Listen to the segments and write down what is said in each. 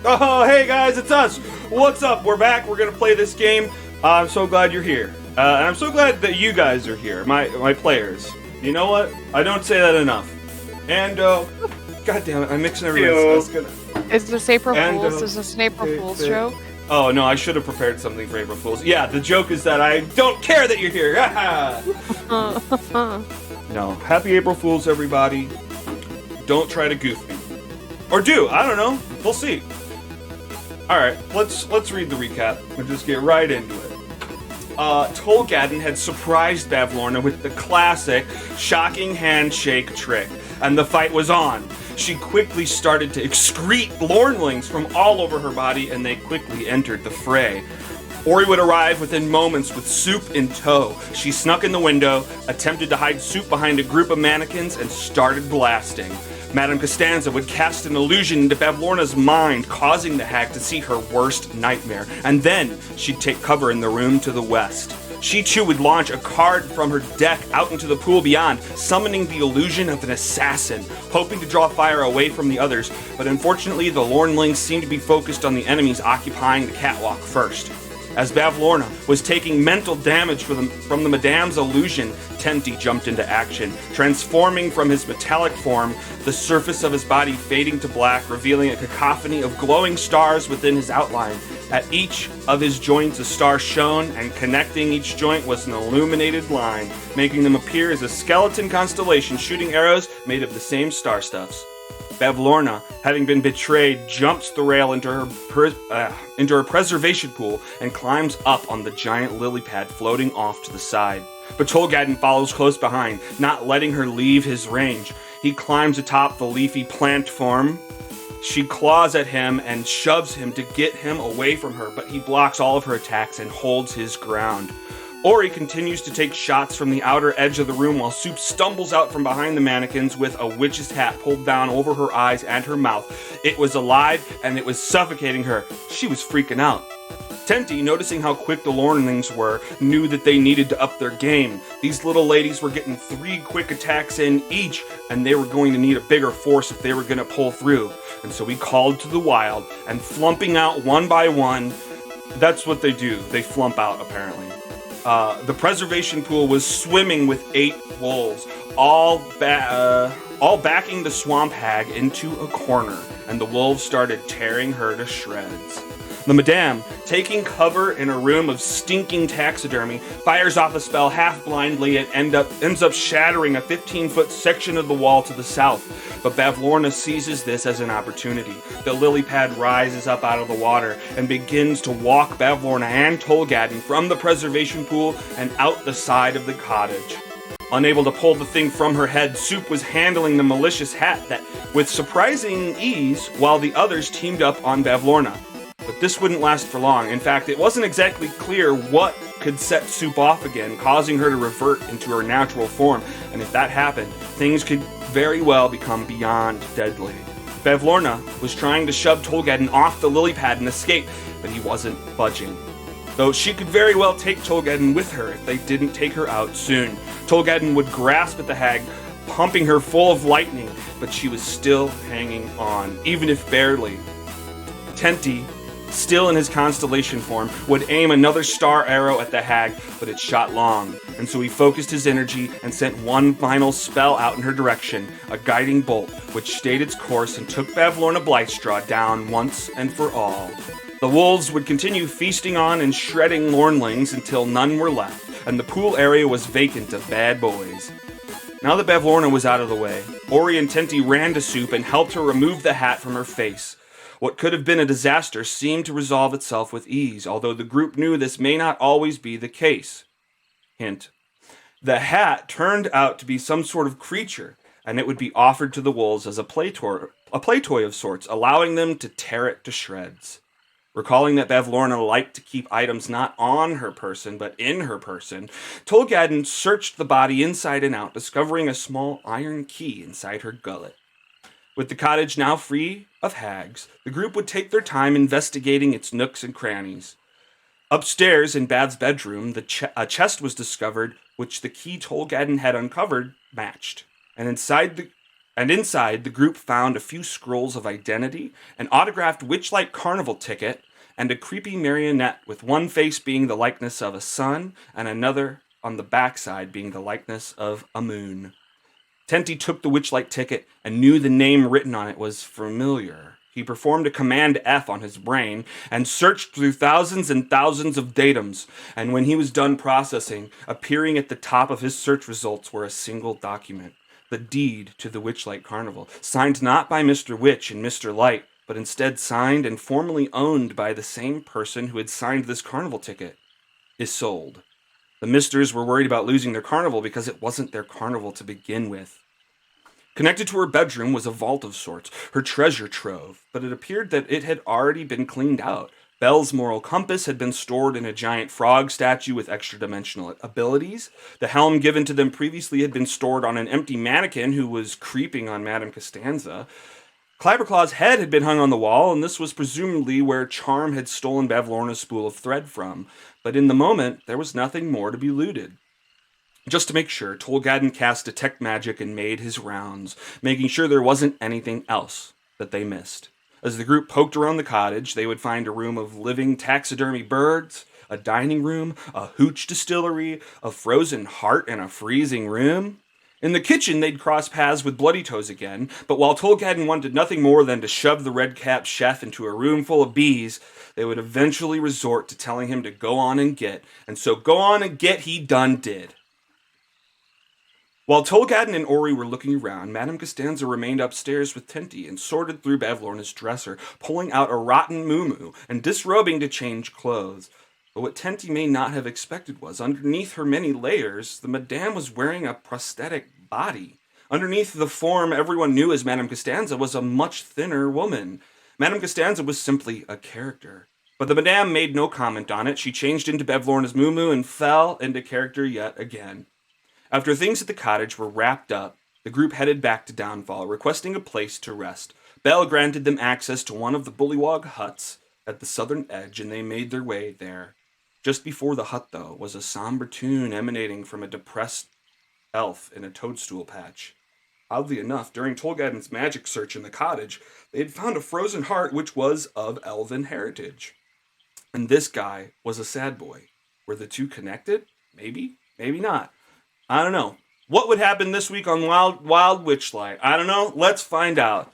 Oh, hey guys, it's us. What's up? We're back. We're gonna play this game. I'm so glad you're here, and I'm so glad that you guys are here, my players. You know what? I don't say that enough. And God damn it, I'm mixing everything. Is this April Fool's? Is this an April Fool's joke? Oh no, I should have prepared something for April Fool's. Yeah, the joke is that I don't care that you're here. No, happy April Fool's, everybody. Don't try to goof me, or do. I don't know. We'll see. All right, let's read the recap and just get right into it. Tolgadden had surprised Bavlorna with the classic shocking handshake trick, and the fight was on. She quickly started to excrete lornlings from all over her body, and they quickly entered the fray. Ori would arrive within moments with Soup in tow. She snuck in the window, attempted to hide Soup behind a group of mannequins, and started blasting. Madame Costanza would cast an illusion into Bavlorna's mind, causing the hag to see her worst nightmare, and then she'd take cover in the room to the west. She too would launch a card from her deck out into the pool beyond, summoning the illusion of an assassin, hoping to draw fire away from the others, but unfortunately the Lornlings seemed to be focused on the enemies occupying the catwalk first. As Bavlorna was taking mental damage from the Madame's illusion, Tenty jumped into action, transforming from his metallic form, the surface of his body fading to black, revealing a cacophony of glowing stars within his outline. At each of his joints a star shone, and connecting each joint was an illuminated line, making them appear as a skeleton constellation shooting arrows made of the same star stuffs. Bavlorna, having been betrayed, jumps the rail into her preservation pool and climbs up on the giant lily pad floating off to the side. But Tolgadden follows close behind, not letting her leave his range. He climbs atop the leafy plant form. She claws at him and shoves him to get him away from her, but he blocks all of her attacks and holds his ground. Ori continues to take shots from the outer edge of the room while Soup stumbles out from behind the mannequins with a witch's hat pulled down over her eyes and her mouth. It was alive and it was suffocating her. She was freaking out. Tenty, noticing how quick the Lornlings were, knew that they needed to up their game. These little ladies were getting 3 quick attacks in each, and they were going to need a bigger force if they were going to pull through. And so he called to the wild, and flumping out one by one, that's what they do. They flump out, apparently. The preservation pool was swimming with 8 wolves, all backing the swamp hag into a corner, and the wolves started tearing her to shreds. The Madame, taking cover in a room of stinking taxidermy, fires off a spell half-blindly and ends up shattering a 15-foot section of the wall to the south. But Bavlorna seizes this as an opportunity. The lily pad rises up out of the water and begins to walk Bavlorna and Tolgadden from the preservation pool and out the side of the cottage. Unable to pull the thing from her head, Soup was handling the malicious hat that with surprising ease while the others teamed up on Bavlorna. But this wouldn't last for long. In fact, it wasn't exactly clear what could set Soup off again, causing her to revert into her natural form. And if that happened, things could very well become beyond deadly. Bavlorna was trying to shove Tolgadden off the lily pad and escape, but he wasn't budging. Though she could very well take Tolgadden with her if they didn't take her out soon. Tolgadden would grasp at the hag, pumping her full of lightning, but she was still hanging on, even if barely. Tenty, still in his constellation form, would aim another star arrow at the hag, but it shot long, and so he focused his energy and sent one final spell out in her direction, a guiding bolt, which stayed its course and took Bavlorna Blightstraw down once and for all. The wolves would continue feasting on and shredding Lornlings until none were left, and the pool area was vacant of bad boys. Now that Bavlorna was out of the way, Ori and Tenty ran to Soup and helped her remove the hat from her face. What could have been a disaster seemed to resolve itself with ease, although the group knew this may not always be the case. Hint. The hat turned out to be some sort of creature, and it would be offered to the wolves as a play toy of sorts, allowing them to tear it to shreds. Recalling that Bavlorna liked to keep items not on her person, but in her person, Tolgadden searched the body inside and out, discovering a small iron key inside her gullet. With the cottage now free of hags, the group would take their time investigating its nooks and crannies. Upstairs in Bav's bedroom, a chest was discovered, which the key Tolgadden had uncovered matched. And inside And inside, the group found a few scrolls of identity, an autographed Witchlight carnival ticket, and a creepy marionette with one face being the likeness of a sun and another on the backside being the likeness of a moon. Tenty took the Witchlight ticket and knew the name written on it was familiar. He performed a Command F on his brain and searched through thousands and thousands of datums. And when he was done processing, appearing at the top of his search results were a single document: the deed to the Witchlight Carnival, signed not by Mr. Witch and Mr. Light, but instead signed and formally owned by the same person who had signed this carnival ticket. Isolde. The Misters were worried about losing their carnival because it wasn't their carnival to begin with. Connected to her bedroom was a vault of sorts, her treasure trove, but it appeared that it had already been cleaned out. Belle's moral compass had been stored in a giant frog statue with extra-dimensional abilities. The helm given to them previously had been stored on an empty mannequin who was creeping on Madame Costanza. Clapperclaw's head had been hung on the wall, and this was presumably where Charm had stolen Bavlorna's spool of thread from. But in the moment, there was nothing more to be looted. Just to make sure, Tolgadden cast Detect Magic and made his rounds, making sure there wasn't anything else that they missed. As the group poked around the cottage, they would find a room of living taxidermy birds, a dining room, a hooch distillery, a frozen heart in a freezing room. In the kitchen, they'd cross paths with Bloody Toes again, but while Tolgadden wanted nothing more than to shove the red-capped chef into a room full of bees, they would eventually resort to telling him to go on and get, and so go on and get he done did. While Tolgadden and Ori were looking around, Madame Costanza remained upstairs with Tenty and sorted through Bavlorna's dresser, pulling out a rotten muumuu and disrobing to change clothes. But what Tenty may not have expected was, underneath her many layers, the Madame was wearing a prosthetic body. Underneath the form everyone knew as Madame Costanza was a much thinner woman. Madame Costanza was simply a character. But the Madame made no comment on it. She changed into Bavlorna's muumuu and fell into character yet again. After things at the cottage were wrapped up, the group headed back to Downfall, requesting a place to rest. Belle granted them access to one of the bullywog huts at the southern edge, and they made their way there. Just before the hut, though, was a somber tune emanating from a depressed elf in a toadstool patch. Oddly enough, during Tolgadden's magic search in the cottage, they had found a frozen heart which was of elven heritage. And this guy was a sad boy. Were the two connected? Maybe, maybe not. I don't know. What would happen this week on Wild Witchlight? I don't know. Let's find out.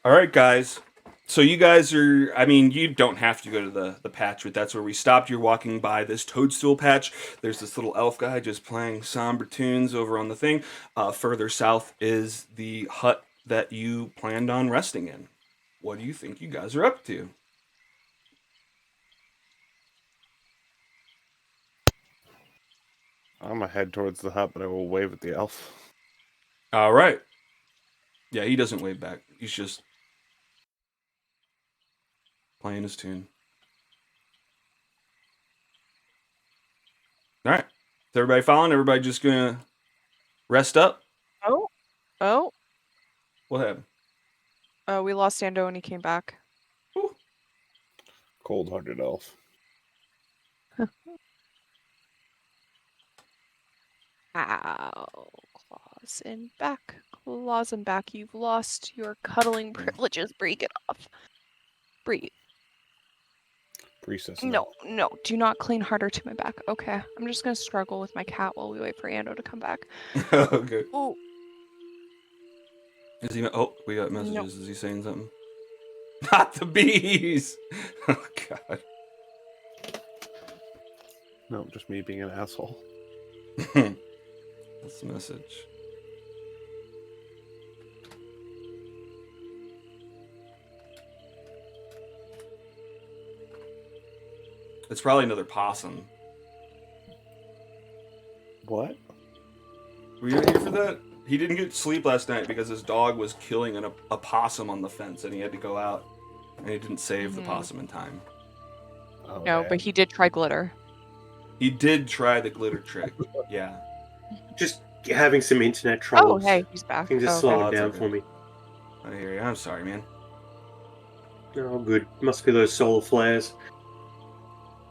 All right, guys. So you guys are, you don't have to go to the patch, but that's where we stopped. You're walking by this toadstool patch. There's this little elf guy just playing somber tunes over on the thing. Further south is the hut that you planned on resting in. What do you think you guys are up to? I'm gonna head towards the hut, but I will wave at the elf. All right. Yeah, he doesn't wave back. He's just playing his tune. All right. Is everybody following? Everybody just gonna rest up? Oh. What happened? We lost Sando and he came back. Ooh. Cold-hearted elf. Ow. Claws and back. You've lost your cuddling privileges. Break it off. Breathe. Priestess. No. Do not cling harder to my back. Okay. I'm just gonna struggle with my cat while we wait for Ando to come back. Okay. Oh. Is he? Oh, we got messages. No. Is he saying something? Not the bees! Oh, God. No, just me being an asshole. That's the message. It's probably another possum. What? Were you here for that? He didn't get sleep last night because his dog was killing a possum on the fence, and he had to go out, and he didn't save the possum in time. Oh, no, man. But he did try glitter. He did try the glitter trick. Yeah. Just having some internet troubles. Oh, hey, he's back. Things are slowing down for me. I hear you. I'm sorry, man. Oh, good. Must be those solar flares.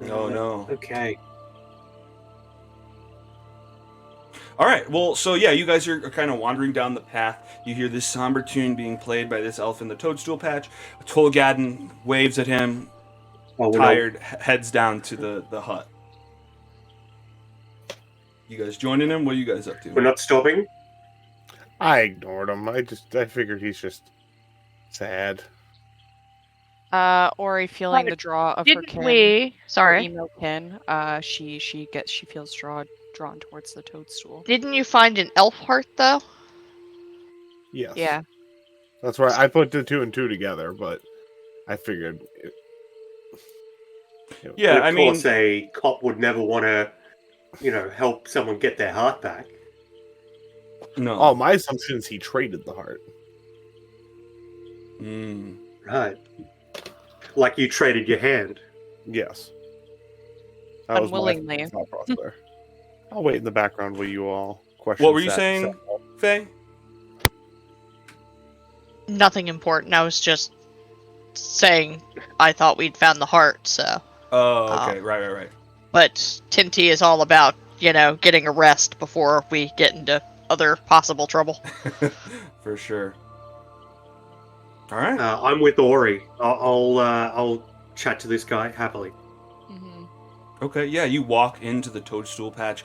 Oh, no. Okay. All right. Well, so yeah, you guys are kind of wandering down the path. You hear this somber tune being played by this elf in the toadstool patch. Tolgadin waves at him, Oh, we're not, tired, heads down to the hut. You guys joining him? What are you guys up we're to? not stopping. I ignored him. I figured he's just sad. Ori feeling But the draw of her Didn't kin, we? her Sorry. emo kin. She feels drawn towards the toadstool. Didn't you find an elf heart though? Yes. Yeah. That's right. I put the 2 and 2 together, but I figured. Yeah, And I of mean, course, a cop would never want to, help someone get their heart back. no. Oh, my assumption is he traded the heart. Mm. Right. Like you traded your hand. Yes. That was my Unwillingly. thought process there. I'll wait in the background while you all question. What were you saying, Faye? Nothing important. I was just saying I thought we'd found the heart, so. Oh, okay. Right. But Tinty is all about, getting a rest before we get into other possible trouble. For sure. All right. I'm with Ori. I'll chat to this guy happily. Mm-hmm. Okay, yeah, you walk into the toadstool patch.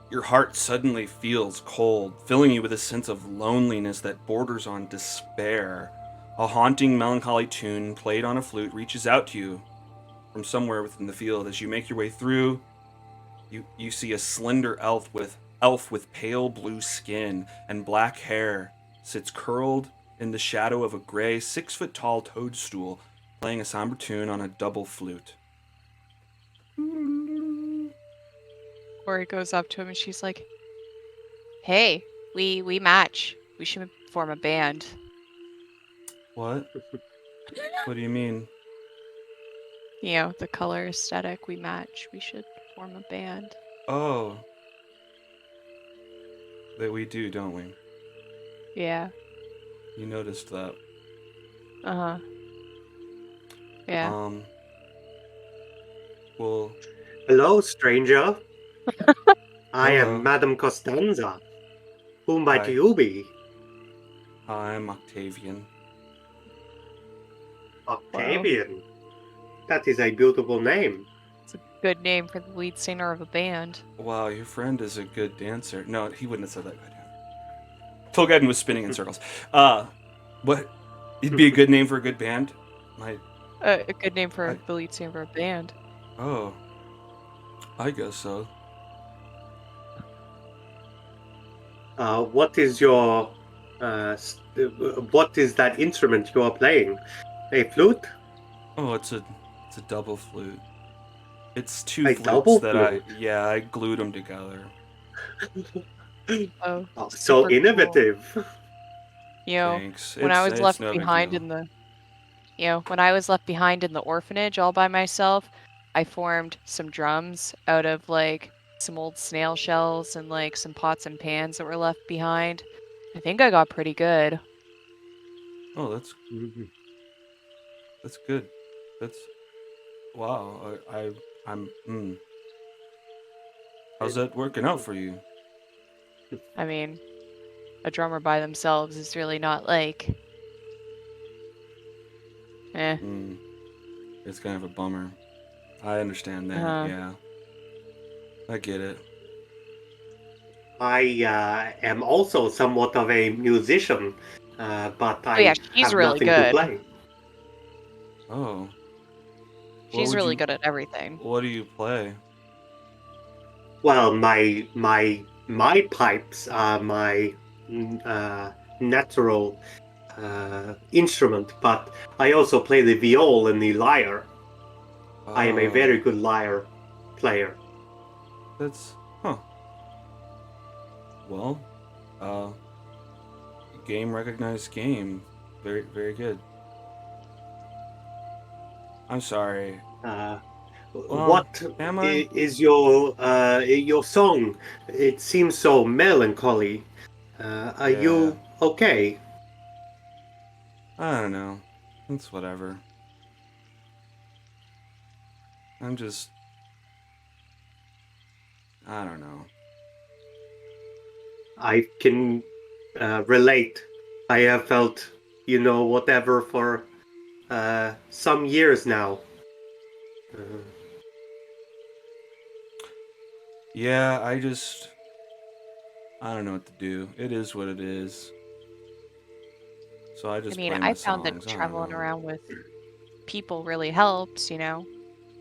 Your heart suddenly feels cold, filling you with a sense of loneliness that borders on despair. A haunting, melancholy tune played on a flute reaches out to you from somewhere within the field. As you make your way through, you see a slender elf with pale blue skin and black hair sits curled in the shadow of a gray 6-foot-tall toadstool, playing a somber tune on a double flute. Ori goes up to him and she's like, "Hey, we match. We should form a band." What? What do you mean? The color aesthetic, we match. We should form a band. Oh. That we do, don't we? Yeah. You noticed that. Uh-huh. Yeah. Well, Hello, stranger. I Hello. am Madame Costanza. Whom might Hi. you be? I'm Octavian. Octavian. That is a beautiful name. It's a good name for the lead singer of a band. Wow, your friend is a good dancer. No, he wouldn't have said that. Tolgadin was spinning in circles. What? It'd be a good name for a good band? A good name for I- the lead singer of a band. Oh. I guess so. What is your what is that instrument you are playing? A flute? Oh, it's a double flute. It's two A flutes double that flute? I glued them together. Oh, So super cool. innovative. Thanks. When I was It's left no big behind deal. in the orphanage all by myself, I formed some drums out of like some old snail shells and like some pots and pans that were left behind. I think I got pretty good. Oh, that's good. That's wow. I'm. How's that working out for you? I mean, a drummer by themselves is really not like eh. It's kind of a bummer. I understand that. Uh-huh. Yeah, I get it. I am also somewhat of a musician, but Oh yeah, I she's have really nothing to good. play. Oh, She's really good at everything. What do you play? Well, my pipes are my natural instrument, but I also play the viol and the lyre. I am a very good lyre player. That's Well, game recognized game. Very very good. I'm sorry. What am I? is your song? It seems so melancholy. Are Yeah. you okay? I don't know. It's whatever. I'm just. I don't know. I can relate. I have felt, whatever for some years now. Uh, Yeah, I don't know what to do. It is what it is. So I I just mean, play my I found that songs. I don't traveling know. around with people really helps,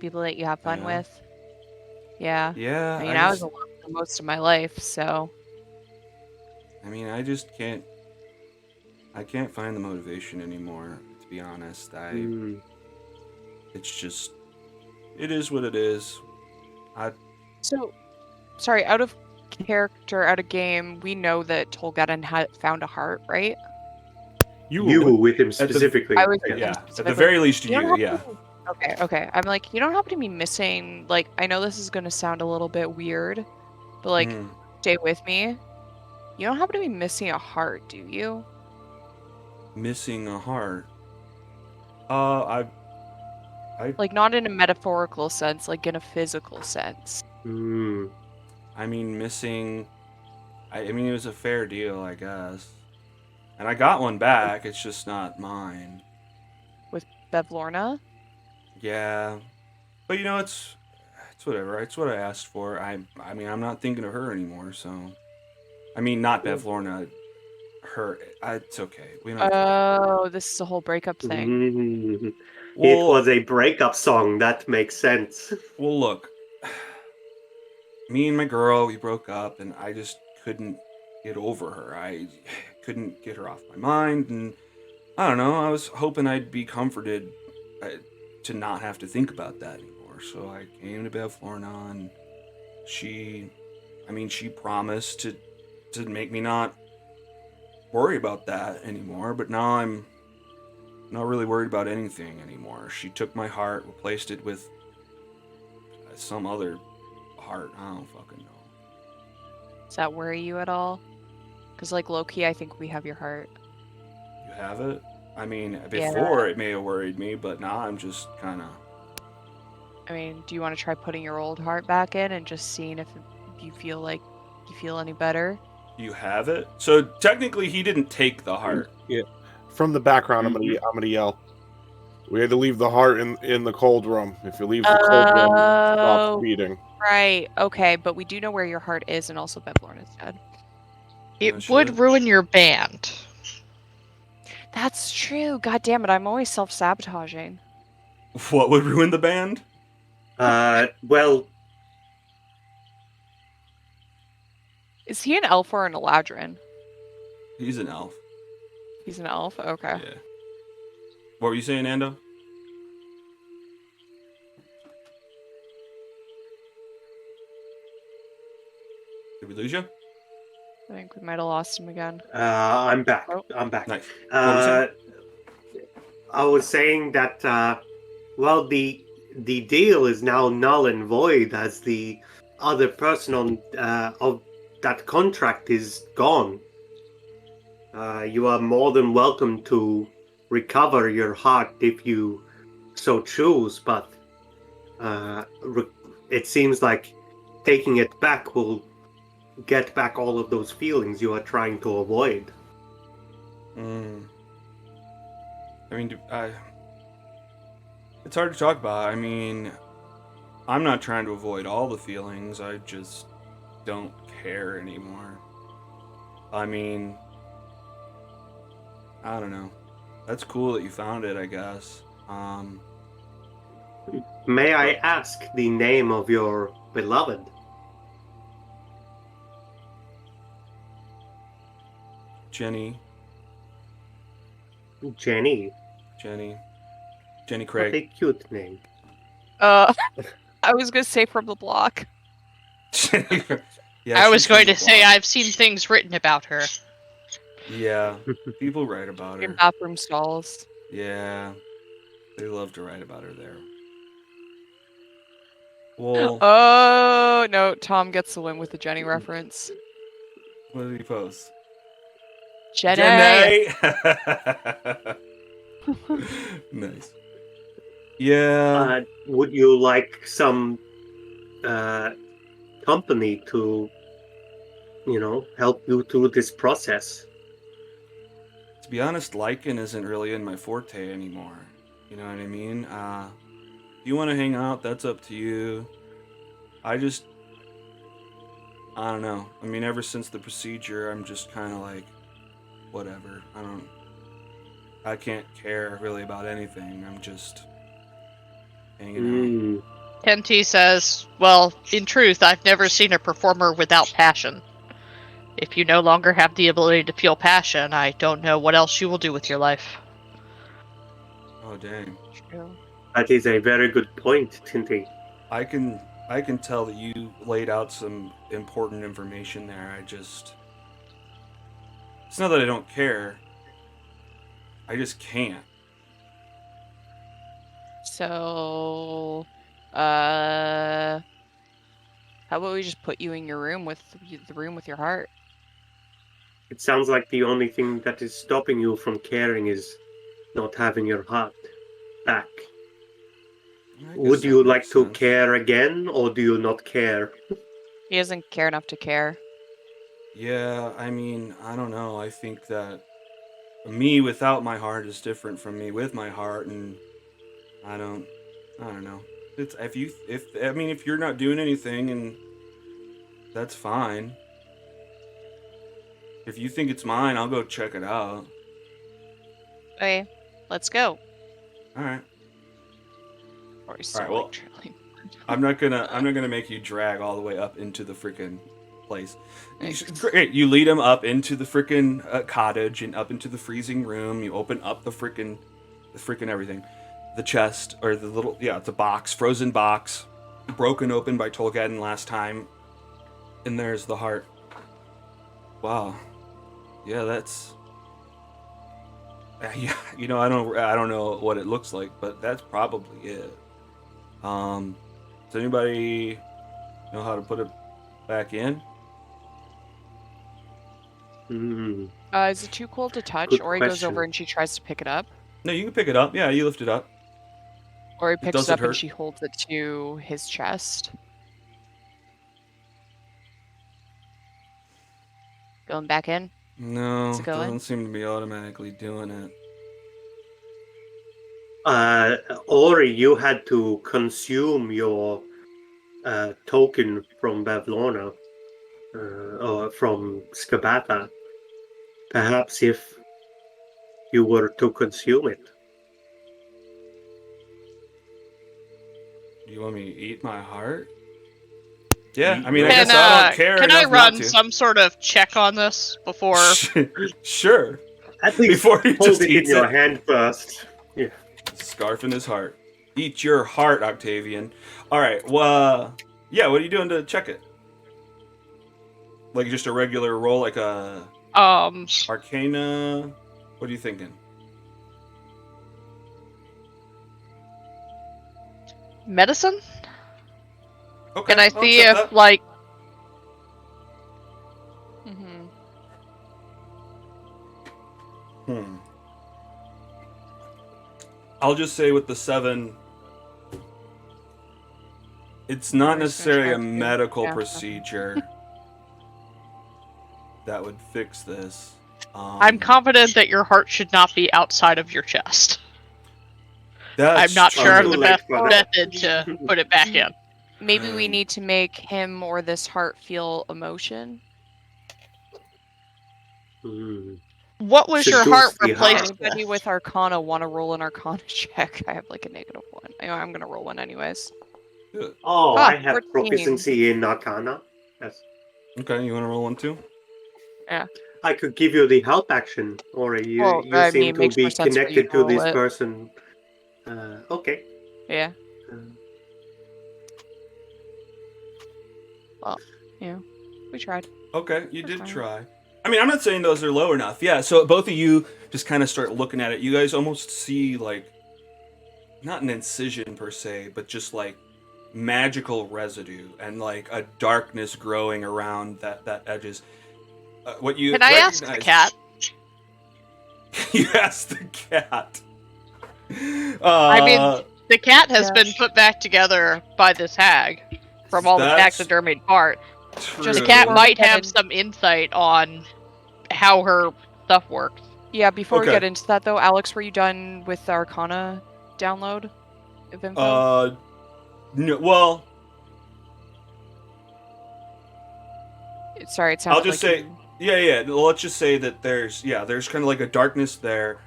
people that you have fun Yeah. with. Yeah. Yeah, I mean, I was alone for most of my life, so I just can't. I can't find the motivation anymore. To be honest, hmm. It's just. It is what it is. I. so sorry, out of character, out of game, we know that Tolgaden had found a heart, right? You You would. with him At the. specifically. I was Yeah. with him Yeah. At the specifically. very least, You don't you. have Yeah. to. Okay. I'm like, you don't happen to be missing. Like, I know this is gonna sound a little bit weird, but like, Mhm. stay with me. You don't happen to be missing a heart, do you? Missing a heart. I. Like, not in a metaphorical sense, like in a physical sense. Hmm. Missing. It was a fair deal, I guess. And I got one back. It's just not mine. With Bevlorna? Yeah. But it's whatever. It's what I asked for. I'm not thinking of her anymore. So not Bevlorna. Her. It's okay. We don't. Oh, this is a whole breakup thing. Hmm. It Well, was a breakup song. That makes sense. well, look. Me and my girl, we broke up, and I just couldn't get over her. I couldn't get her off my mind, and I don't know. I was hoping I'd be comforted uh, to not have to think about that anymore. So I came to Bevlorna, and she promised to make me not worry about that anymore. But now I'm not really worried about anything anymore. She took my heart, replaced it with some other heart. I don't fucking know. Does that worry you at all? Because, like, low-key, I think we have your heart. You have it? Yeah. Before it may have worried me, but now I'm just kind of. I mean, do you want to try putting your old heart back in and just seeing if you feel like you feel any better? You have it? So technically, he didn't take the heart. Yeah. From the background, I'm gonna yell. We had to leave the heart in the cold room. If you leave the cold room, it stops beating. Right. Okay, but we do know where your heart is, and also Bevlorna's dead. It would ruin your band. That's true. God damn it! I'm always self-sabotaging. What would ruin the band? Well, Is he an elf or an Eladrin? He's an elf. He's an elf. Okay. Yeah. What were you saying, Ando? Did we lose you? I think we might have lost him again. I'm back. Oh. I'm back. Nice. What were you saying? I was saying that, the deal is now null and void as the other person on of that contract is gone. You are more than welcome to recover your heart if you so choose, but it seems like taking it back will get back all of those feelings you are trying to avoid. It's hard to talk about. I'm not trying to avoid all the feelings. I just don't care anymore. I don't know. That's cool that you found it, I guess. May I ask the name of your beloved? Jenny Jenny. Jenny What Craig. a cute name. I was gonna say from the block. Yeah, I was she's from going the to say block. I've seen things written about her. Yeah, people write about In her. bathroom stalls. Yeah, they love to write about her there. Well, Oh no, Tom gets the win with the Jenny reference. what did he post? Jenny. Nice. Yeah. Would you like some company to help you through this process. To be honest, Lycan isn't really in my forte anymore. You know what I mean? If you want to hang out, that's up to you. I don't know. I mean, ever since the procedure, I'm just kind of like, whatever. I can't care really about anything. I'm just hanging out. Kenti says, well, in truth, I've never seen a performer without passion. If you no longer have the ability to feel passion, I don't know what else you will do with your life. Oh, dang. True. That is a very good point, Tinty. I can tell that you laid out some important information there. It's not that I don't care. I just can't. So, how about we just put you in your room with the room with your heart? It sounds like the only thing that is stopping you from caring is not having your heart back. I guess Would that you makes like to sense. care again, or do you not care? He doesn't care enough to care. Yeah, I mean, I don't know. I think that me without my heart is different from me with my heart, and I don't know. It's if you're not doing anything, and that's fine. If you think it's mine, I'll go check it out. Okay, let's go. All right. Or he's still Alright, well, like trailing. I'm not gonna make you drag all the way up into the freaking place. Great, you lead him up into the freaking cottage and up into the freezing room. You open up the freaking everything, the chest or it's a box, frozen box, broken open by Tolkien last time, and there's the heart. Wow, yeah, that's. Yeah, I don't know what it looks like, but that's probably it. Does anybody know how to put it back in? Is it too cold to touch? Good Ori goes question. over and she tries to pick it up. No, you can pick it up. Yeah, you lift it up. Ori picks it doesn't up and hurt. she holds it to his chest. Going back in? No, Is it going? doesn't seem to be automatically doing it. Ori, you had to consume your token from Bavlorna, or from Skabata. Perhaps if you were to consume it. Do you want me to eat my heart? Yeah, I mean, I Can, guess I don't care can I enough run not to. some sort of check on this before? Sure. At least Before he hold just it in eats your it. hand first. Yeah. Scarf in his heart. Eat your heart, Octavian. All right. Well, yeah. What are you doing to check it? Like just a regular roll, like a Arcana. What are you thinking? Medicine? Okay. Can I I'll see accept if, that. like, I'll just say with the 7, it's not necessarily a medical procedure that would fix this. I'm confident that your heart should not be outside of your chest. That's I'm not sure of true. the best method to put it back in. Maybe we need to make him or this heart feel emotion. What was your Seduce heart the replaced heart. Anybody with? with Arcana want to roll an Arcana check? I have like a -1. I'm gonna roll one anyways. Oh, Ah, I have 14. proficiency in Arcana. Yes. Okay, you want to roll one too? Yeah. I could give you the help action, or you I seem mean, it to makes be more sense for you connected to to this roll it. person. Okay. Yeah. Well, yeah, we tried. Okay, you did fine. try. I mean, I'm not saying those are low enough. Yeah, so both of you just kind of start looking at it. You guys almost see, like, not an incision per se, but just, like, magical residue and, like, a darkness growing around that edges. What you Can I ask the cat? You asked the cat. I mean, the cat has been put back together by this hag from all the That's- taxidermied part. True. Just The cat Before we might get have in- some insight on how her stuff works. Yeah, before we Okay. get into that though, Alex, were you done with the Arcana download of info? No, well, Sorry, it sounded I'll just like say, you... yeah. Let's just say that there's kind of like a darkness there.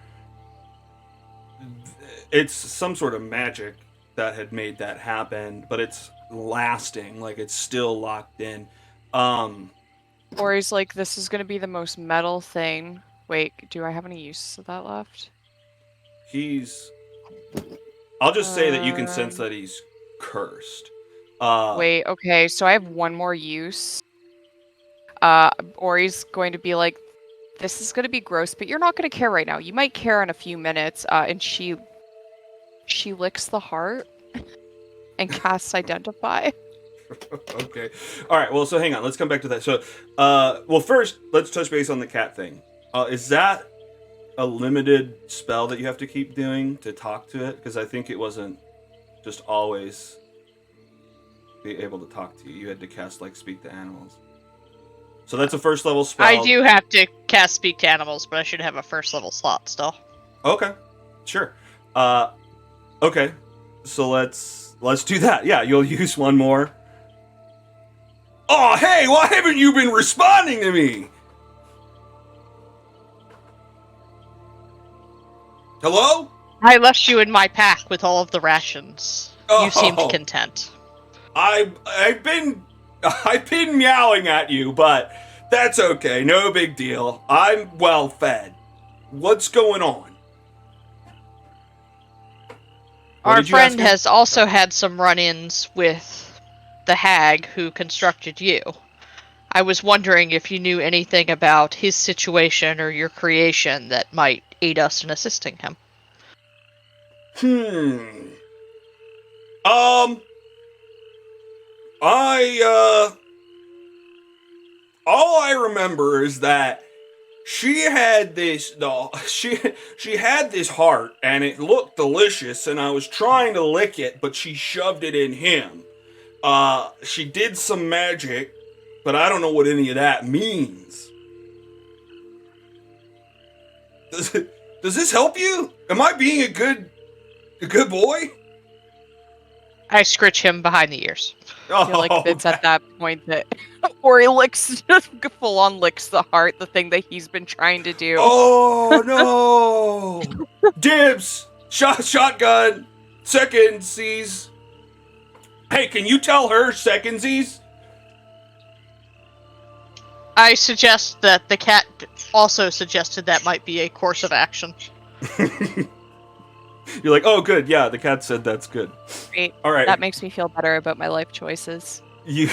It's some sort of magic that had made that happen, but it's lasting, like it's still locked in. Or he's like, this is gonna be the most metal thing. Wait, do I have any use of that left? I'll just say that you can sense that he's cursed. Wait, okay, so I have one more use. Ori's going to be like, this is gonna be gross, but you're not gonna care right now. You might care in a few minutes. And she licks the heart and casts Identify. Okay. All right. Well, so hang on. Let's come back to that. So, well, first, let's touch base on the cat thing. Is that a limited spell that you have to keep doing to talk to it? Because I think it wasn't just always be able to talk to you. You had to cast, like, Speak to Animals. So that's a first level spell. I do have to cast Speak to Animals, but I should have a first level slot still. Okay. Sure. Okay. So let's do that. Yeah, you'll use one more. Oh, hey, why haven't you been responding to me? Hello? I left you in my pack with all of the rations. Oh. You seemed content. I've been meowing at you, but that's okay. No big deal. I'm well fed. What's going on? What Our did you ask friend him? has also had some run-ins with the hag who constructed you. I was wondering if you knew anything about his situation or your creation that might aid us in assisting him. All I remember is that she had this she had this heart and it looked delicious and I was trying to lick it, but she shoved it in him. She did some magic, but I don't know what any of that means. Does this help you? Am I being a good boy? I scritch him behind the ears. I feel like it's at that point that Ori full on licks the heart, the thing that he's been trying to do. Oh no! Dibs! Shotgun! Secondsies! Hey, can you tell her secondsies? I suggest that the cat also suggested that might be a course of action. You're like, oh good, yeah, the cat said that's good. Great. Alright. That makes me feel better about my life choices. You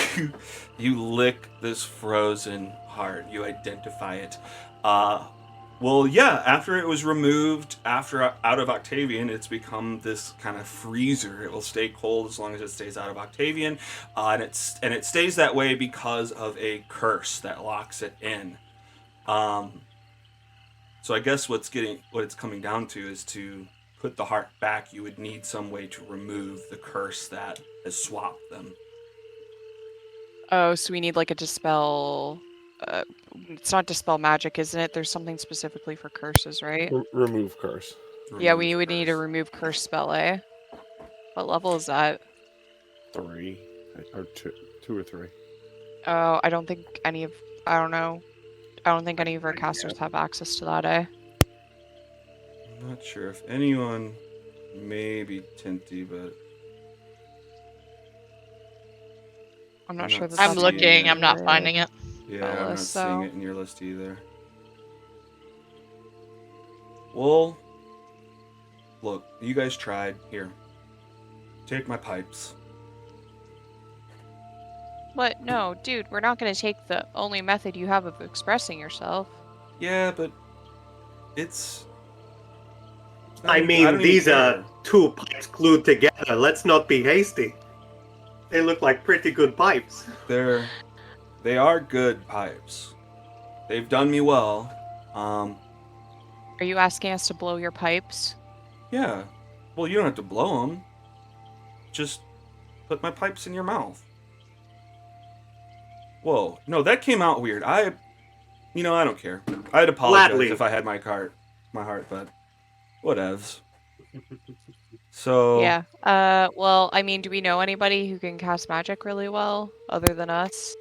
lick this frozen heart. You identify it. Well, yeah. After it was removed, out of Octavian, it's become this kind of freezer. It will stay cold as long as it stays out of Octavian, and it stays that way because of a curse that locks it in. So I guess what it's coming down to is to put the heart back. You would need some way to remove the curse that has swapped them. Oh, so we need like a dispel. It's not dispel magic, isn't it? There's something specifically for curses, right? Remove curse. Yeah, we would need a remove curse spell, eh? What level is that? 3 or 2 or 3. Oh, I don't think any of our casters have access to that, eh? I'm not sure if anyone, maybe Tinty, but I'm not I'm sure not that seeing I'm that's looking, it. I'm not finding it. yeah, I'm not list, seeing so- it in your list either. Well, look, you guys tried. Here, take my pipes. What? No, dude, we're not gonna take the only method you have of expressing yourself. Yeah, but it's. I don't mean, even these care. are two pipes glued together. Let's not be hasty. They look like pretty good pipes. They are good pipes. They've done me well. Are you asking us to blow your pipes? Yeah. Well, you don't have to blow them. Just put my pipes in your mouth. Whoa. No, that came out weird. I don't care. I'd apologize Gladly. if I had my heart, but whatevs. So Yeah. Well, I mean, do we know anybody who can cast magic really well other than us?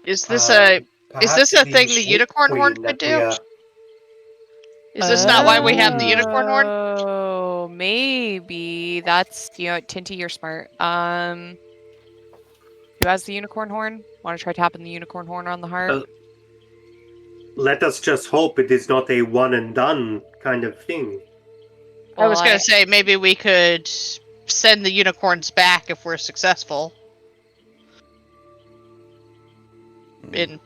Is this a Perhaps thing the Snake unicorn horn Queen could that we do? are. Is this not why we have the unicorn horn? Oh, maybe that's Tinty, you're smart. Who has the unicorn horn? Want to try tapping the unicorn horn on the heart? Let us just hope it is not a one and done kind of thing. I was gonna say maybe we could send the unicorns back if we're successful in,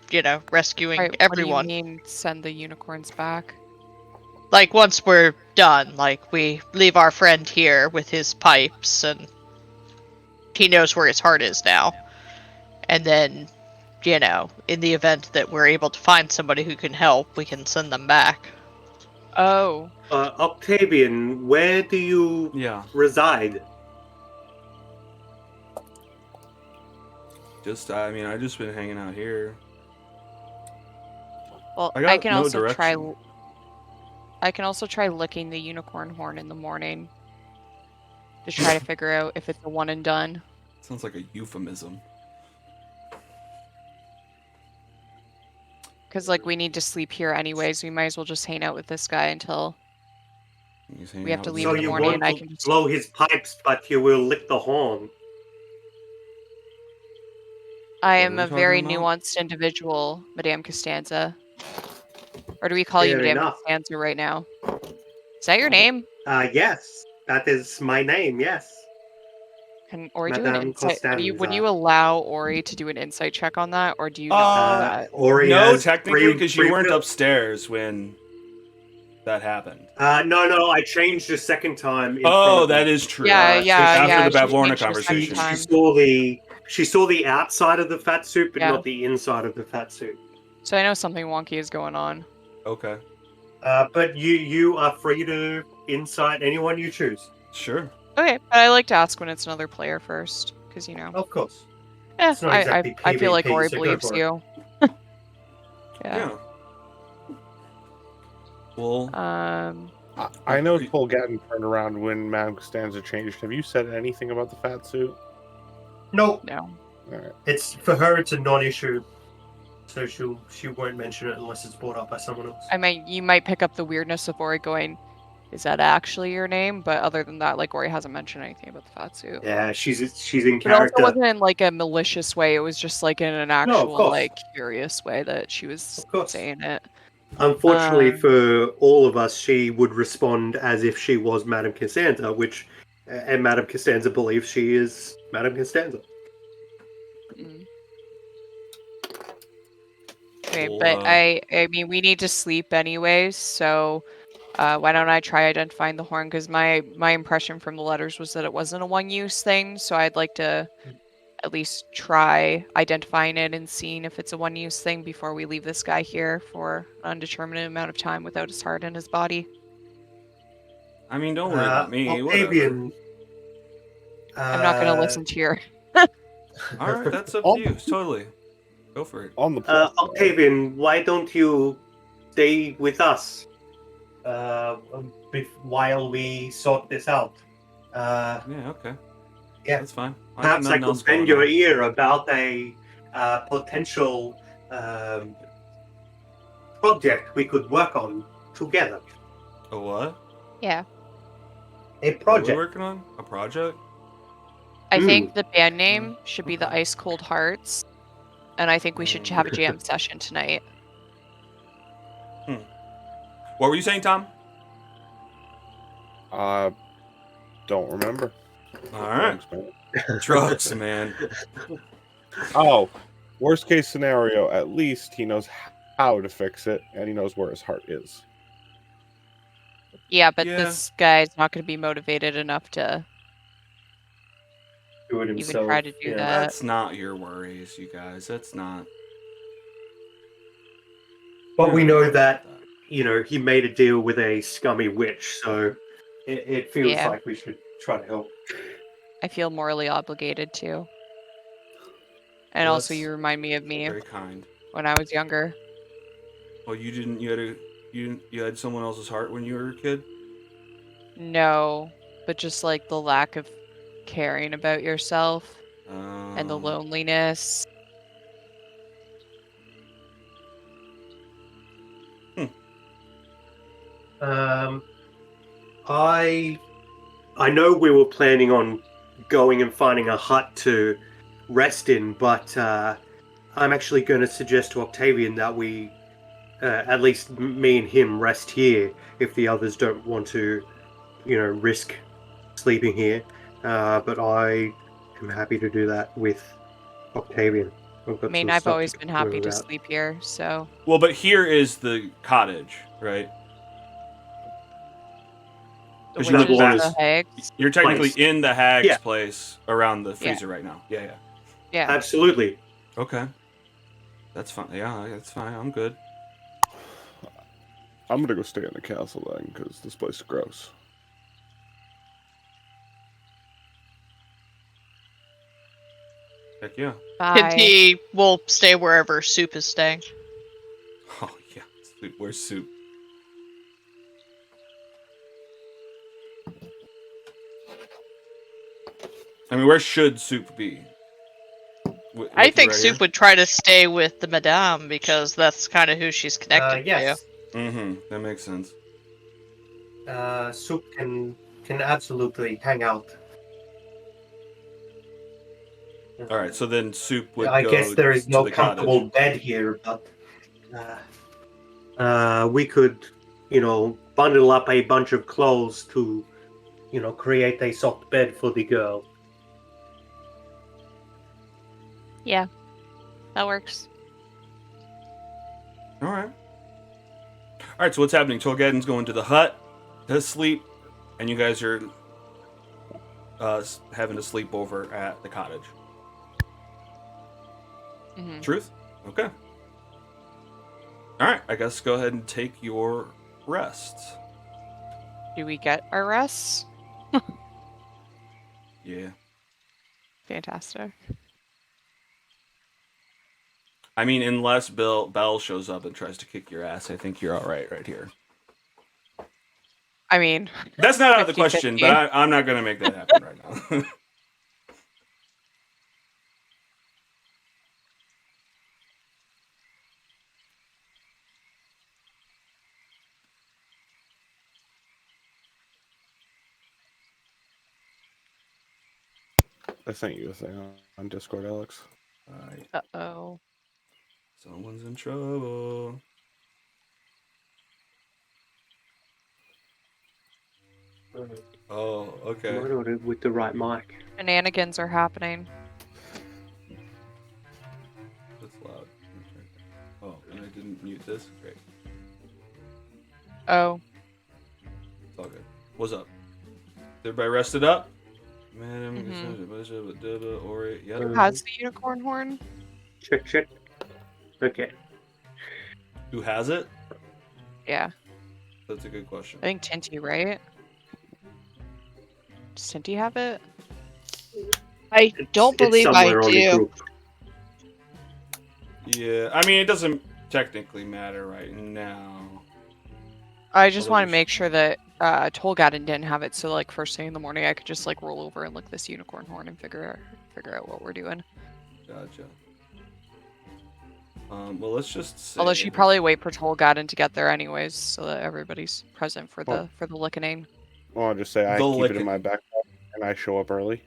rescuing Right, everyone. What do you mean send the unicorns back? Like once we're done, like we leave our friend here with his pipes and he knows where his heart is now. And then, in the event that we're able to find somebody who can help, we can send them back. Oh. Octavian, where do you reside? I just been hanging out here. Well, I can also try licking the unicorn horn in the morning to try to figure out if it's a one and done. Sounds like a euphemism. Because, we need to sleep here anyways. We might as well just hang out with this guy until we have to leave in the morning. So you won't blow his pipes, but you will lick the horn. I am a very nuanced individual, Madame Costanza. Or do we call you Madame Costanza right now? Is that your name? Yes. That is my name, yes. Can Ori do an insight? Would you allow Ori to do an insight check on that, or do you not do that? Ori no, technically, because you weren't upstairs when that happened. No, I changed the second time. That is true. After the Bavlorna conversation, she saw the outside of the fat suit, but not the inside of the fat suit. So I know something wonky is going on. Okay. But you are free to insight anyone you choose. Sure. Okay, but I like to ask when it's another player first, because Of course. I feel like Ori believes you. Yeah. Well, I know Tolgatton turned around when Madame Costanza changed. Have you said anything about the fat suit? No. No. All right. It's for her. It's a non-issue, so she won't mention it unless it's brought up by someone else. I mean, you might pick up the weirdness of Ori going, "Is that actually your name?" But other than that, Ori hasn't mentioned anything about the fat suit. Yeah, she's in character. It also wasn't in a malicious way. It was just in an actual curious way that she was saying it. Unfortunately for all of us, she would respond as if she was Madame Costanza, and Madame Costanza believes she is Madame Costanza. Okay, but I mean, we need to sleep anyways, so why don't I try identifying the horn? Because my impression from the letters was that it wasn't a one-use thing, so I'd like to at least try identifying it and seeing if it's a one-use thing before we leave this guy here for an undetermined amount of time without his heart in his body. I mean, don't worry about me. Octavian, I'm not going to listen to your... All right, that's up to you. Totally. Go for it. Octavian, why don't you stay with us while we sort this out? Okay. Yeah, that's fine. Perhaps I could bend your ear about a potential project we could work on together. A what? Yeah. A project. What are we working on? A project? I think the band name should be the Ice Cold Hearts, and I think we should have a jam session tonight. What were you saying, Tom? Don't remember. All right. Drugs, man. Oh, worst case scenario, at least he knows how to fix it, and he knows where his heart is. Yeah, but this guy's not going to be motivated enough to do it himself. Even try to do that. That's not your worries, you guys. That's not. But we know that, he made a deal with a scummy witch, so it feels like we should try to help. I feel morally obligated to. And Well, also, that's you remind me of me very kind. when I was younger. Well, you didn't. You had someone else's heart when you were a kid. No, but just like the lack of caring about yourself and the Um, loneliness. Um, I know we were planning on going and finding a hut to rest in, but I'm actually going to suggest to Octavian that we, at least me and him, rest here if the others don't want to, risk sleeping here. But I am happy to do that with Octavian. I've I got mean, some I've stuff always to been happy move to about. sleep here, so. well, but here is the cottage, right? The 'Cause you went witches, back- the hags. You're technically Place. in the hag's Yeah. place around the freezer right now. Yeah, yeah. Yeah. Absolutely. Okay. That's fine. Yeah, that's fine. I'm good. I'm gonna go stay in the castle then, because this place is gross. Heck yeah. Bye. Kinty will stay wherever Soup is staying. Oh yeah. Soup. Where's soup? I mean, where should soup be? I think Soup would try to stay with the Madame because that's kind of who she's connected Yes. Mm-hmm. That makes sense. Soup can absolutely hang out. All right. So then soup would I go guess there is to no the comfortable cottage. bed here, but we could, bundle up a bunch of clothes to, create a soft bed for the girl. Yeah. That works. All right. All right. So what's happening? Tolgaden's going to the hut to sleep, and you guys are having to sleep over at the cottage. Hmm. Truth? Okay. All right. I guess go ahead and take your rests. Do we get our rests? Yeah. Fantastic. I mean, unless Belle shows up and tries to kick your ass, I think you're all right here. I mean, That's not out of the question, 50-50. but I'm not going to make that happen right now. I sent you a thing on Discord, Alex. Alright, uh-oh. someone's in trouble. Oh, okay. Murder with the right mic. Shenanigans are happening. That's loud. Oh, and I didn't mute this? Great. Oh. It's all good. What's up? Everybody rested up? Mhm. Ori, yep. Mhm. Has the unicorn horn? Check. Okay. Who has it? Yeah. That's a good question. I think Tinty, right? Does Tinty have it? I don't believe I somewhere on the do. group. Yeah, I mean, it doesn't technically matter right now. I just Although want to we make sure that Tolgaden didn't have it, so like first thing in the morning I could just like roll over and look this unicorn horn and figure out what we're doing. Gotcha. Well, let's just say... Although she'd probably wait for Tolgaden to get there anyways, so that everybody's present for the lickening. Well, I'll just say I The keep it licking. in my backpack and I show up early.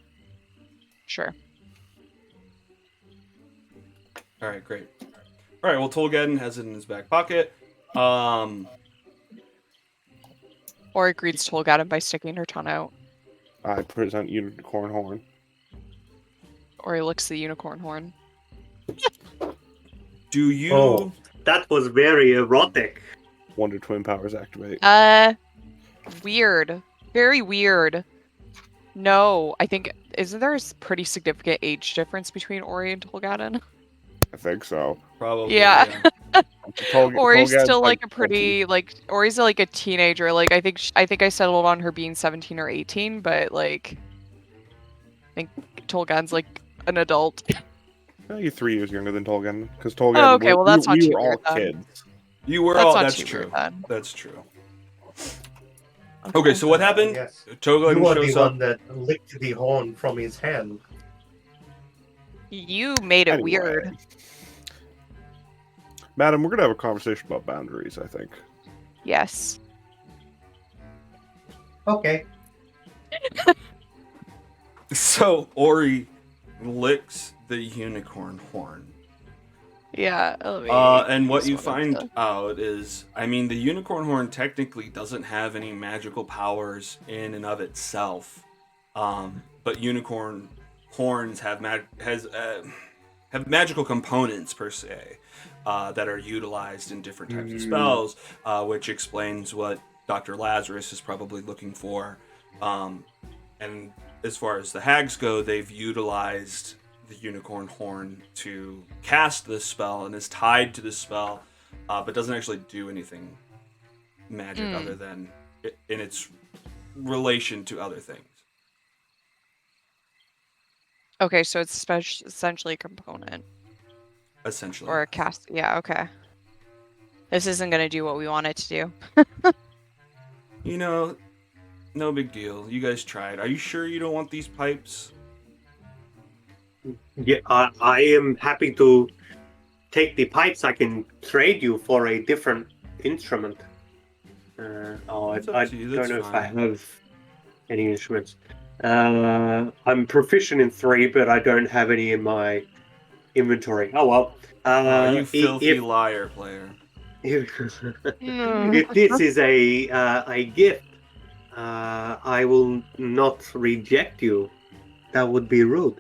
Sure. All right, great. All right, well, Tolgaden has it in his back pocket. Or greets Tolgaden by sticking her tongue out. I present unicorn horn. Or he licks the unicorn horn. Do you... Oh. That was very erotic. Wonder Twin powers activate. Weird. Very weird. No, I think... Isn't there a pretty significant age difference between Ori and Tolgaden? I think so. Probably, Yeah. Ori's Tolgaden's still like a 20. pretty Ori's like a teenager. Like I think I settled on her being 17 or 18, but like I think Tolgaden's like an adult. You're 3 years younger than Tolgan, because Tolgan, Oh, okay, well, that's not we too were all weird then. kids. You were That's all. not That's too true. weird then. That's true. Okay, so what happened? Yes. Togan You were the shows up. one that licked the horn from his hand. You made it Anyway. weird. Madam, we're gonna have a conversation about boundaries, I think. Yes. Okay. So Ori licks the unicorn horn. Yeah. And what you find out is, I mean, the unicorn horn technically doesn't have any magical powers in and of itself, but unicorn horns have magical components per se that are utilized in different types of spells, which explains what Dr. Lazarus is probably looking for. And as far as the hags go, they've utilized the unicorn horn to cast this spell and is tied to this spell, but doesn't actually do anything magic other than in its relation to other things. Okay, so it's essentially a component. Essentially. Or a cast. Yeah, okay. This isn't going to do what we want it to do. You know, no big deal. You guys tried. Are you sure you don't want these pipes? Yeah, I am happy to take the pipes. I can trade you for a different instrument. I It's up to you, don't that's know if I fine. have any instruments. I'm proficient in 3, but I don't have any in my inventory. Oh well. You filthy liar, player. If this is a gift, I will not reject you. That would be rude.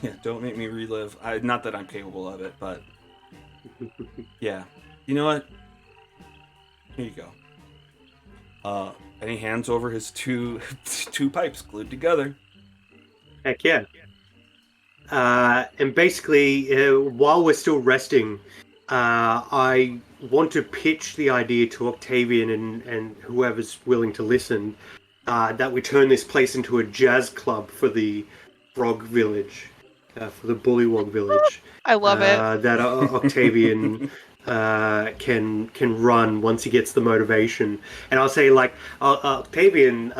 Yeah, don't make me relive. Not that I'm capable of it, but yeah. You know what? Here you go. And he hands over his two pipes glued together. Heck yeah. And basically, while we're still resting, I want to pitch the idea to Octavian and whoever's willing to listen, that we turn this place into a jazz club for the Frog Village, for the Bullywog Village. I love it. That Octavian can run once he gets the motivation. And I'll say, like, Octavian,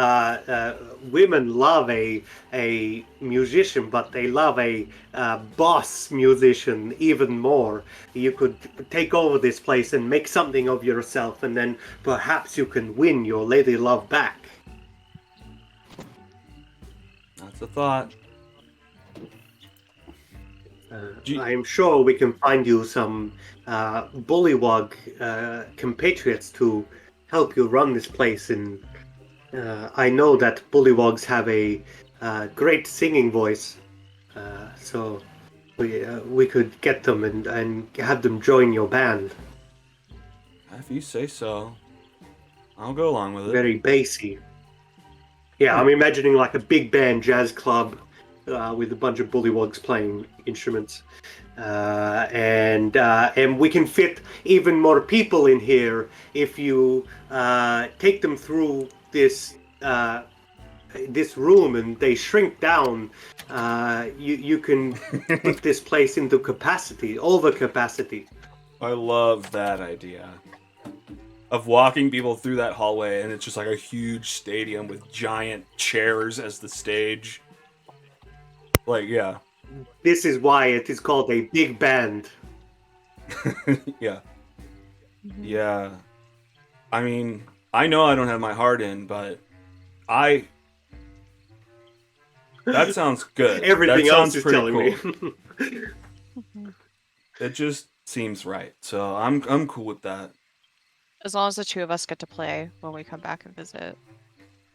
women love a musician, but they love a boss musician even more. You could take over this place and make something of yourself, and then perhaps you can win your lady love back. That's a thought. I am sure we can find you some bullywug compatriots to help you run this place. And I know that bullywugs have a great singing voice, so we could get them and have them join your band. If you say so, I'll go along with it. Very bassy. Yeah, I'm imagining like a big band jazz club with a bunch of bullywugs playing instruments, and we can fit even more people in here if you take them through this room and they shrink down. You can put this place into capacity, over capacity. I love that idea. Of walking people through that hallway and it's just like a huge stadium with giant chairs as the stage. Like, yeah. This is why it is called a big band. Yeah. Yeah. I mean, I know I don't have my heart in, but that sounds good. Everything that else sounds is pretty telling cool. me. It just seems right. So I'm cool with that. As long as the two of us get to play when we come back and visit.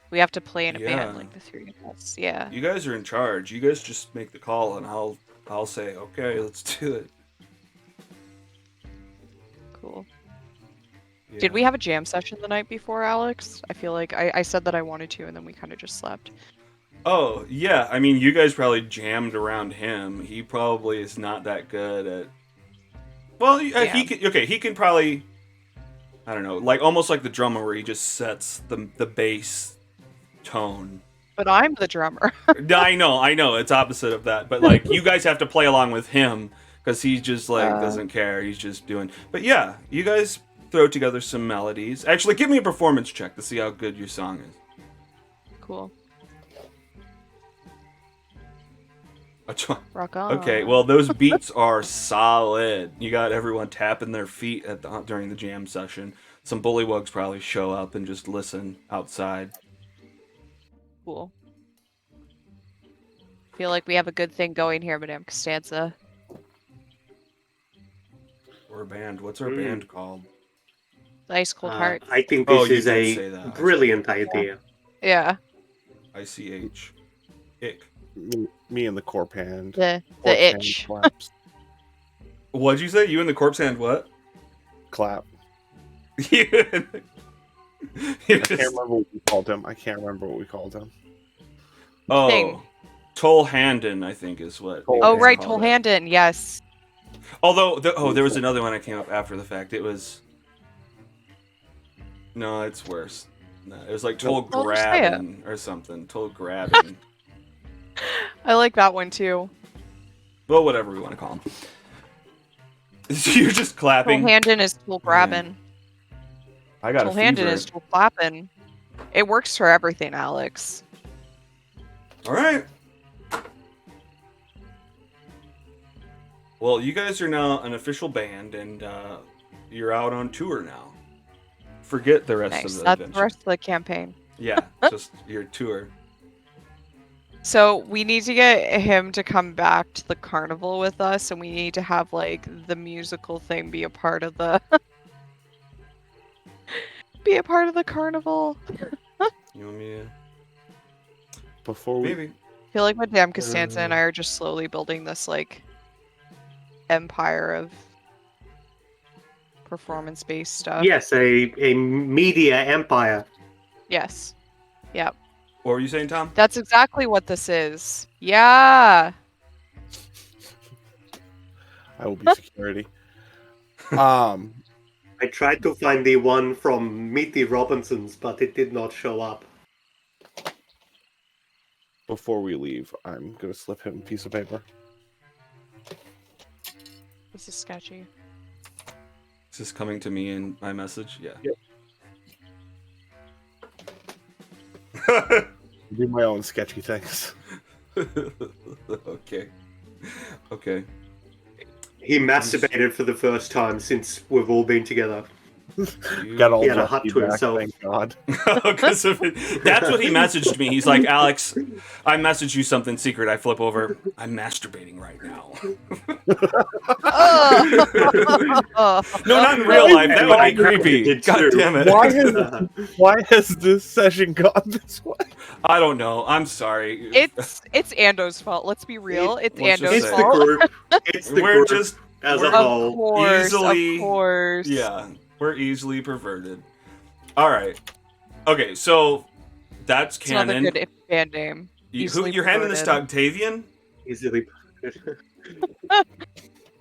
We have to play in a Yeah. band, like the three of us. Yeah. You guys are in charge. You guys just make the call and I'll say, okay, let's do it. Cool. Yeah. Did we have a jam session the night before, Alex? I feel like I said that I wanted to, and then we kind of just slept. Oh, yeah. I mean, you guys probably jammed around him. He probably is not that good at... Well, he can probably... I don't know, like almost like the drummer where he just sets the bass tone. but I'm the drummer. I know, it's opposite of that. But like, you guys have to play along with him because he just like doesn't care. He's just doing. But yeah, you guys throw together some melodies. Actually, give me a performance check to see how good your song is. Cool. Which one? Rock on. Okay, well those beats are solid. You got everyone tapping their feet during the jam session. Some bullywugs probably show up and just listen outside. Cool. Feel like we have a good thing going here, Madame Costanza. We're a band. What's our band called? Ice Cold Heart. I think Oh, this you is did say a that. brilliant idea. Yeah. ICH. Ick. Me and the corp hand. The Corpse hand itch. claps. What'd you say? You and the corpse hand what? Clap. You and the- I can't remember what we called him. Oh, Thing. Toll Handon, I think is what. Oh, Oh, they right, called it. Tolhandon. Yes. Although, there was another one that came up after the fact. It was. No, it's worse. No, it was like Toll Well, just say it. Grabbing or something. Toll Grabbing. I like that one too. Well, whatever we want to call them. You're just clapping. Tolhandon is tool grabbing. I got a Tolhandon fever. is tool clapping. It works for everything, Alex. All right. Well, you guys are now an official band, and you're out on tour now. Forget the rest of Nice. the That's adventure. the rest of the campaign. Yeah, just your tour. So we need to get him to come back to the carnival with us, and we need to have like the musical thing be a part of the carnival. You want me to? Before we Maybe. I feel like Madame Costanza and I are just slowly building this like empire of performance-based stuff. Yes, a media empire. Yes. Yep. What were you saying, Tom? That's exactly what this is. Yeah. I will be security. I tried to find the one from Meet the Robinsons, but it did not show up. Before we leave, I'm gonna slip him a piece of paper. This is sketchy. Is this coming to me in my message? Yeah. Yep. Do my own sketchy things. Okay. Okay. He masturbated for the first time since we've all been together. You- Got all He had a lucky hut to back, himself. thank God. Because of it. That's what he messaged me. He's like, Alex, I messaged you something secret. I flip over. I'm masturbating right now. Oh. No, not in real life. That would be creepy. It's God true. damn it. Why has this session gone this way? I don't know. I'm sorry. It's Ando's fault. Let's be real. It's let's just Ando's say- It's the fault. group. It's the We're group just as we're- a whole. Of course. Easily- Of course. yeah, we're easily perverted. All right. Okay, so that's It's another canon. good band name. Easily You're handing this to perverted. Octavian, Easily.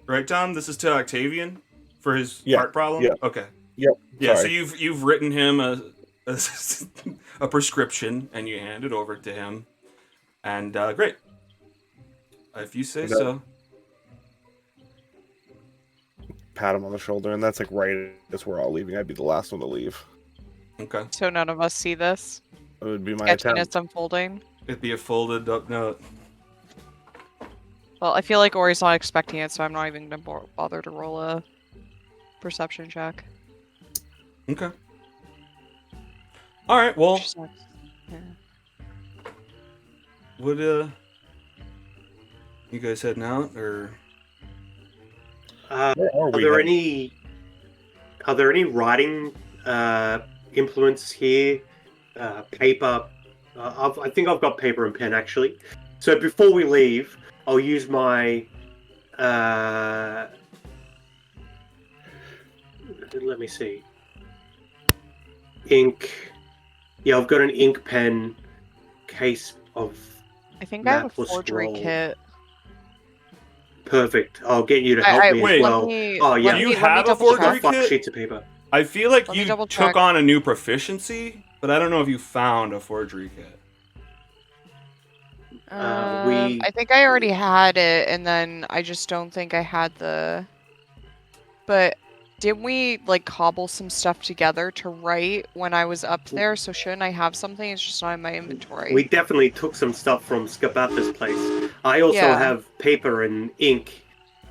right, Tom? This is to Octavian for his Yeah, heart problem. yeah. Okay. Yep. Yeah. sorry. So you've written him a prescription and you hand it over to him, and great. If you say Okay. so. Pat him on the shoulder, and that's like right as we're all leaving. I'd be the last one to leave. Okay. So none of us see this. It would be my Sketchiness attempt. unfolding. It'd be a folded up note. Well, I feel like Ori's not expecting it, so I'm not even gonna bother to roll a perception check. Okay. All right. Well, Which sucks. Yeah. would you guys heading out or? Are Where are we there heading? any writing influence here? Paper. I think I've got paper and pen actually. So before we leave, I'll use my. Let me see. Ink. Yeah, I've got an ink pen case of. I think I have a Map or forgery scroll. kit. Perfect. I'll get you to help me wait. as well. Oh, yeah. You have a double forgery check. kit? Fuck sheets of paper. I feel like Let me you double took check. on a new proficiency, but I don't know if you found a forgery kit. I think I already had it, and then I just don't think I had the. But didn't we like cobble some stuff together to write when I was up there? So shouldn't I have something? It's just not in my inventory. We definitely took some stuff from Skabatha's place. I also Yeah. have paper and ink.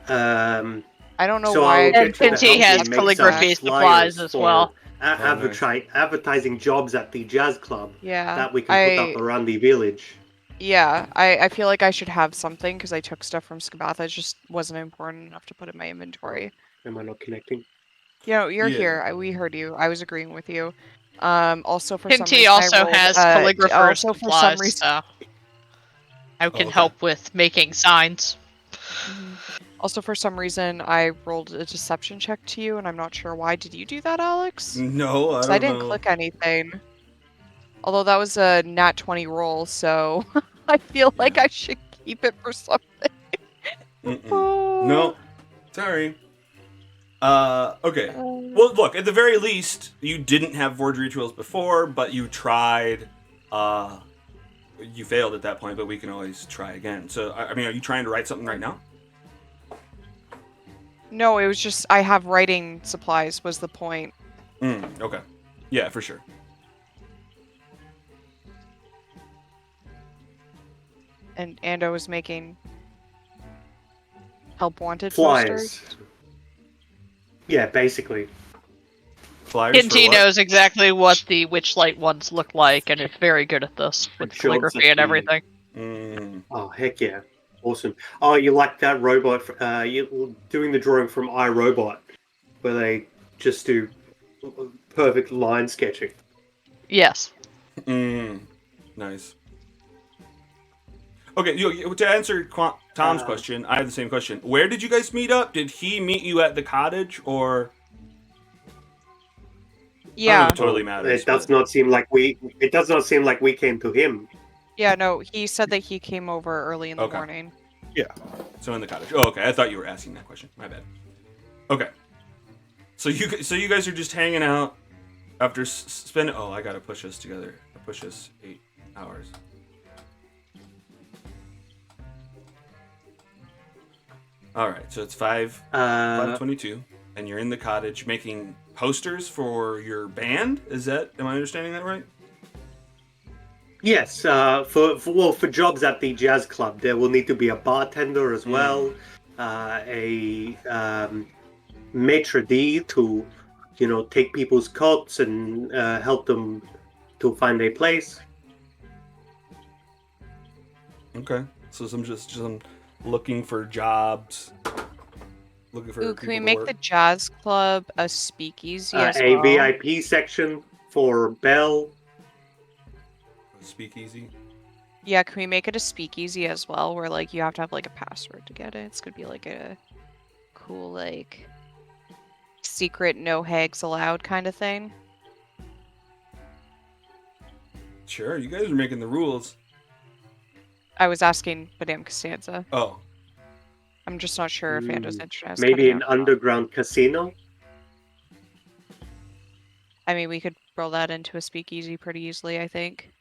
I don't know So why. I'll I And get you to didn't Pinty help has me make calligraphy some supplies flyers as for well. advertising jobs at the jazz club Yeah. that we can put up around the village. Yeah, I feel like I should have something because I took stuff from Skabatha. It just wasn't important enough to put in my inventory. Am I not connecting? You know, you're Yeah. here. We heard you. I was agreeing with you. Also for some Pinty reason I also rolled. has calligrapher Also for some supplies, reason. so I can okay. help with making signs. Also for some reason I rolled a deception check to you, and I'm not sure why. Did you do that, Alex? No, I 'Cause don't I didn't know. click anything. Although that was a nat 20 roll, so I feel like I should keep it for something. No, sorry. Okay. Well, look, at the very least, you didn't have forgery tools before, but you tried. You failed at that point, but we can always try again. So, I mean, are you trying to write something right now? No, it was just I have writing supplies was the point. Okay. Yeah, for sure. And Ando was making help wanted Flyers. posters. Yeah, basically. Flyers for Pinty what? knows exactly what the Witchlight ones look like, and is very good at this with Jobs calligraphy at and the- everything. Oh, heck yeah. Awesome. Oh, you like that robot, you doing the drawing from iRobot, where they just do perfect line sketching. Yes. Nice. Okay, to answer Tom's question, I have the same question. Where did you guys meet up? Did he meet you at the cottage, or? Yeah. I don't know if it totally matters. It does not seem like we. It does not seem like we came to him. Yeah, no, he said that he came over early in the morning. Yeah. So in the cottage. Oh, okay. I thought you were asking that question. My bad. Okay. So you guys are just hanging out after spending. Oh, I gotta push us together. I push us 8 hours. All right. So it's 5:22, and you're in the cottage making posters for your band. Am I understanding that right? Yes, for jobs at the jazz club, there will need to be a bartender as well, a maitre d' to, take people's coats and help them to find a place. Okay. So some looking for jobs. Looking for. Ooh, can we people to make work. the jazz club a speakeasy as A well? VIP section for Belle. Speakeasy? Yeah, can we make it a speakeasy as well, where like you have to have like a password to get it? It's gonna be like a cool like secret no hags allowed kind of thing. Sure, you guys are making the rules. I was asking Madame Costanza. Oh. I'm just not sure if Ando's interested. Maybe an underground casino. I mean, we could roll that into a speakeasy pretty easily, I think.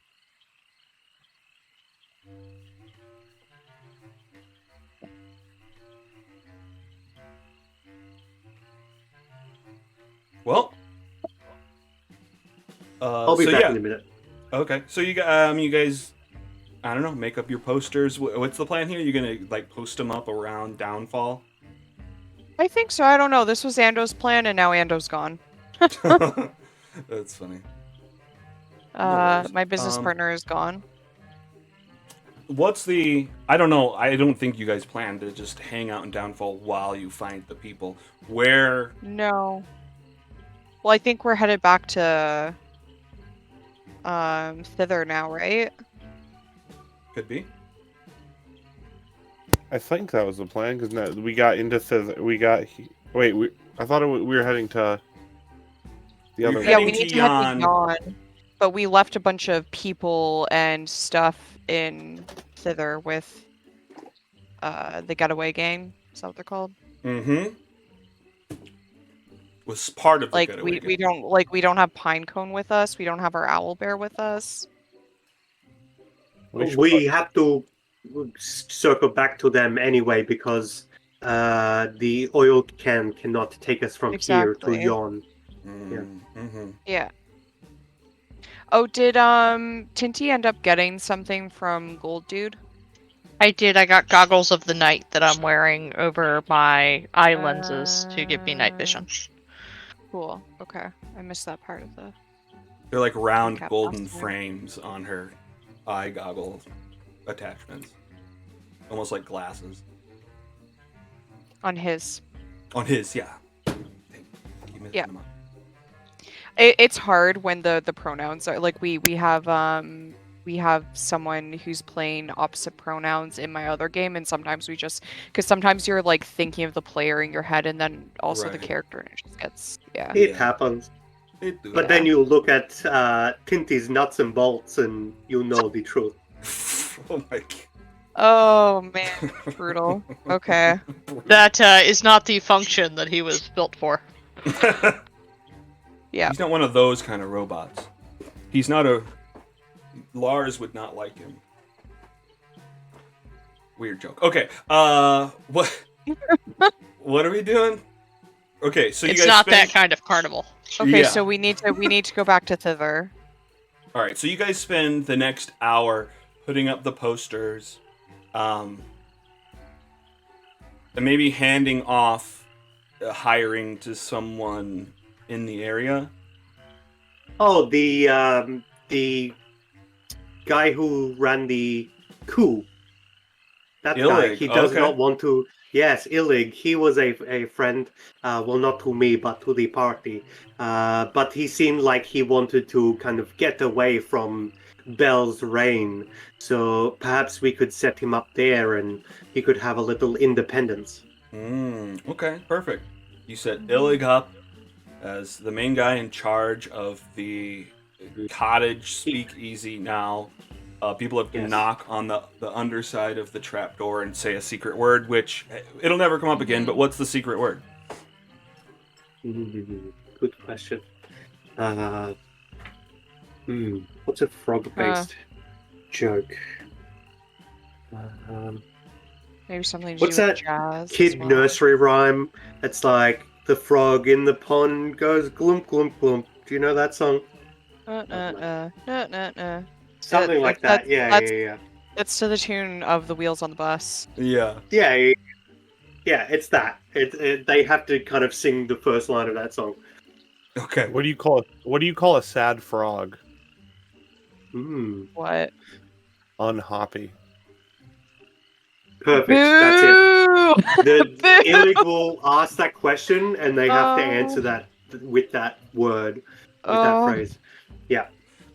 Well. I'll be back in a minute. Okay, so you guys, I don't know, make up your posters. What's the plan here? You're gonna like post them up around Downfall? I think so. I don't know. This was Ando's plan, and now Ando's gone. That's funny. worries. My business partner is gone. I don't know. I don't think you guys plan to just hang out in Downfall while you find the people. Where? No. Well, I think we're headed back to Thither now, right? Could be. I think that was the plan because we got into Thither. I thought we were heading to the other. Yeah, we Heading need to to head to Yon. Yon, but we left a bunch of people and stuff in Thither with the Getaway Gang. Is that what they're called? Mm-hmm. Was part of the Like getaway we gang. don't have Pinecone with us. We don't have our Owlbear with us. We have to circle back to them anyway because the oil can cannot take us from here to Exactly. Yon. Mm-hmm. Yeah. Oh, did Tinty end up getting something from Gold Dude? I did. I got goggles of the night that I'm wearing over my eye lenses to give me night vision. Cool. Okay. I missed that part of the They're like round recap golden last time. frames on her eye goggle attachments. Almost like glasses. On his. On his, yeah. Yeah. It's hard when the pronouns are like we have someone who's playing opposite pronouns in my other game, and sometimes we just because sometimes you're like thinking of the player in your head and then also the Right. character, and it just gets It happens. But then you look at Tinty's nuts and bolts and you know the truth. Oh my Oh man, brutal. Okay. That is not the function that he was built for. god. Yeah. He's not one of those kind of robots. He's not a... Lars would not like him. Weird joke. Okay, what... what are we doing? Okay, so you It's guys not spend... that kind of carnival. Okay, Yeah. so we need to go back to Thither. Alright, so you guys spend the next hour putting up the posters, and maybe handing off hiring to someone in the area. Oh, the guy who ran the coup. That guy. Illig, He does okay. not want to. Yes, Illig. He was a friend. Well, not to me, but to the party. But he seemed like he wanted to kind of get away from Bell's reign. So perhaps we could set him up there, and he could have a little independence. Okay, perfect. You set Illig up as the main guy in charge of the cottage speakeasy now. People have to Yes. knock on the underside of the trapdoor and say a secret word, which it'll never come up again, but what's the secret word? Good question. What's a frog-based joke? Maybe something to What's do with that jazz. as Kid well. nursery rhyme? It's like the frog in the pond goes glump glump glump. Do you know that song? Something like that. Yeah. It's to the tune of the wheels on the bus. Yeah. Yeah, it's that. They have to kind of sing the first line of that song. Okay. What do you call a sad frog? What? Unhoppy. Perfect. That's it. The Boo! illegal ask that question, and they have to Oh. answer that with that word, with Oh. that phrase. Yeah.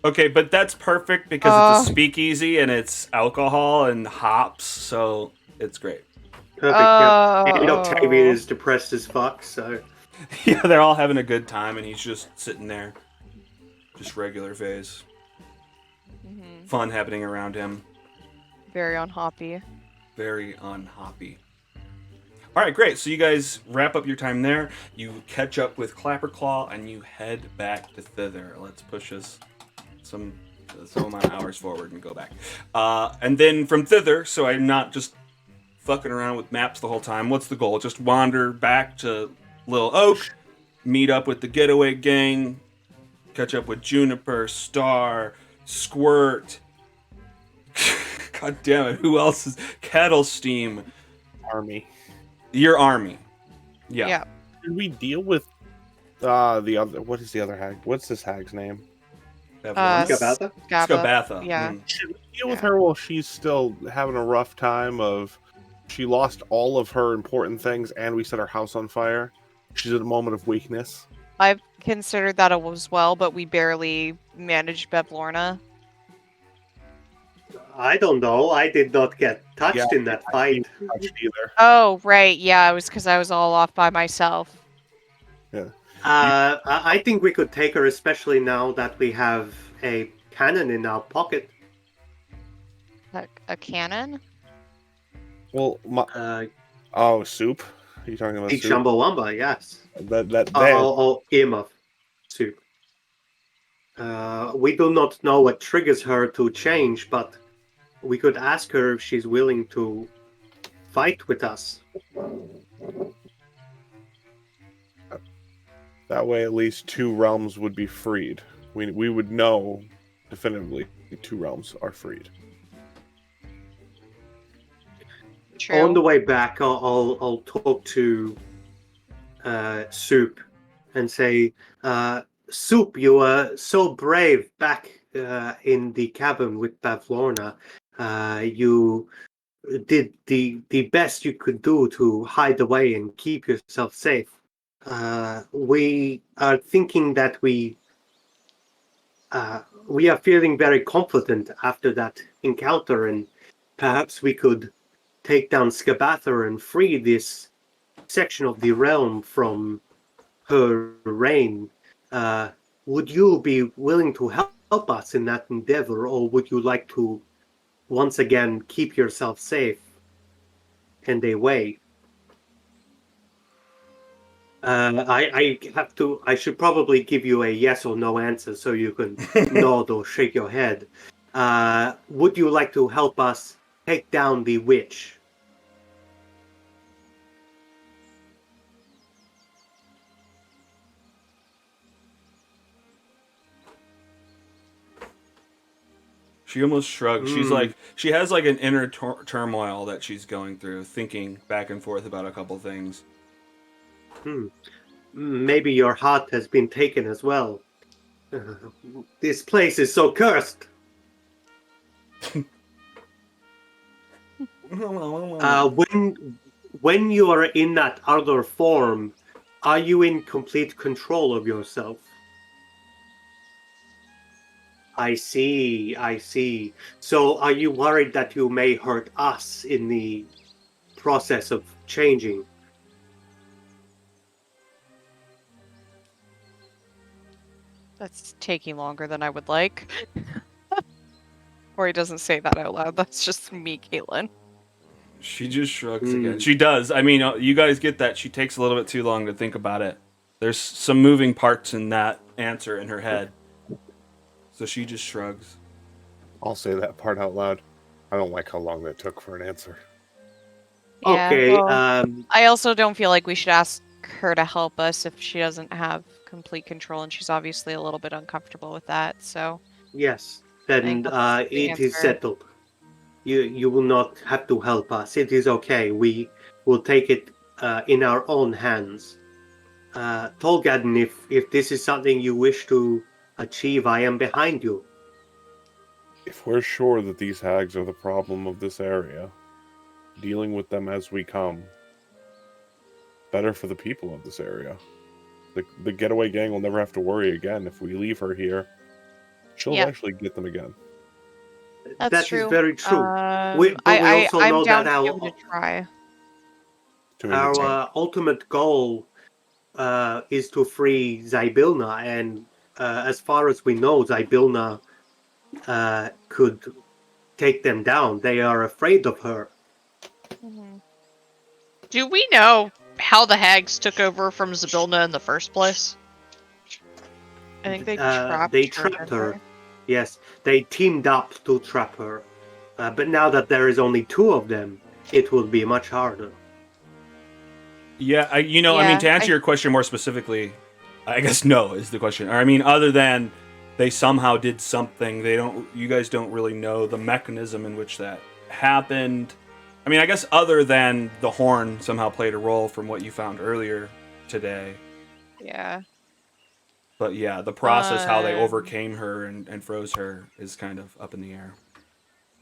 Okay, but that's perfect because it's a speakeasy and it's alcohol and hops, so it's great. Perfect. Yep. And Octavian is depressed as fuck, so. Yeah, they're all having a good time, and he's just sitting there, just regular phase. Fun happening around him. Very unhoppy. Very unhoppy. All right, great. So you guys wrap up your time there. You catch up with Clapperclaw, and you head back to Thither. Let's push us some amount of hours forward and go back. And then from Thither, so I'm not just fucking around with maps the whole time. What's the goal? Just wander back to Lil Oak, meet up with the Getaway Gang, catch up with Juniper, Star, Squirt. God damn it! Who else is Cattle Steam? Army. Your army. Yeah. Did we deal with the other? What is the other hag? What's this hag's name? Skabatha? Skabatha. Yeah. Should we deal with her while she's still having a rough time? Of she lost all of her important things, and we set her house on fire. She's at a moment of weakness. I've considered that as well, but we barely managed Bevlorna. I don't know. I did not get touched in that I fight. didn't touch it either. Oh, right. Yeah, it was because I was all off by myself. Yeah. I think we could take her, especially now that we have a cannon in our pocket. A cannon? Well, soup. Are you talking about Big soup? Chumbawamba, yes. Earmuff soup. We do not know what triggers her to change, but we could ask her if she's willing to fight with us. That way, at least 2 realms would be freed. We would know definitively 2 realms are freed. True. On the way back, I'll talk to Soup and say, Soup, you were so brave back in the cabin with Bavlorna. You did the best you could do to hide away and keep yourself safe. We are thinking that we are feeling very confident after that encounter, and perhaps we could take down Skabather and free this section of the realm from her reign. Would you be willing to help us in that endeavor, or would you like to once again keep yourself safe and away? I should probably give you a yes or no answer so you can nod or shake your head. Would you like to help us take down the witch? She almost shrugs. She's like, she has like an inner turmoil that she's going through, thinking back and forth about a couple things. Maybe your heart has been taken as well. This place is so cursed. When you are in that other form, are you in complete control of yourself? I see. So are you worried that you may hurt us in the process of changing? That's taking longer than I would like. Or he doesn't say that out loud. That's just me, Caitlin. She just shrugs again. She does. I mean, you guys get that. She takes a little bit too long to think about it. There's some moving parts in that answer in her head. So she just shrugs. I'll say that part out loud. I don't like how long that took for an answer. Yeah, Okay. well, I also don't feel like we should ask her to help us if she doesn't have complete control, and she's obviously a little bit uncomfortable with that. So Yes. I think Then that's the it is answer. settled. You will not have to help us. It is okay. We will take it in our own hands. Tolgaden, if this is something you wish to achieve, I am behind you. If we're sure that these hags are the problem of this area, dealing with them as we come, better for the people of this area. The getaway gang will never have to worry again. If we leave her here, she'll eventually get them again. That's That is true. very true. But we also I'm know down that to give it a try. our ultimate goal is to free Zybilna, and as far as we know, Zybilna could take them down. They are afraid of her. Mm-hmm. Do we know how the hags took over from Zybilna in the first place? I think they trapped her. Yes, they teamed up to trap her. But now that there is only 2 of them, it will be much harder. Yeah, I mean, to answer your question more specifically, I guess no is the question. Or I mean, other than they somehow did something, you guys don't really know the mechanism in which that happened. I mean, I guess other than the horn somehow played a role from what you found earlier today. Yeah. But yeah, the process, how they overcame her and froze her is kind of up in the air.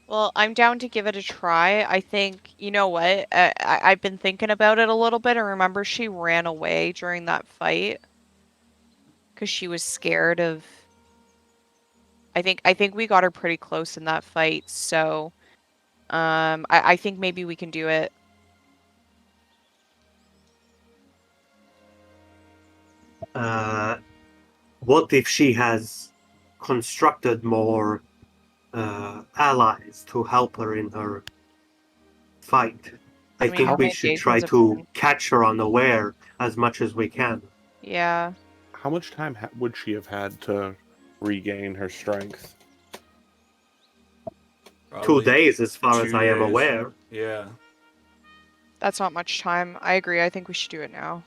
Well, I'm down to give it a try. I think, you know what? I've been thinking about it a little bit, and remember she ran away during that fight because she was scared of. I think we got her pretty close in that fight, so I think maybe we can do it. What if she has constructed more allies to help her in her fight? I mean, think how we many should days try has it to been? catch her unaware as much as we can. Yeah. How much time would she have had to regain her strength? Probably 2 days, as far 2 as I am days. aware. Yeah. That's not much time. I agree. I think we should do it now.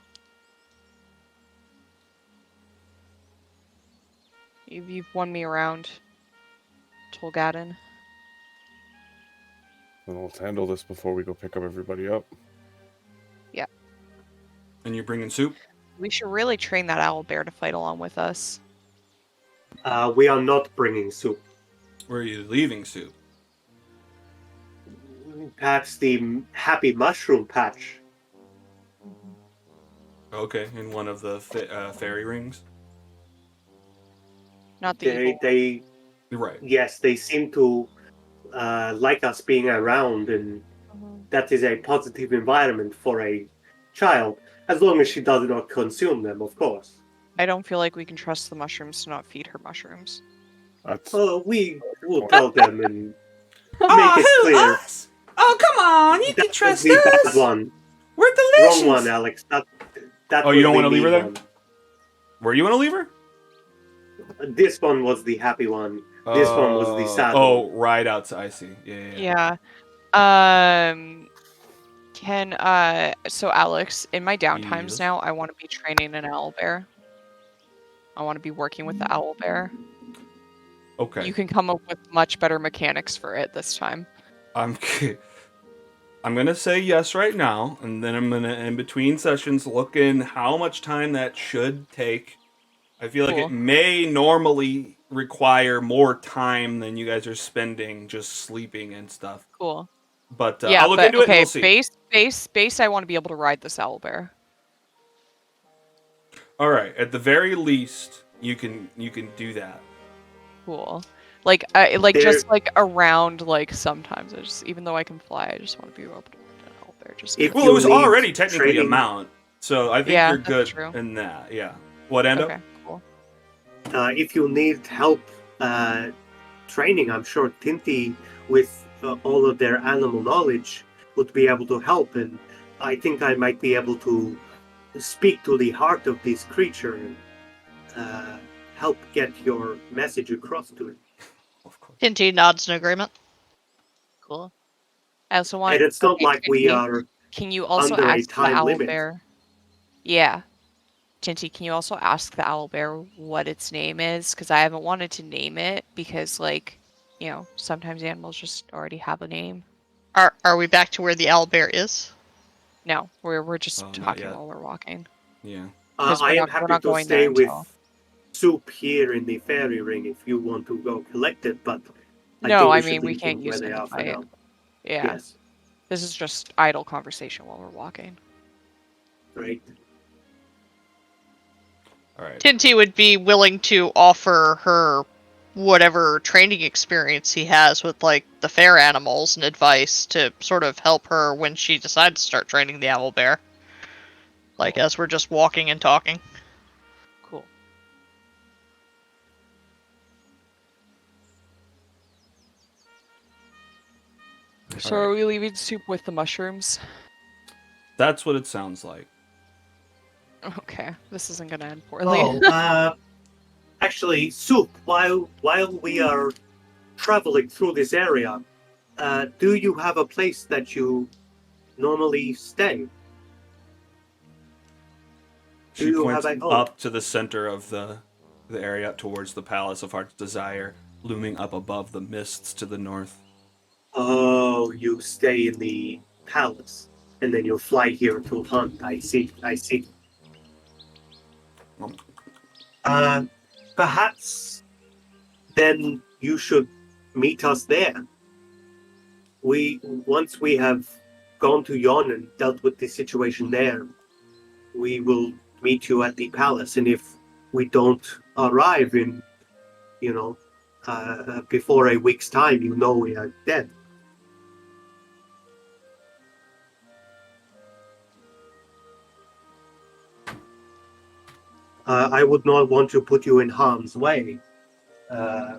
You've won me around, Tolgadin. Then let's handle this before we go pick up everybody up. And you're bringing soup? We should really train that owl bear to fight along with us. We are not bringing soup. Where are you leaving soup? Perhaps the happy mushroom patch. Okay, in one of the fairy rings? Not the evil. They Right. yes, they seem to like us being around, and that is a positive environment for a child, as long as she does not consume them, of course. I don't feel like we can trust the mushrooms to not feed her mushrooms. That's We will tell them and Oh, make it who, clear. us? Oh, come on, you That can was trust the bad us. one. We're delicious. Wrong one, Alex. That Oh, was you don't the wanna leave her mean there? one. Were you gonna leave her? This one was the happy one. This one was the sad Oh, one. right outside. I see. Yeah. Yeah. So Alex, in my downtimes Yes. now, I want to be training an owl bear. I want to be working with the owl bear. Okay. You can come up with much better mechanics for it this time. I'm gonna say yes right now, and then I'm gonna, in between sessions, look in how much time that should take. I feel like Cool. it may normally require more time than you guys are spending just sleeping and stuff. Cool. But Yeah, I'll look but into it and okay, we'll see. base. I want to be able to ride this owl bear. All right. At the very least, you can do that. Cool. Like, like There- just like around, like sometimes I just, even though I can fly, I just want to be able to ride an owl bear. Just If for- Well, it was you need already technically a training- mount, so I think Yeah, you're that's good true. in that. Yeah. What end up? okay, cool. If you need help training, I'm sure Tinty, with all of their animal knowledge, would be able to help. And I think I might be able to speak to the heart of this creature and help get your message across to it. Of course. Tinty nods in agreement. Cool. I also want. And it's not okay, like we Tinty, are Can you also under a ask the time owl limit. bear? Yeah. Tinty, can you also ask the owl bear what its name is? Because I haven't wanted to name it because, like, you know, sometimes animals just already have a name. Are we back to where the owlbear is? No, we're just Oh, not talking yet. while we're walking. Yeah. 'Cause we're I am not- we're happy not to going stay there with until- Soup here in the fairy ring if you want to go collect it, but No, think I should mean we leave can't them use where it they in the are for fight. now. Yeah, Yes, this is just idle conversation while we're walking. great. All right. Tinty would be willing to offer her whatever training experience he has with, like, the fair animals and advice to sort of help her when she decides to start training the owlbear. Like, as we're just walking and talking. Cool. So Alright. are we leaving soup with the mushrooms? That's what it sounds like. Okay, this isn't gonna end poorly. Oh, actually, Soup, while we are traveling through this area, do you have a place that you normally stay? She you points have a home? up to the center of the area towards the Palace of Heart's Desire, looming up above the mists to the north. Oh, you stay in the palace, and then you fly here to hunt. I see. Perhaps then you should meet us there. Once we have gone to Yon and dealt with the situation there, we will meet you at the palace. And if we don't arrive in, before a week's time, we are dead. I would not want to put you in harm's way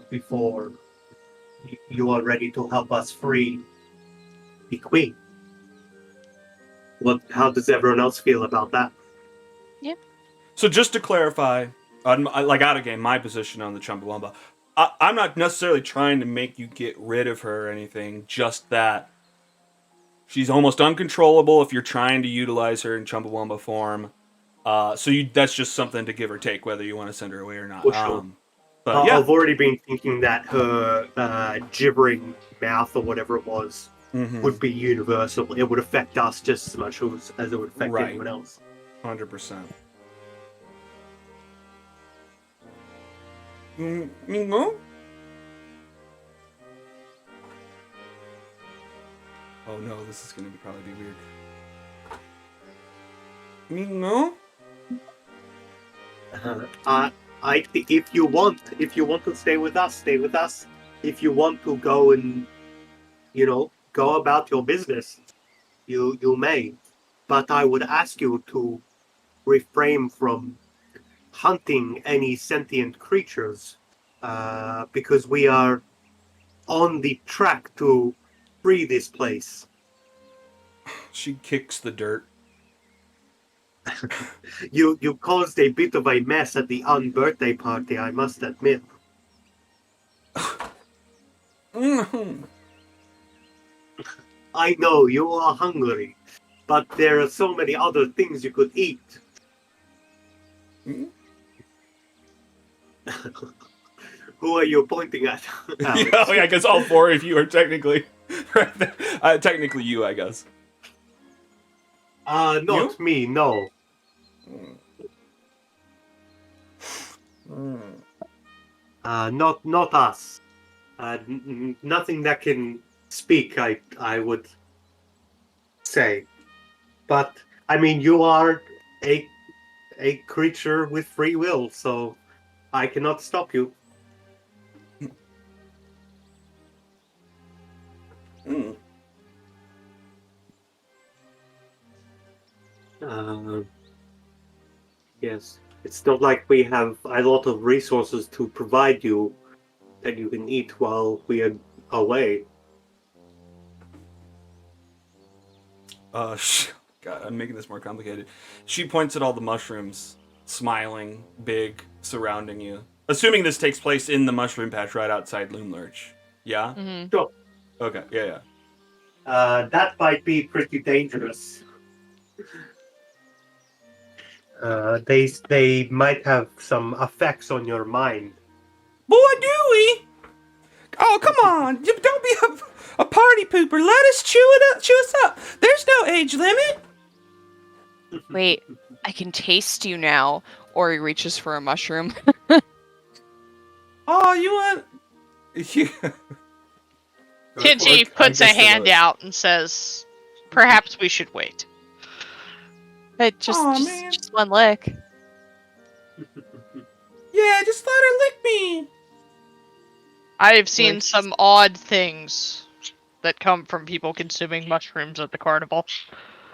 before you are ready to help us free the queen. How does everyone else feel about that? So just to clarify, like out of game, my position on the Chumbawamba, I'm not necessarily trying to make you get rid of her or anything. Just that she's almost uncontrollable if you're trying to utilize her in Chumbawamba form. That's just something to give or take, whether you want to send her away or not. For sure. But yeah, I've already been thinking that her gibbering mouth or whatever it was mhm. would be universal. It would affect us just as much as it would affect Right. anyone else. 100%. No? Oh no, this is gonna probably be weird. No? If you want to stay with us, stay with us. If you want to go and go about your business, you may. But I would ask you to refrain from hunting any sentient creatures, because we are on the track to free this place. She kicks the dirt. You caused a bit of a mess at the unbirthday party, I must admit. Mhm. I know you are hungry, but there are so many other things you could eat. Mhm. Who are you pointing at? Alex? Yeah, I guess all four of you are technically technically you, I guess. Not me, no. Not us. Nothing that can speak, I would say. But I mean, you are a creature with free will, so I cannot stop you. Mm. Yes, it's not like we have a lot of resources to provide you that you can eat while we are away. God, I'm making this more complicated. She points at all the mushrooms, smiling, big, surrounding you. Assuming this takes place in the mushroom patch right outside Loomlurch. Yeah? Mm-hmm. Sure. Okay, yeah. That might be pretty dangerous. They might have some effects on your mind. Boy, Dewey! Oh, come on! Don't be a party pooper. Let us chew us up. There's no age limit. Wait, I can taste you now. Ori reaches for a mushroom. Oh, you want? Yeah. Tinty puts a hand out and says, "Perhaps we should wait." But Man. just one lick. Yeah, just let her lick me. I've seen Nice. some odd things that come from people consuming mushrooms at the carnival.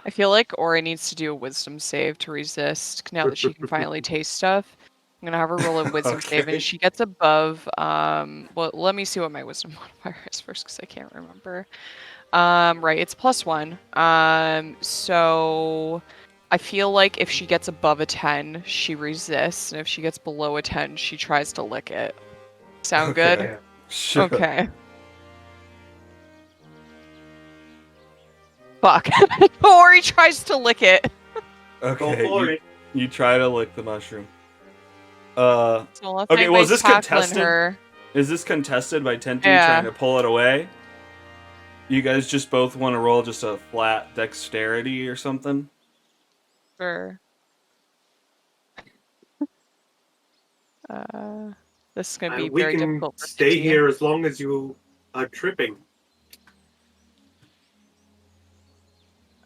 I feel like Ori needs to do a wisdom save to resist now that she can finally taste stuff. I'm gonna have her roll a wisdom save, and Okay. if she gets above, well, let me see what my wisdom modifier is first, because I can't remember. Right, it's +1. So I feel like if she gets above a 10, she resists, and if she gets below a 10, she tries to lick it. Sound good? Okay. Sure. Okay. Fuck. Ori tries to lick it. Okay. Go for it. You try to lick the mushroom. So let's Okay, well, is this tackling contested? her. Is this contested by Tenty Yeah. trying to pull it away? You guys just both want to roll just a flat dexterity or something? Sure. This is gonna be We very can difficult for stay Tinty. here as long as you are tripping.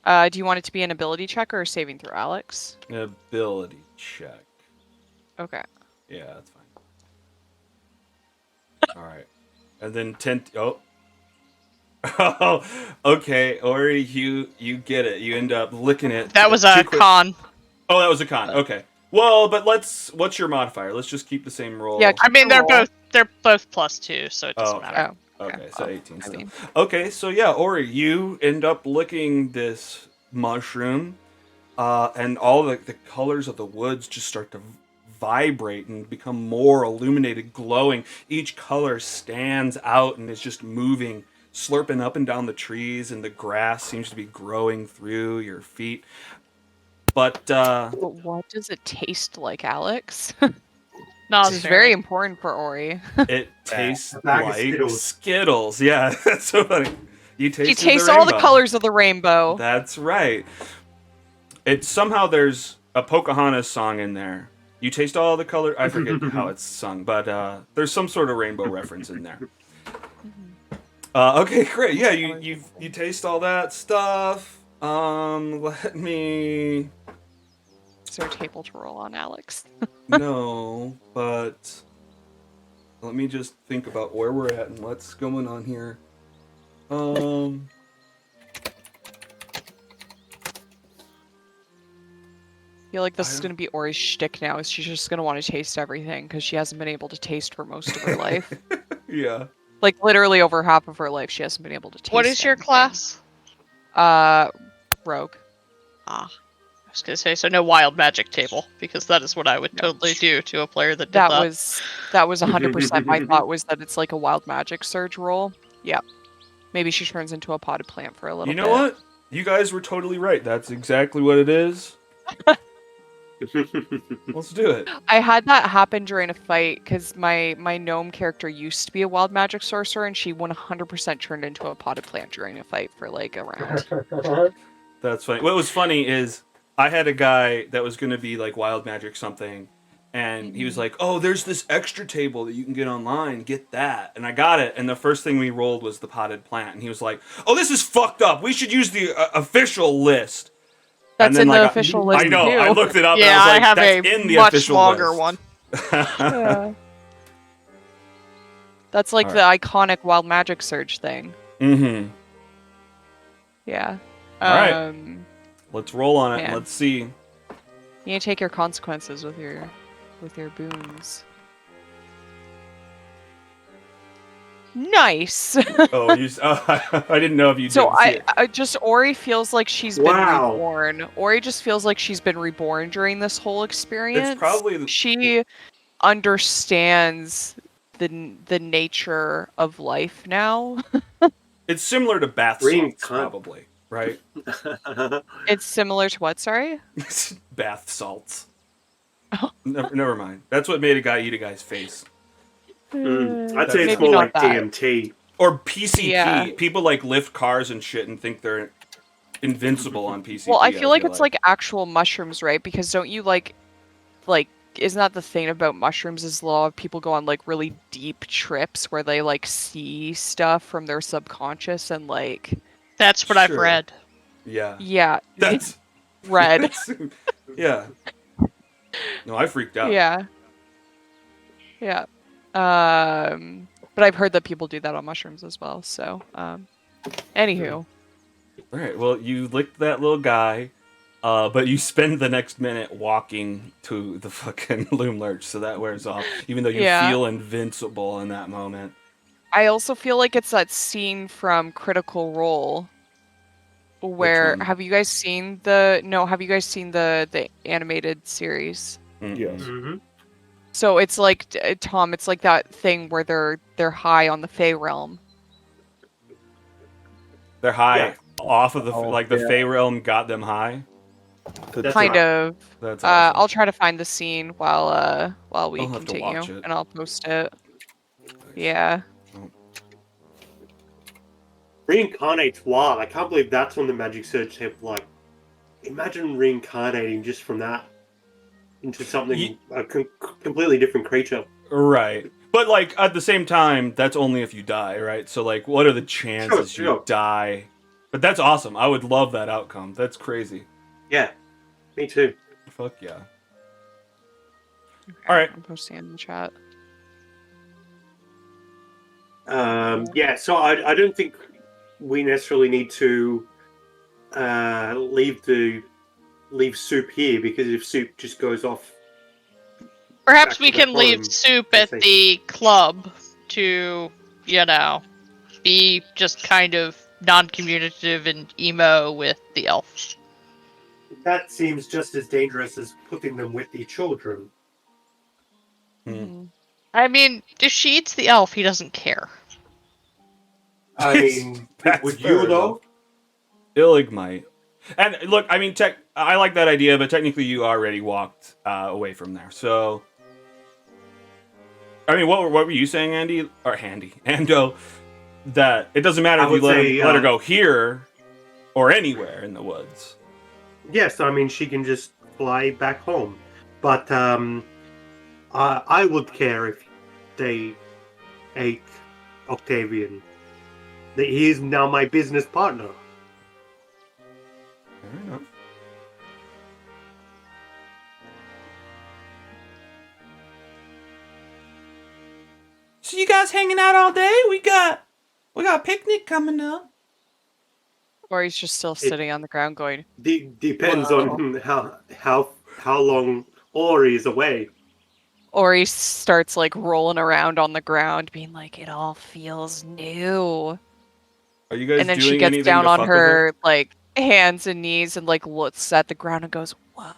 Do you want it to be an ability check or a saving throw, Alex? An ability check. Okay. Yeah, that's fine. Alright. And then Oh. Oh, okay. Ori, you get it. You end up licking it. That was Too a quick. con. Oh, that was a con. Okay. Well, but what's your modifier? Let's just keep the same roll. Yeah, I mean, they're roll. both +2, so it doesn't Oh, matter. Oh. Okay, so Well, 18 I still. mean- Okay, so yeah, Ori, you end up licking this mushroom, and all the colors of the woods just start to vibrate and become more illuminated, glowing. Each color stands out and is just moving, slurping up and down the trees, and the grass seems to be growing through your feet. But But what does it taste like, Alex? Not This is very important for Ori. it tastes a bag of like Skittles. Skittles. Yeah, that's so funny. You He tasted tastes the all the rainbow. colors of the rainbow. That's right. It's somehow there's a Pocahontas song in there. You taste all the color. I forget how it's sung, but there's some sort of rainbow reference in there. Okay, great. Yeah, you taste all that stuff. Let me. Is there a table to roll on, Alex? No, but let me just think about where we're at and what's going on here. I feel like this is going to be Ori's shtick now. Is she's just going to want to taste everything because she hasn't been able to taste for most of her life. Yeah. Like literally over half of her life, she hasn't been able to taste. What is your anything. class? Rogue. Ah. I was gonna say, so no wild magic table, because that is what I would totally do to a player that did that. That was 100% my thought, was that it's like a wild magic surge roll. Yeah. Maybe she turns into a potted plant for a little bit. You know what? You guys were totally right. That's exactly what it is. Let's do it. I had that happen during a fight because my gnome character used to be a wild magic sorcerer, and she 100% turned into a potted plant during a fight for like a round. That's funny. What was funny is I had a guy that was going to be like wild magic something, and he was like, "Oh, there's this extra table that you can get online. Get that." And I got it, and the first thing we rolled was the potted plant, and he was like, "Oh, this is fucked up. We should use the official list." That's And then, in the like, official list I know. too. I looked it up. Yeah, and I was like, I have "That's a in the much official longer list." one. Yeah. That's like All the iconic wild magic surge thing. Mm-hmm. Yeah. All right. Let's roll on it. And Man. let's see. You need to take your consequences with your boons. Nice. Oh, I didn't know if you. So didn't see it. I just Ori feels like she's Wow. been reborn. Ori just feels like she's been reborn during this whole experience. It's probably she understands the nature of life now. It's similar to bath Green salts, cunt. probably, right? It's similar to what? Sorry. Bath salts. Oh. Never mind. That's what made a guy eat a guy's face. I'd say it's Maybe more not like that. DMT. Or PCP. Yeah. People like lift cars and shit and think they're invincible on PCP. Well, I feel like it's like actual mushrooms, right? Because don't you like isn't that the thing about mushrooms is a lot of people go on like really deep trips where they like see stuff from their subconscious and like That's what I've Sure. read. Yeah. That's red. yeah. No, I freaked out. Yeah. Yeah. But I've heard that people do that on mushrooms as well. So, anywho. All right. Well, you licked that little guy, but you spend the next minute walking to the fucking loom lurch, so that wears off. Even though you Yeah. feel invincible in that moment. I also feel like it's that scene from Critical Role where one? have you guys seen the animated series? Mm-mm. Yes. Mm-hmm. So it's like Tom, it's like that thing where they're high on the Fey realm. They're high Yeah. off of the Oh, like the yeah. Fey realm got them high. That's Kind right. of. That's awesome. I'll try to find the scene while we I'll have to continue, watch it. and I'll post it. Yeah. Reincarnate's wild. I can't believe that's on the Magic Surge table. Like, imagine reincarnating just from that into something a completely different creature. Right. But like at the same time, that's only if you die, right? So like what are the chances Sure, you sure. die? But that's awesome. I would love that outcome. That's crazy. Yeah, me too. Fuck yeah. Okay, All right. I'm posting in the chat. Yeah, so I don't think we necessarily need to leave Soup here, because if Soup just goes off, Perhaps Back we to the can leave home, Soup I at think. the club to, be just kind of non-communicative and emo with the elf. That seems just as dangerous as putting them with the children. Mhm. I mean, if she eats the elf, he doesn't care. I mean, That's would fair you though? Illig might. And look, I mean, I like that idea, but technically you already walked away from there. So, I mean, what were you saying, Andy? Or Ando, that it doesn't matter I if you would say, let her go here or anywhere in the woods. Yes, I mean she can just fly back home, but I would care if they ate Octavian. He is now my business partner. Fair enough. So you guys hanging out all day? We got a picnic coming up. Or he's just still sitting on the ground going, Depends Whoa. on how long Ori is away. or he starts like rolling around on the ground, being like, it all feels new. Are you guys And then she doing gets anything down to on fuck with her? her like hands and knees and like looks at the ground and goes, whoa,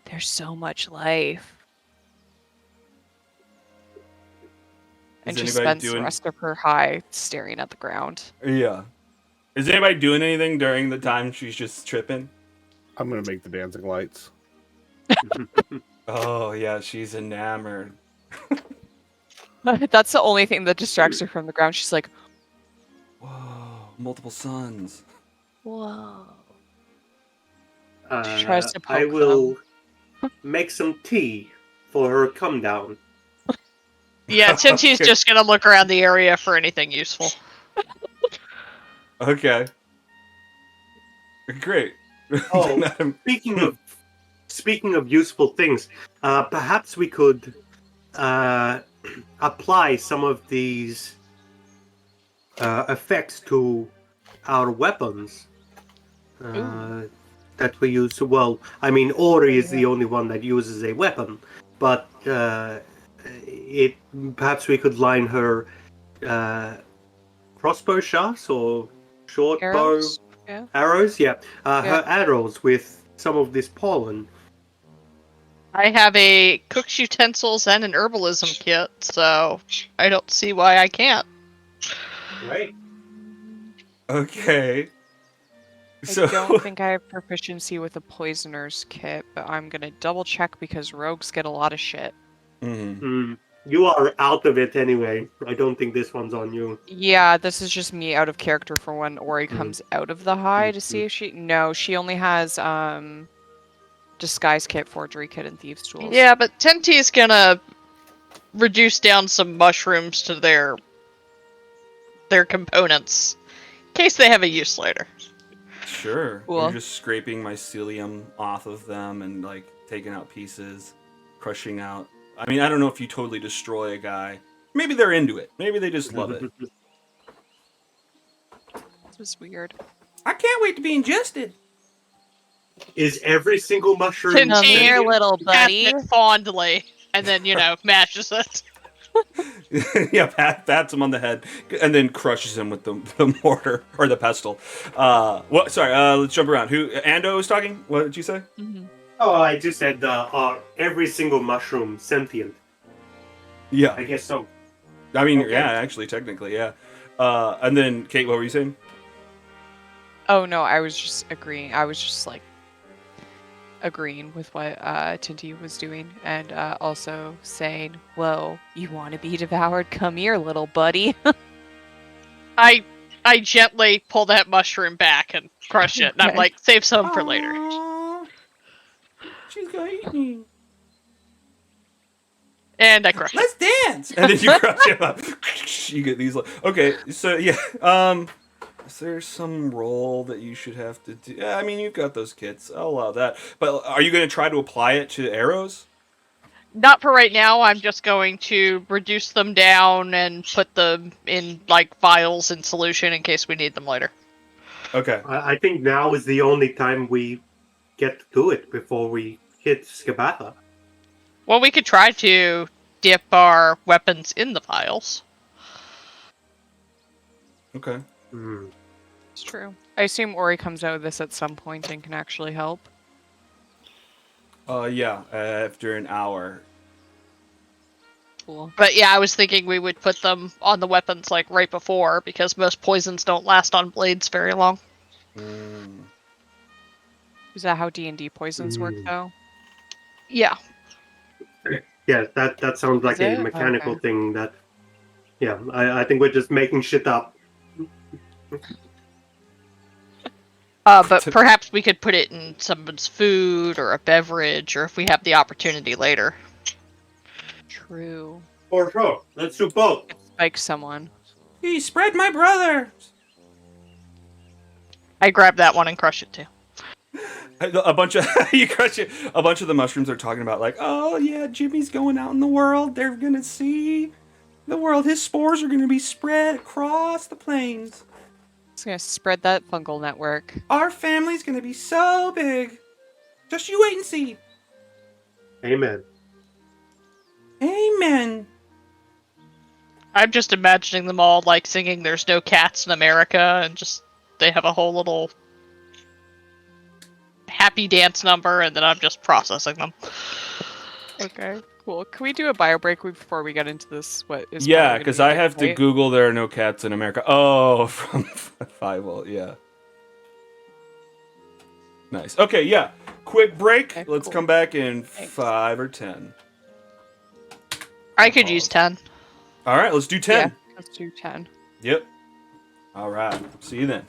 there's so much life. And Is just anybody spends the doing? rest of her high staring at the ground. Yeah. Is anybody doing anything during the time she's just tripping? I'm gonna make the dancing lights. Oh yeah, she's enamored. That's the only thing that distracts her from the ground. She's like, Whoa, multiple suns. whoa. She tries to I poke will make some tea for her come down. Yeah, Tinty's Okay. just gonna look around the area for anything useful. Okay. Great. Oh, Madam- speaking of useful things, perhaps we could apply some of these effects to our weapons that we use. Well, I mean, Ori is the only one that uses a weapon, but it perhaps we could line her crossbow shafts or short arrows. bow Yeah. arrows. Yeah, Yeah. her arrows with some of this pollen. I have a cook's utensils and an herbalism kit, so I don't see why I can't. Right. Okay. So I don't think I have proficiency with a poisoner's kit, but I'm gonna double check because rogues get a lot of shit. Mhm. You are out of it anyway. I don't think this one's on you. Yeah, this is just me out of character for when Ori Mm. comes out of the high to see if she. No, she only has disguise kit, forgery kit, and thieves tools. Yeah, but Tinty's gonna reduce down some mushrooms to their components in case they have a use later. Sure. Cool. I'm just scraping mycelium off of them and like taking out pieces, crushing out. I mean, I don't know if you totally destroy a guy. Maybe they're into it. Maybe they just love it. This was weird. I can't wait to be ingested. Is every single mushroom Come Come here, here, sentient? little buddy. Pats it fondly, and then mashes it. Yeah, pats him on the head and then crushes him with the mortar or the pestle. What? Sorry. Let's jump around. Who? Ando was talking. What did you say? Oh, I just said are every single mushroom sentient? Yeah. I guess so. I mean, Okay. yeah. Actually, technically, yeah. And then Kate, what were you saying? Oh no, I was just agreeing. I was just like agreeing with what Tinty was doing, and also saying, "Whoa, you want to be devoured? Come here, little buddy." I gently pull that mushroom back and crush it, and I'm Okay. like, save some for later. Aww. She's gonna eat me. And I crush it. Let's dance. And then you crush him up. You get these. Okay, so yeah. Is there some role that you should have to do? Yeah, I mean, you've got those kits. I'll allow that. But are you going to try to apply it to arrows? Not for right now. I'm just going to reduce them down and put them in like vials in solution in case we need them later. Okay. I think now is the only time we get to do it before we hit Skabatha. Well, we could try to dip our weapons in the vials. Okay. It's true. I assume Ori comes out of this at some point and can actually help. Yeah. After an hour. Cool. But yeah, I was thinking we would put them on the weapons like right before, because most poisons don't last on blades very long. Is that how D&D poisons work, though? Yeah. Yeah, that sounds like Is a it? mechanical Okay. thing that. Yeah, I think we're just making shit up. But perhaps we could put it in someone's food or a beverage, or if we have the opportunity later. True. For sure. Let's do both. Spike someone. He spread my brother. I grab that one and crush it too. A bunch of you crush it. A bunch of the mushrooms are talking about like, oh yeah, Jimmy's going out in the world. They're gonna see the world. His spores are gonna be spread across the plains. It's gonna spread that fungal network. Our family's gonna be so big. Just you wait and see. Amen. Amen. I'm just imagining them all like singing "There's No Cats in America" and just they have a whole little happy dance number, and then I'm just processing them. Okay, cool. Can we do a bio break before we get into this? What is Yeah, probably because gonna be I a big have to fight? Google there are no cats in America. Oh, from Five. Yeah. Nice. Okay, yeah. Quick break. Okay, Let's cool. come back in Thanks. 5 or 10. I could use 10. All right, let's do 10. Yeah, let's do 10. Yep. All right. See you then.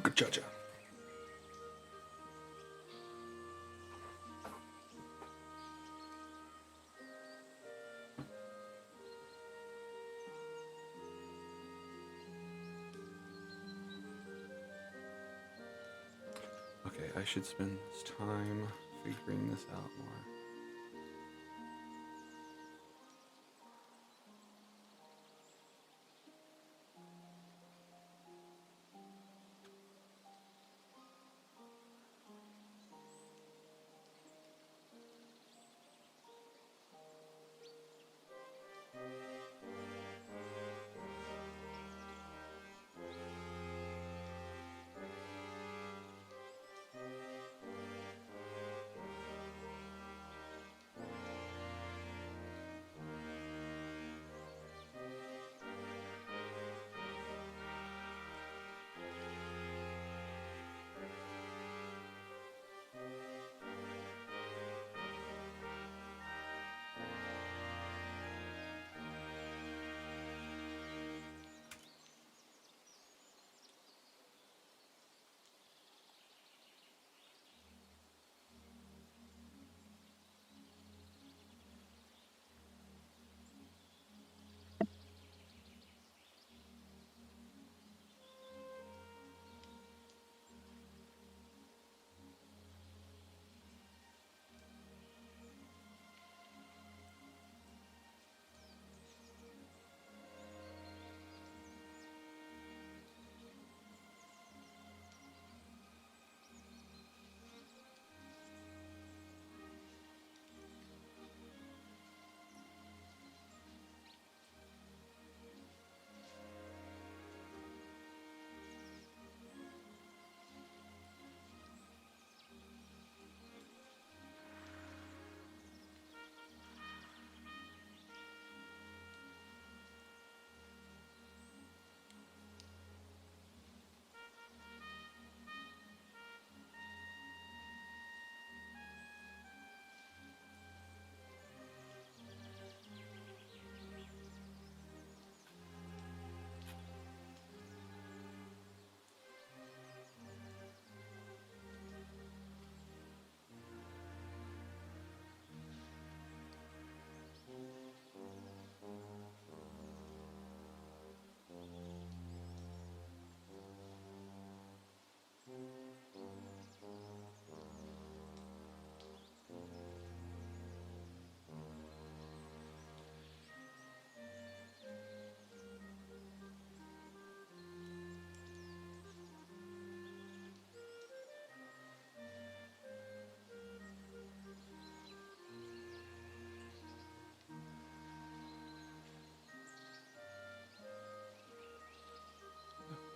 Cha-cha. Okay, I should spend this time figuring this out more.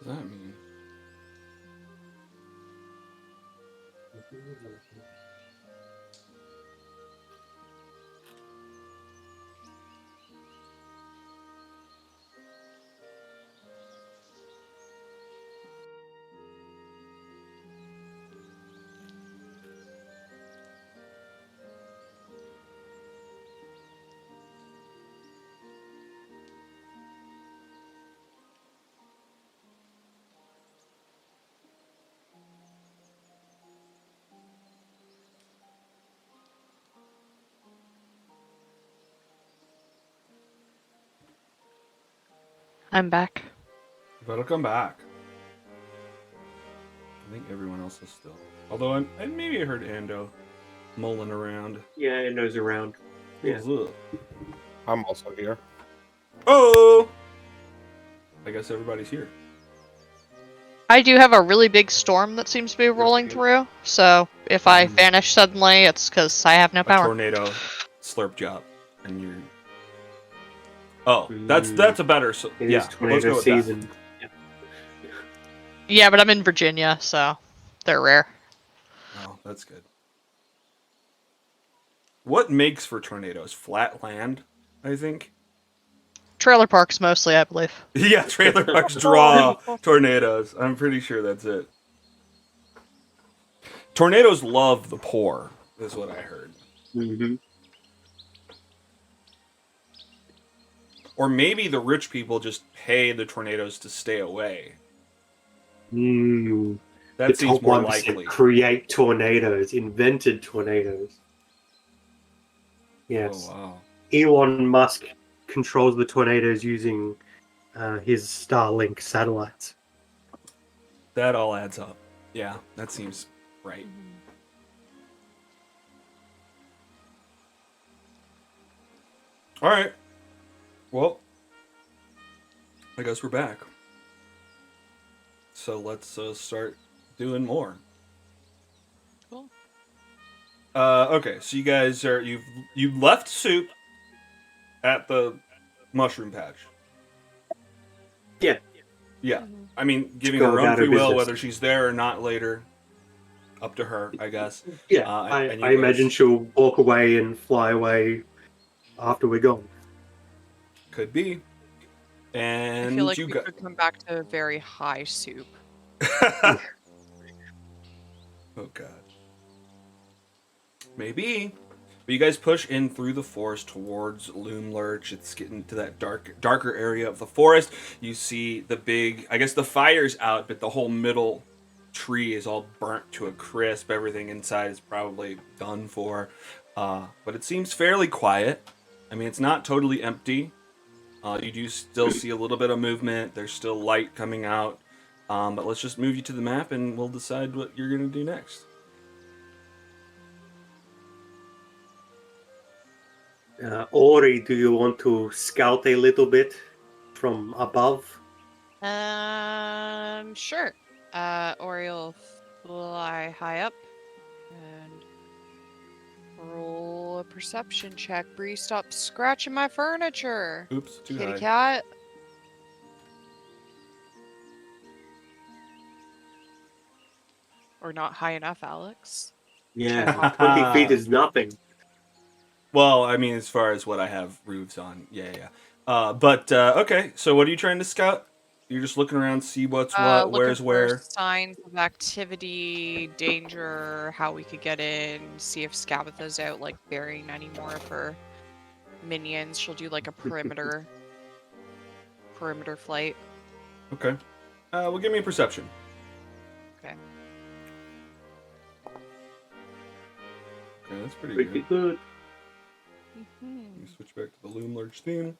What does that mean? I'm back. Better come back. I think everyone else is still. Although I maybe I heard Ando mulling around. Yeah, it knows around. Yeah. What's up? I'm also here. Oh! I guess everybody's here. I do have a really big storm that seems to be rolling through, so if I vanish suddenly, it's because I have no A power. tornado slurp job, and you're. Oh, that's a better. So, It yeah, is let's tornado go with season. Yeah. Yeah, but I'm in Virginia, so they're rare. that. Oh, that's good. What makes for tornadoes? Flat land, I think. Trailer parks mostly, I believe. Yeah, trailer parks draw tornadoes. I'm pretty sure that's it. Tornadoes love the poor, is what I heard. Mm-hmm. Or maybe the rich people just pay the tornadoes to stay away. That The seems top more 1% likely. create tornadoes, invented tornadoes. Yes. Oh wow. Elon Musk controls the tornadoes using his Starlink satellites. That all adds up. Yeah, that seems right. All right. Well, I guess we're back. So let's start doing more. Cool. Okay, so you guys are you left Soup at the mushroom patch. Yeah. Yeah. I mean, giving Go her own about her free will, business. whether she's there or not later, up to her, I guess. Yeah, And you I imagine guys she'll walk away and fly away after we're gone. could be. And I feel like you we got. could come back to very high Soup. Oh god. Maybe. But you guys push in through the forest towards Loom Lurch. It's getting to that darker area of the forest. You see the big, I guess the fire's out, but the whole middle tree is all burnt to a crisp. Everything inside is probably done for. But it seems fairly quiet. I mean, it's not totally empty. You do still see a little bit of movement. There's still light coming out. But let's just move you to the map and we'll decide what you're going to do next. Ori, do you want to scout a little bit from above? Sure. Ori will fly high up and roll a perception check. Bree, stop scratching my furniture. Oops, too Kitty high. cat. Or not high enough, Alex. Yeah, 20 feet is nothing. Well, I mean, as far as what I have roofs on, yeah. But okay, so what are you trying to scout? You're just looking around, see what's what, Looking where's for where. signs of activity, danger, how we could get in, see if Skabatha's out, like, burying any more of her minions. She'll do, like, a perimeter flight. Okay. Well, give me a perception. Okay. Okay, that's pretty Pretty good. good. Let me switch back to the Loom Lurch theme.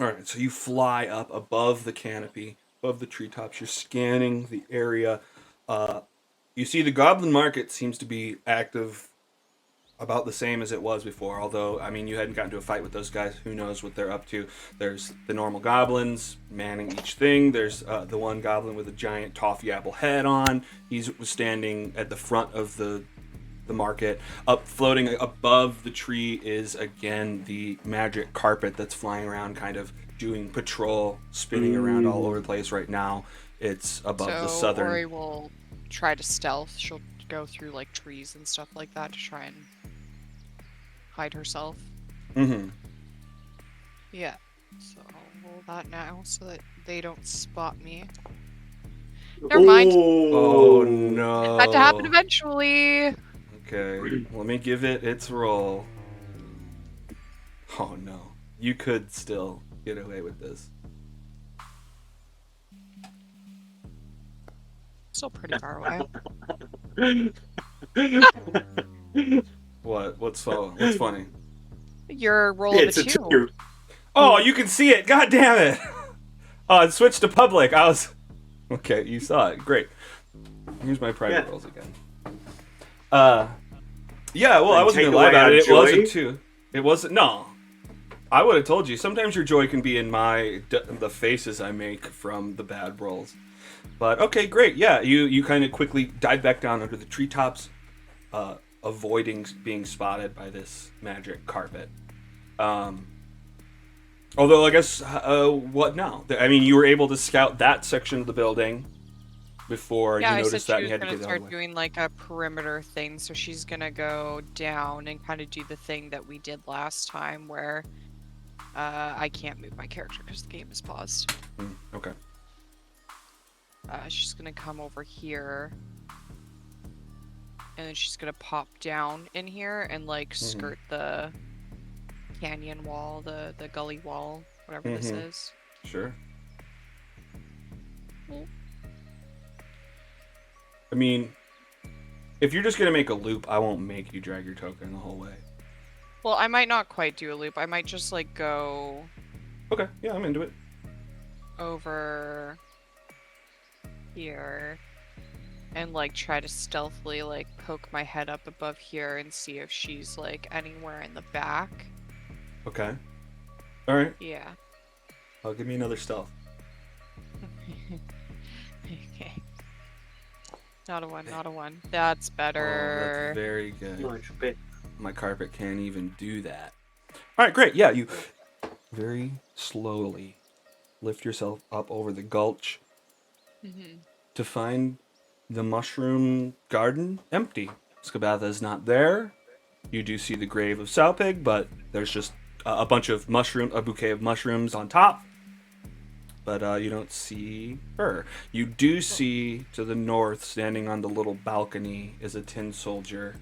Alright, so you fly up above the canopy, above the treetops. You're scanning the area. You see the Goblin Market seems to be active about the same as it was before, although, I mean, you hadn't gotten to a fight with those guys. Who knows what they're up to. There's the normal goblins manning each thing. There's the one goblin with a giant toffee apple head on. He's standing at the front of the market. Up floating above the tree is again the magic carpet that's flying around, kind of doing patrol, spinning around all over the place right now. It's above the southern. Ori will try to stealth. She'll go through like trees and stuff like that to try and hide herself. Mm-hmm. Yeah. So I'll roll that now so that they don't spot me. Never mind. Oh no. Had to happen eventually. Okay, let me give it its roll. Oh no. You could still get away with this. Still pretty far away. What? What's funny? Your roll of It's a a 2. 2. Oh, you can see it. God damn it. Oh, it switched to public. I was okay. You saw it. Great. Here's my private rolls again. Yeah. Well, I wasn't gonna lie about it. It wasn't too. It wasn't. No. I would have told you. Sometimes your joy can be in the faces I make from the bad rolls. But okay, great. Yeah, you kind of quickly dive back down under the treetops, avoiding being spotted by this magic carpet. Although I guess, what now? I mean, you were able to scout that section of the building before you noticed that and you had to get out of the way. Yeah, I said she was gonna start doing like a perimeter thing, so she's gonna go down and kind of do the thing that we did last time, where I can't move my character because the game is paused. Okay. She's gonna come over here, and then she's gonna pop down in here and like skirt the canyon wall, the gully wall, whatever this is. Sure. I mean, if you're just gonna make a loop, I won't make you drag your token the whole way. Well, I might not quite do a loop. I might just like go Okay, yeah, I'm into it. over here and like try to stealthily like poke my head up above here and see if she's like anywhere in the back. Okay. All right. Yeah. I'll give me another stealth. Okay. Not a 1, not a 1. That's better. Oh, that's very good. Much better. My carpet can't even do that. All right, great. Yeah, you very slowly lift yourself up over the gulch to find the mushroom garden empty. Skabatha is not there. You do see the grave of Sowpig, but there's just a bouquet of mushrooms on top. But you don't see her. You do see to the north, standing on the little balcony, is a tin soldier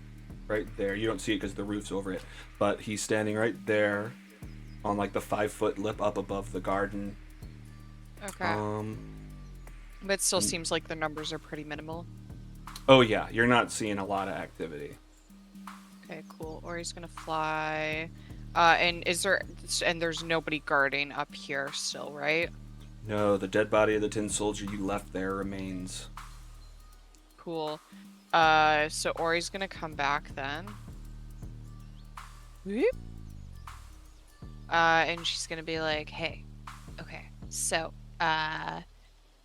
right there. You don't see it because the roof's over it, but he's standing right there on like the 5-foot lip up above the garden. Okay. But it still seems like the numbers are pretty minimal. Oh yeah, you're not seeing a lot of activity. Okay, cool. Ori's gonna fly. And there's nobody guarding up here still, right? No, the dead body of the tin soldier you left there remains. Cool. So Ori's gonna come back then. Whoop. And she's gonna be like, hey, okay, so,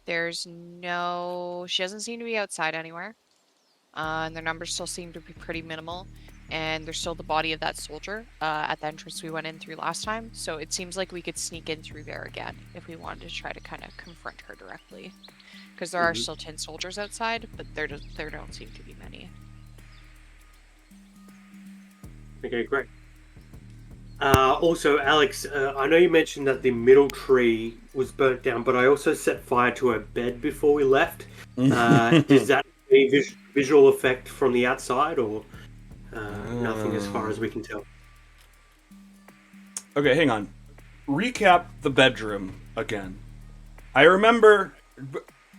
she doesn't seem to be outside anywhere. And their numbers still seem to be pretty minimal. And there's still the body of that soldier at the entrance we went in through last time. So it seems like we could sneak in through there again if we wanted to try to kind of confront her directly. Because there are still 10 soldiers outside, but there don't seem to be many. Okay, great. Also, Alex, I know you mentioned that the middle tree was burnt down, but I also set fire to her bed before we left. Is that a visual effect from the outside, or nothing as far as we can tell? Okay, hang on. Recap the bedroom again. I remember...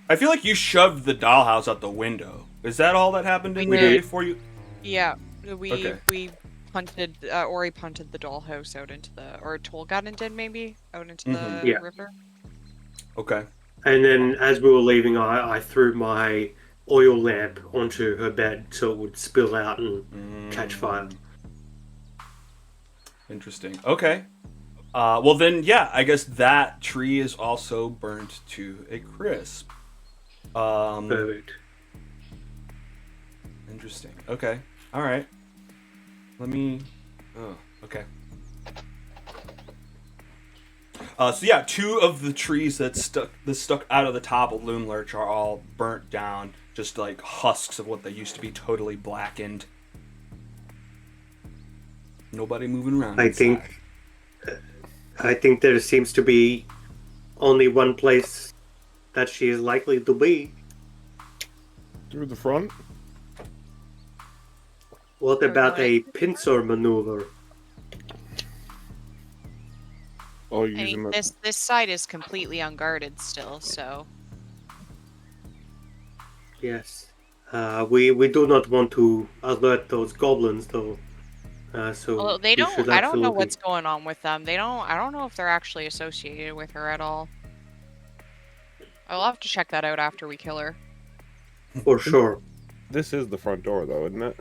I feel like you shoved the dollhouse out the window. Is that all that happened in there before you... Yeah, we punted, Ori punted the dollhouse out into the... Or Tolgaden did, maybe? Out into the river? Okay. And then as we were leaving, I threw my oil lamp onto her bed so it would spill out and catch fire. Interesting. Okay. Well then, yeah, I guess that tree is also burnt to a crisp. Perfect. Interesting. Okay. All right. Let me... Oh, okay. So yeah, 2 of the trees that stuck out of the top of Loom Lurch are all burnt down, just like husks of what they used to be, totally blackened. Nobody moving around. I think there seems to be only one place that she is likely to be. Through the front? What about a pincer maneuver? Oh, I using mean, this side is completely unguarded still, so... Yes. We do not want to alert those goblins, though. So Although we should I don't know absolutely- what's going on with them. I don't know if they're actually associated with her at all. I'll have to check that out after we kill her. For sure. This is the front door, though, isn't it?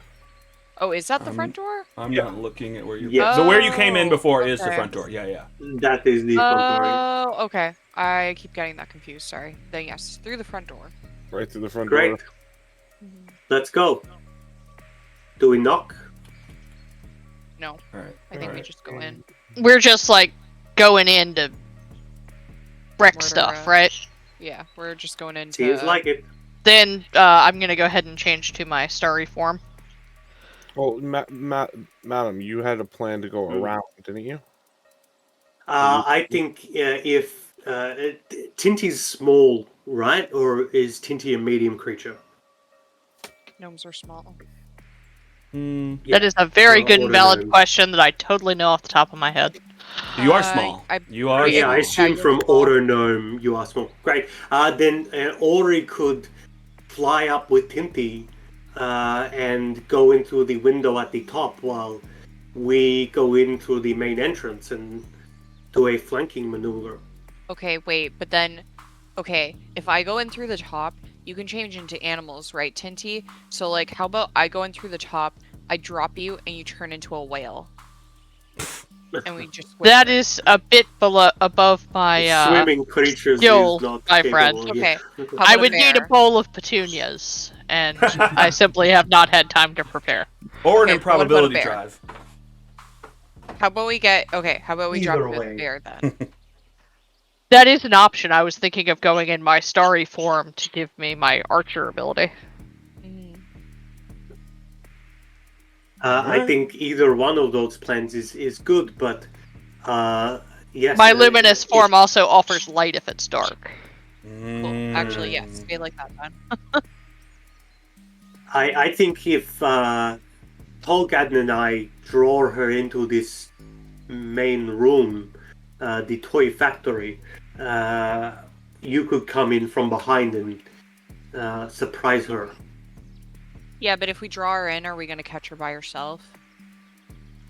Oh, is that the front door? I'm not looking at where you... Yeah. So where you came in before is the okay. front door. Yeah, yeah. That is the front door. Oh, okay. I keep getting that confused, sorry. Then yes, through the front door. Right through the front Great. door. Let's go. Do we knock? No, All right. I think we just go in. We're just like going in to wreck Murder, stuff, right? Yeah, we're just going into... Seems like it. Then I'm gonna go ahead and change to my starry form. Oh, madam, you had a plan to go around, didn't you? I think if Tinty's small, right? Or is Tinty a medium creature? Gnomes are small. Yeah. That is a very So good and order valid those. question that I totally know off the top of my head. You are small. You are Yeah, I small. assume you're from small. Auto Gnome you are small. Great. Then Ori could fly up with Tinty and go in through the window at the top while we go in through the main entrance and do a flanking maneuver. Okay, wait, but then, okay, if I go in through the top, you can change into animals, right, Tinty? So, like, how about I go in through the top, I drop you, and you turn into a whale? And we just switch That it. is a bit above my Swimming creatures skill, is not my capable. friend. Okay. How I about would need a bear? bowl of petunias, and I simply have not had time to prepare. Or Okay, an but what about a improbability bear? drive. How about we get, okay, how about we drop Either you with way. a bear then? That is an option. I was thinking of going in my starry form to give me my archer ability. Mm. I think either one of those plans is good, but yes. My luminous form also offers light if it's dark. Cool. Actually, yes, stay like that then. I think if Tolgadn and I draw her into this main room, the toy factory, you could come in from behind and surprise her. Yeah, but if we draw her in, are we gonna catch her by herself?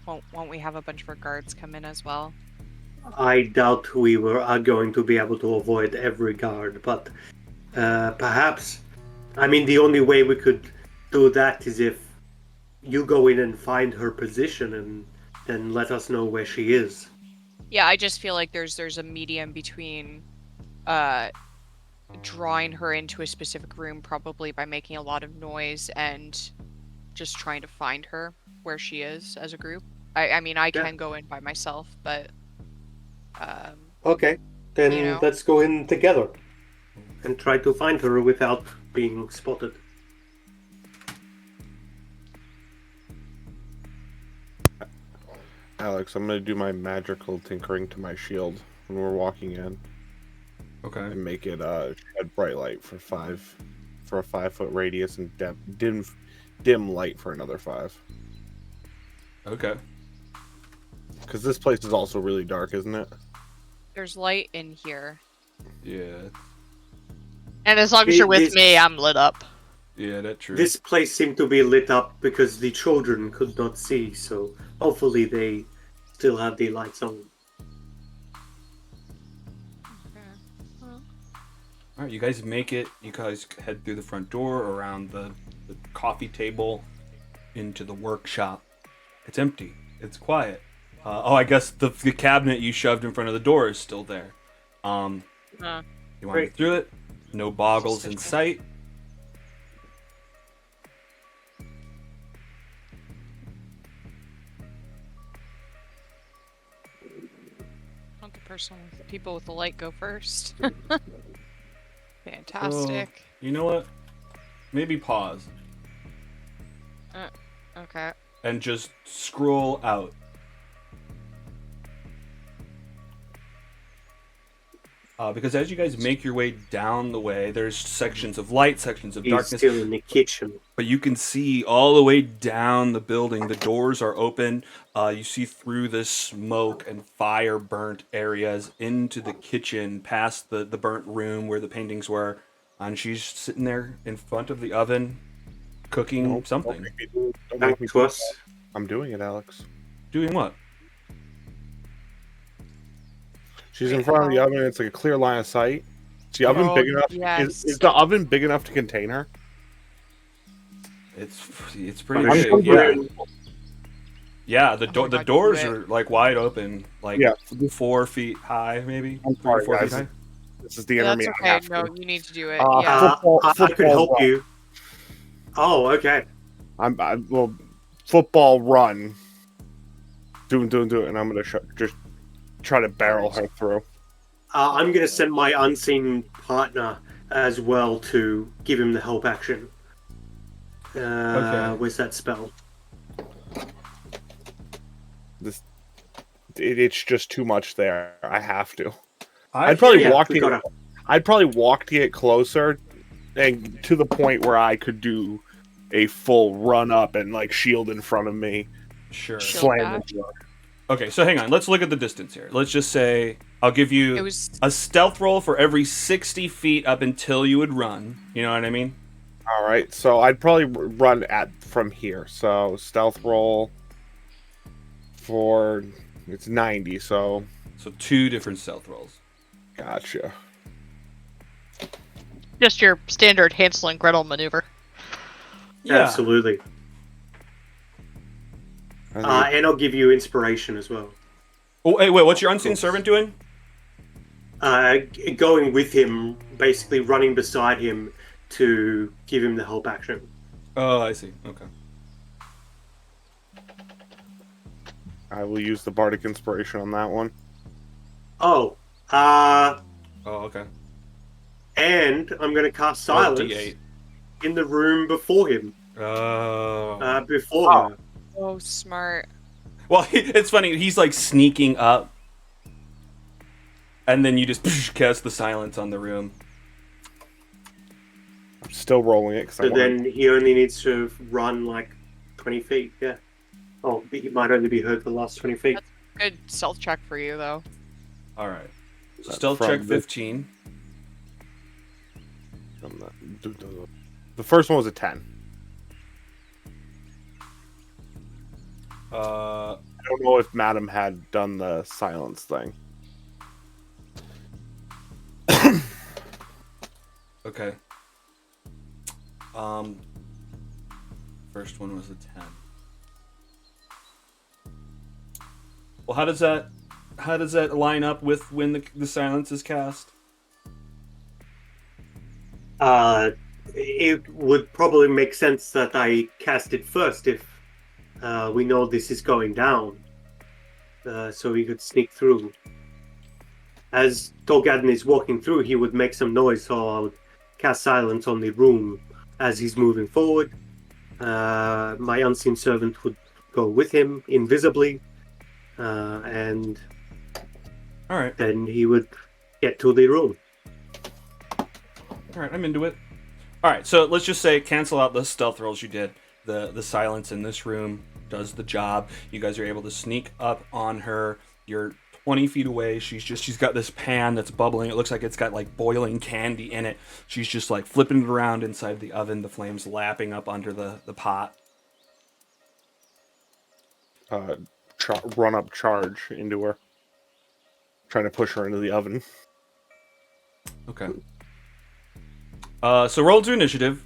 Won't we have a bunch of our guards come in as well? I doubt are going to be able to avoid every guard, but perhaps. I mean, the only way we could do that is if you go in and find her position and then let us know where she is. Yeah, I just feel like there's a medium between drawing her into a specific room probably by making a lot of noise and just trying to find her where she is as a group. I mean I Yeah. can go in by myself, but Okay, then You know. let's go in together and try to find her without being spotted. Alex, I'm gonna do my magical tinkering to my shield when we're walking in Okay. and make it shed bright light for a 5-foot radius and dim light for another 5. Okay. Because this place is also really dark, isn't it? there's light in here. Yeah. And as long as you're with me, I'm lit up. Yeah, that's true. This place seemed to be lit up because the children could not see, so hopefully they still have the lights on. All right, you guys make it. You guys head through the front door, around the coffee table, into the workshop. It's empty. It's quiet. I guess the cabinet you shoved in front of the door is still there. You want to Great. get through it? No boggles in sight. Not the person with people with the light go first. Fantastic. You know what? Maybe pause Okay. and just scroll out. Because as you guys make your way down the way, there's sections of light, sections of He's darkness. still in the kitchen. But you can see all the way down the building. The doors are open. You see through this smoke and fire burnt areas into the kitchen, past the burnt room where the paintings were. And she's sitting there in front of the oven, cooking Nope, something. Don't Back make me to do us. that. I'm doing it, Alex. Doing what? She's in front of the how- oven. It's like a clear line of sight. Is the oven Oh, big enough? yes. Is the oven big enough to contain her? It's pretty I'm big. so Yeah, good. yeah. The Oh my the God, doors do it. are like wide open, like Yeah. 4 feet high, maybe. I'm 3 or sorry, 4 feet guys. high. This is the Yeah, enemy. that's I okay. have No, to. you need to do it. Uh, Yeah. I could Football help run. you. Oh, okay. Well, football run. Do it, and I'm gonna just try to barrel her through. I'm gonna send my unseen partner as well to give him the help action. Okay. Where's that spell? It's just too much there. I have to. I I'd probably Yeah, walk we to gotta- get. I'd probably walk to get closer, and to the point where I could do a full run up and like shield in front of me, Sure. Shield slam back. the door. Okay, so hang on. Let's look at the distance here. Let's just say I'll give It you was a stealth roll for every 60 feet up until you would run. You know what I mean? All right, so I'd probably run from here. So stealth roll for it's 90. So 2 different stealth rolls. gotcha. Just your standard Hansel and Gretel maneuver. Yeah. Absolutely. And And I'll give you inspiration as well. Oh, hey, wait. What's your unseen servant doing? Going with him, basically running beside him to give him the help action. Oh, I see. Okay. I will use the bardic inspiration on that one. Oh, Oh, okay. and I'm going to cast Oh, silence D8. in the room before him. Oh. Before her. Oh, smart. Well, it's funny. He's like sneaking up, and then you just cast the silence on the room. I'm still rolling it because So then he only needs to run like 20 feet, yeah. Oh, he might only be heard for the last 20 feet. Good stealth check for you, though. All right. So That's stealth from check the- 15. The first one was a 10. I don't know if Madam had done the silence thing. Okay. First one was a 10. Well, how does that line up with when the silence is cast? It would probably make sense that I cast it first if we know this is going down, so we could sneak through. As Tolgadin is walking through, he would make some noise, so I would cast silence on the room as he's moving forward. My unseen servant would go with him invisibly, and All right. then he would get to the room. All right, I'm into it. All right, so let's just say cancel out the stealth rolls you did. The silence in this room does the job. You guys are able to sneak up on her. You're 20 feet away. She's got this pan that's bubbling. It looks like it's got like boiling candy in it. She's just like flipping it around inside the oven. The flames lapping up under the pot. Run up charge into her. Trying to push her into the oven. Okay. So roll to initiative.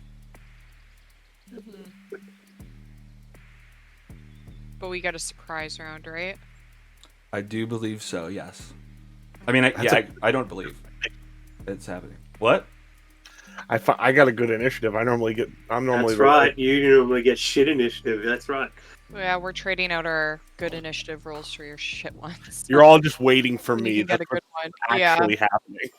But we got a surprise round, right? I do believe so, yes. I mean, I don't believe it's happening. What? I got a good initiative. I'm normally That's right. You normally get shit initiative. That's right. Yeah, we're trading out our good initiative rolls for your shit ones. You're all just waiting for You me. can get a That's good what's one. Yeah. actually happening.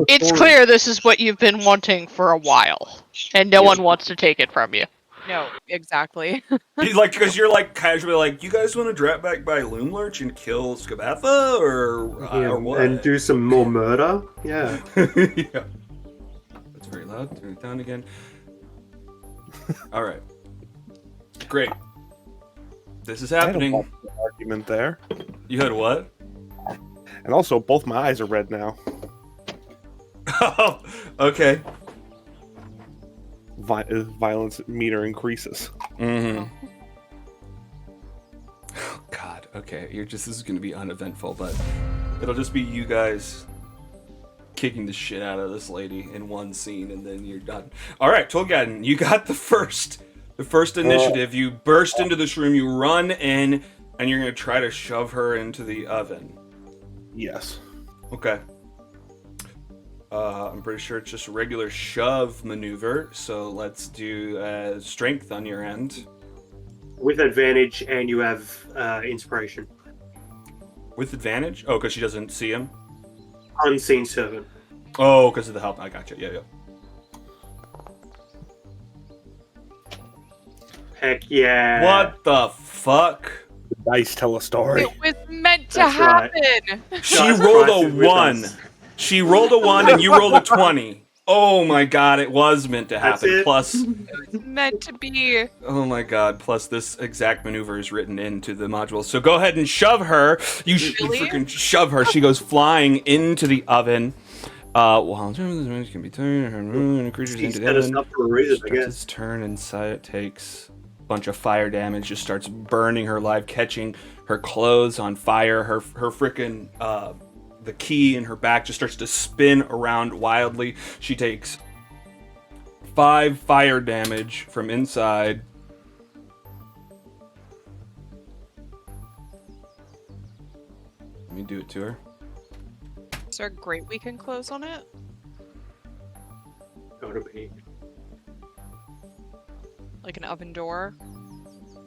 It's clear this is what you've been wanting for a while, and no one wants to take it from you. No, exactly. Because you're like casually like, you guys want to drop back by Loomlurch and kill Skabatha or what? And do some more murder? Yeah. Yeah. That's very loud. Turn it down again. All right. Great. This is I had a happening. multiple argument there. You had what? And also, both my eyes are red now. Oh, okay. Violence meter increases. Mm-hmm. Oh, God. Okay. This is going to be uneventful, but it'll just be you guys kicking the shit out of this lady in one scene, and then you're done. All right, Tolgadin, you got the first initiative. You burst into this room, you run in, and you're going to try to shove her into the oven. Yes. Okay. I'm pretty sure it's just a regular shove maneuver, so let's do strength on your end. With advantage, and you have inspiration. With advantage? Oh, because she doesn't see him? Unseen servant. Oh, because of the help. I gotcha. Yeah. Heck yeah. What the fuck? The dice tell a story. It was meant to That's right. happen. She God's rolled Christ a is with 1. us. She rolled a 1 and you rolled a 20. Oh my god, it was meant to That's happen. it. Plus, It was meant to be. oh my god, plus this exact maneuver is written into the module. So go ahead and shove her. You Really? freaking shove her. She goes flying into the oven. While can be turned, creatures He into the set us oven. up for a reason, I Starts guess. its turn inside. It takes a bunch of fire damage. Just starts burning her alive, catching her clothes on fire. Her frickin' the key in her back just starts to spin around wildly. She takes 5 fire damage from inside. Let me do it to her. Is there a grate we can close on it? Gotta be. Like an oven door?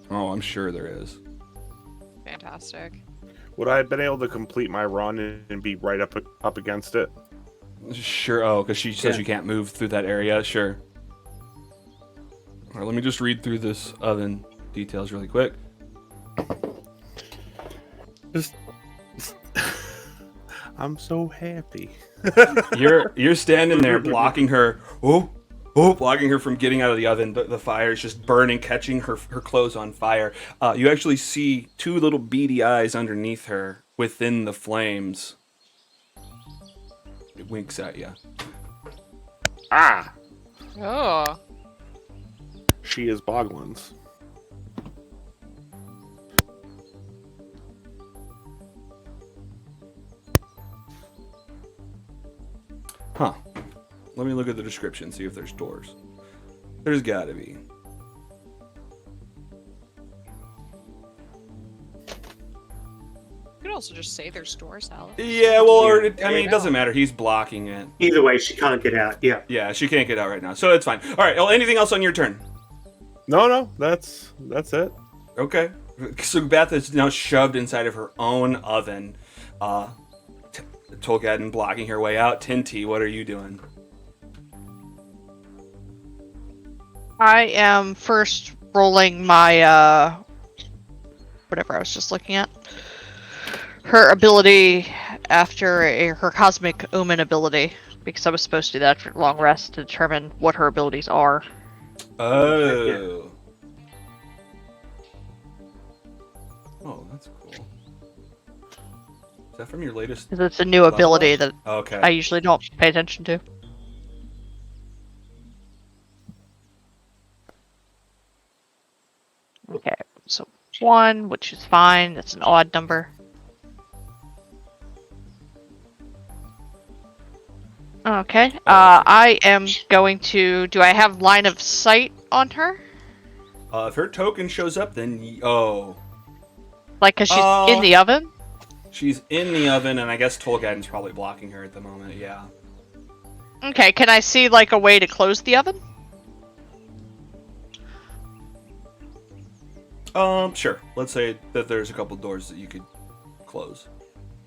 Oh, I'm sure there is. Fantastic. Would I have been able to complete my run and be right up against it? Sure. Oh, because she says Yeah. you can't move through that area. Sure. All right, let me just read through this oven details really quick. Just, I'm so happy. You're standing there blocking her. Blocking her from getting out of the oven. The fire is just burning, catching her clothes on fire. You actually see 2 little beady eyes underneath her within the flames. It winks at you. Ah! Oh. She is Boglan's. Huh. Let me look at the description, see if there's doors. There's gotta be. You could also just say there's doors, Alex. Yeah, well, I mean, it doesn't matter. He's blocking it. Either way, she can't get out. Yeah. Yeah, she can't get out right now, so it's fine. All right, well, anything else on your turn? No, that's it. Okay. So Beth is now shoved inside of her own oven. Tolkien blocking her way out. Tinty, what are you doing? I am first rolling my whatever I was just looking at. Her ability after her cosmic omen ability, because I was supposed to do that for long rest to determine what her abilities are. Oh. Oh, that's cool. Is that from your latest? Because it's a new level ability up? that Okay. I usually don't pay attention to. Okay, so 1, which is fine. That's an odd number. Okay, I am going to... Do I have line of sight on her? If her token shows up, then oh, Like, because she's in the oven? she's in the oven, and I guess Tolgaden's probably blocking her at the moment. Yeah. Okay, can I see, like, a way to close the oven? Sure. Let's say that there's a couple doors that you could close.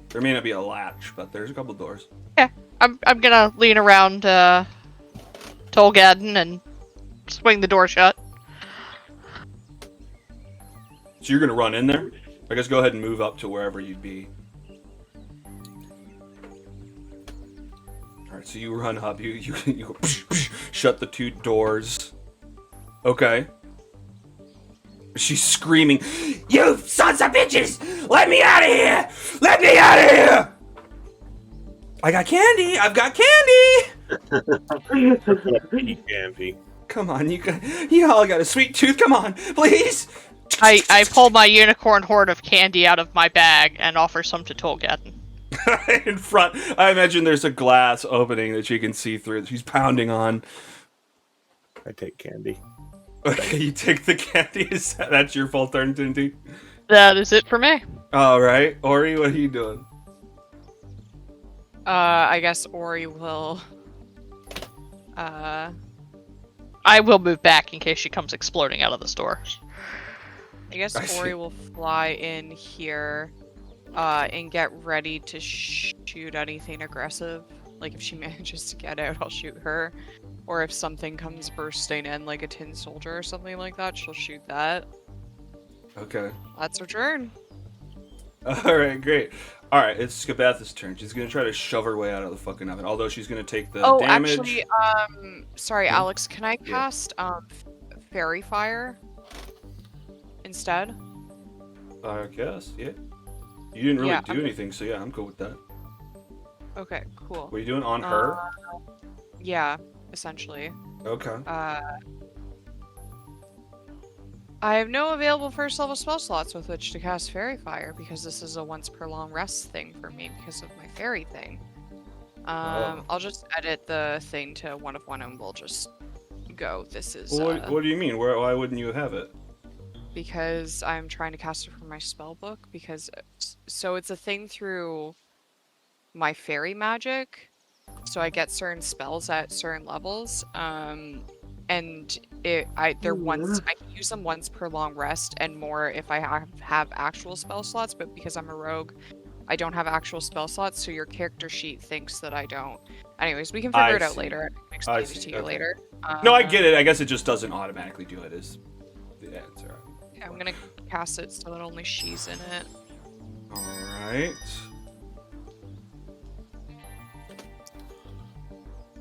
There may not be a latch, but there's a couple doors. Yeah, I'm gonna lean around, Tolgaden and swing the door shut. So you're gonna run in there? I guess go ahead and move up to wherever you'd be. Alright, so you run up, you go shut the 2 doors. Okay. She's screaming, "You sons of bitches! Let me out of here! Let me out of here! I got candy! I've got candy! Eat candy. Come on, you all got a sweet tooth. Come on, please!" I pull my unicorn hoard of candy out of my bag and offer some to Tolgaden. In front, I imagine there's a glass opening that she can see through. She's pounding on. I take candy. Okay, you take the candy. That's your full turn, Tinty? That is it for me. All right, Ori, what are you doing? I guess Ori will... I will move back in case she comes exploding out of the store. I guess I see. Ori will fly in here, and get ready to shoot anything aggressive. Like, if she manages to get out, I'll shoot her. Or if something comes bursting in, like a tin soldier or something like that, she'll shoot that. Okay. That's her turn. All right, great. All right, it's Skabatha's turn. She's gonna try to shove her way out of the fucking oven. Although she's gonna take the damage. Actually, sorry, Yeah. Alex, can I cast, Fairy Fire instead? I guess, yeah. You didn't really Yeah, do anything, so yeah, I'm cool with that. Okay, cool. What are you doing on her? Yeah, essentially. Okay. I have no available first level spell slots with which to cast Fairy Fire because this is a once per long rest thing for me because of my fairy thing. Oh. I'll just edit the thing to 1 of 1 and we'll just go. This is What do you mean? Why wouldn't you have it? because I'm trying to cast it from my spell book because so it's a thing through my fairy magic. So I get certain spells at certain levels. And they're once I can use them once per long rest and more if I have actual spell slots, but because I'm a rogue, I don't have actual spell slots, so your character sheet thinks that I don't. Anyways, we can figure it out later. I can explain it to you later. No, I get it. I guess it just doesn't automatically do it is the answer. Yeah, I'm gonna cast it so that only she's in it. Alright.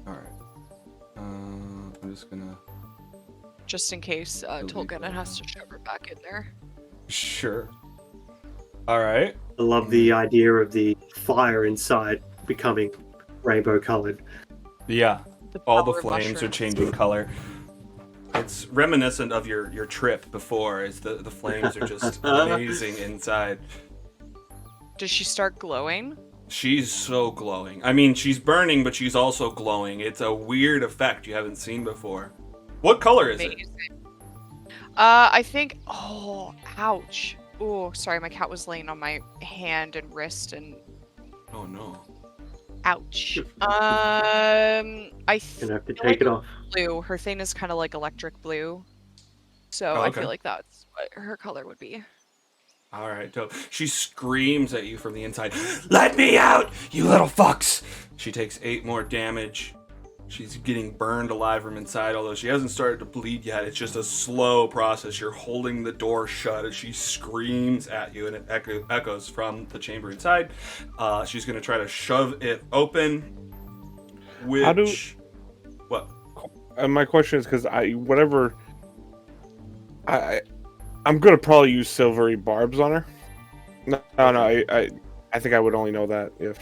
Alright. I'm just gonna... Just in case Tolkien has to shove her back in there. Sure. Alright. I love the idea of the fire inside becoming rainbow colored. Yeah. All the power of flames are mushrooms. changing color. It's reminiscent of your trip before, as the flames are just amazing inside. Does she start glowing? She's so glowing. I mean, she's burning, but she's also glowing. It's a weird effect you haven't seen before. What color is it? Amazing. I think. Oh, ouch. Oh, sorry, my cat was laying on my hand and wrist, and Oh no. ouch. I Gonna have to feel take like it off. blue. Her thing is kind of like electric blue, so Oh, I okay. feel like that's what her color would be. All right, dope. She screams at you from the inside. Let me out, you little fucks! She takes 8 more damage. She's getting burned alive from inside, although she hasn't started to bleed yet. It's just a slow process. You're holding the door shut as she screams at you, and it echoes from the chamber inside. She's going to try to shove it open. Which... What? My question is because I'm gonna probably use silvery barbs on her. No, I think I would only know that if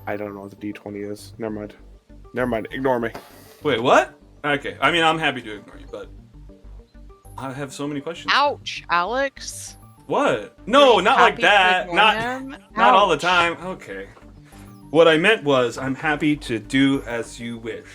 I don't know what the D20 is. Never mind. Ignore me. Wait, what? Okay, I mean, I'm happy to ignore you, but I have so many questions. Ouch, Alex. What? No, Are you not like happy to that. ignore Not them? not all the Ouch. time. Okay. What I meant was, I'm happy to do as you wish.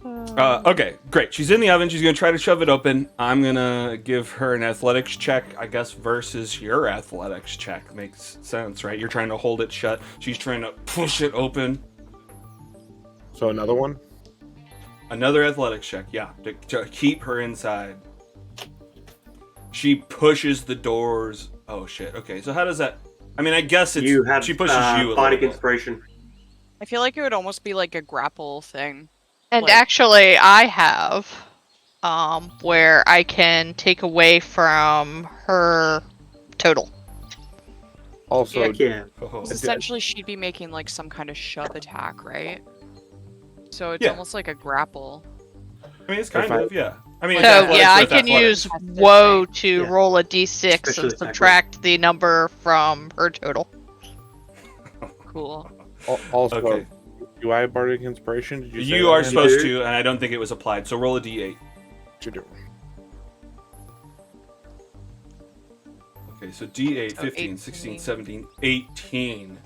Okay, great. She's in the oven. She's gonna try to shove it open. I'm gonna give her an athletics check, I guess, versus your athletics check. Makes sense, right? You're trying to hold it shut. She's trying to push it open. So another one. Another athletics check, yeah, to keep her inside. She pushes the doors. Oh shit. Okay, so how does that? I mean, I guess it's You have she pushes you. A bardic little bit. inspiration. I feel like it would almost be like a grapple thing. And Like- actually, I have where I can take away from her total. Also, Yeah. Yeah. Oh. Because essentially she'd be making like some kind of shove attack, right? So it's Yeah. almost like a grapple. I mean, it's kind of, yeah. I mean, So it's athletics yeah, I with can athletics. use That's the woe thing. to Yeah. roll a d6 Special and attack subtract the number from her total. Cool. also, Okay. do I have bardic inspiration? Did you? say You that, are Andy? supposed to, and I don't think it was applied. So roll a d8. You do. Okay, so d8, So 15, 16, 18. 17, 18.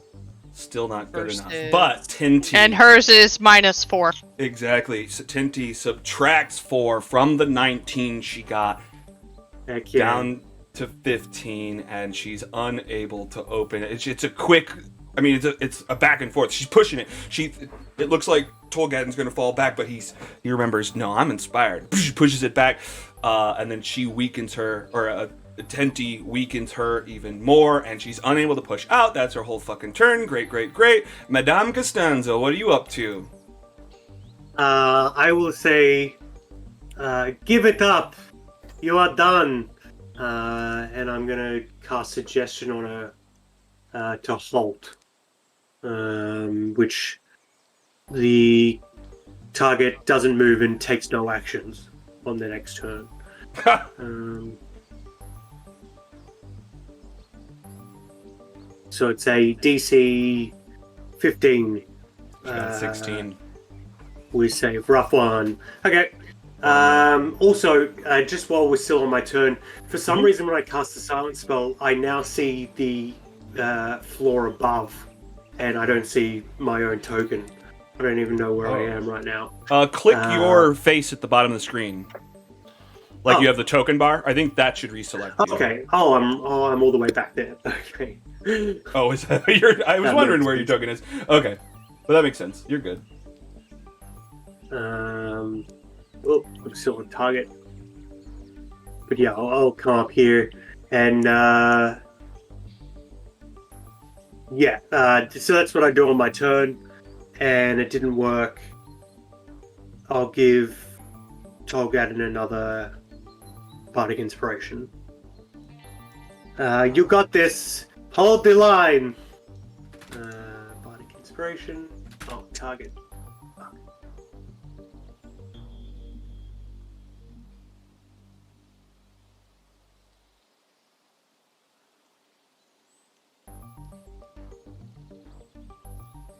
Still not good enough. Versus- But Tinty. And hers is -4. Exactly. So Tinty subtracts 4 from the 19 she got Heck yeah. down to 15, and she's unable to open it. It's a quick. I mean, it's a back and forth. She's pushing it. It looks like Tolgaden's gonna fall back, but he remembers. No, I'm inspired. She pushes it back, and then she weakens her, or Tinty weakens her even more, and she's unable to push out. That's her whole fucking turn. Great. Madame Costanzo, what are you up to? I will say, give it up. You are done. And I'm gonna cast suggestion on her to halt, which the target doesn't move and takes no actions on the next turn. So it's a DC 15. She got 16. We save. Rough one. Okay. Also, just while we're still on my turn, for some reason when I cast the silence spell, I now see the floor above, and I don't see my own token. I don't even know where I am right now. Click your face at the bottom of the screen. Like you have the token bar. I think that should reselect you. Okay. I'm all the way back there. Okay. Oh, is that I was wondering where your token is. Okay. Well, that makes sense. You're good. I'm still on target. But yeah, I'll come up here and so that's what I do on my turn, and it didn't work. I'll give Tolgaden another bardic inspiration. You got this. Hold the line. Bardic inspiration. Oh, target.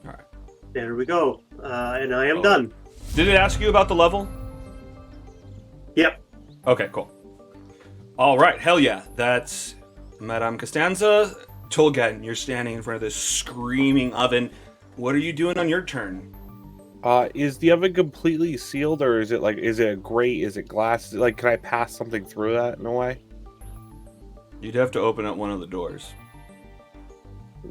Alright. There we go. And I am done. Did it ask you about the level? Yep. Okay, cool. Alright, hell yeah. That's Madame Costanza. Tolgaden, you're standing in front of this screaming oven. What are you doing on your turn? Is the oven completely sealed, or is it a grate? Is it glass? Can I pass something through that in a way? You'd have to open up one of the doors.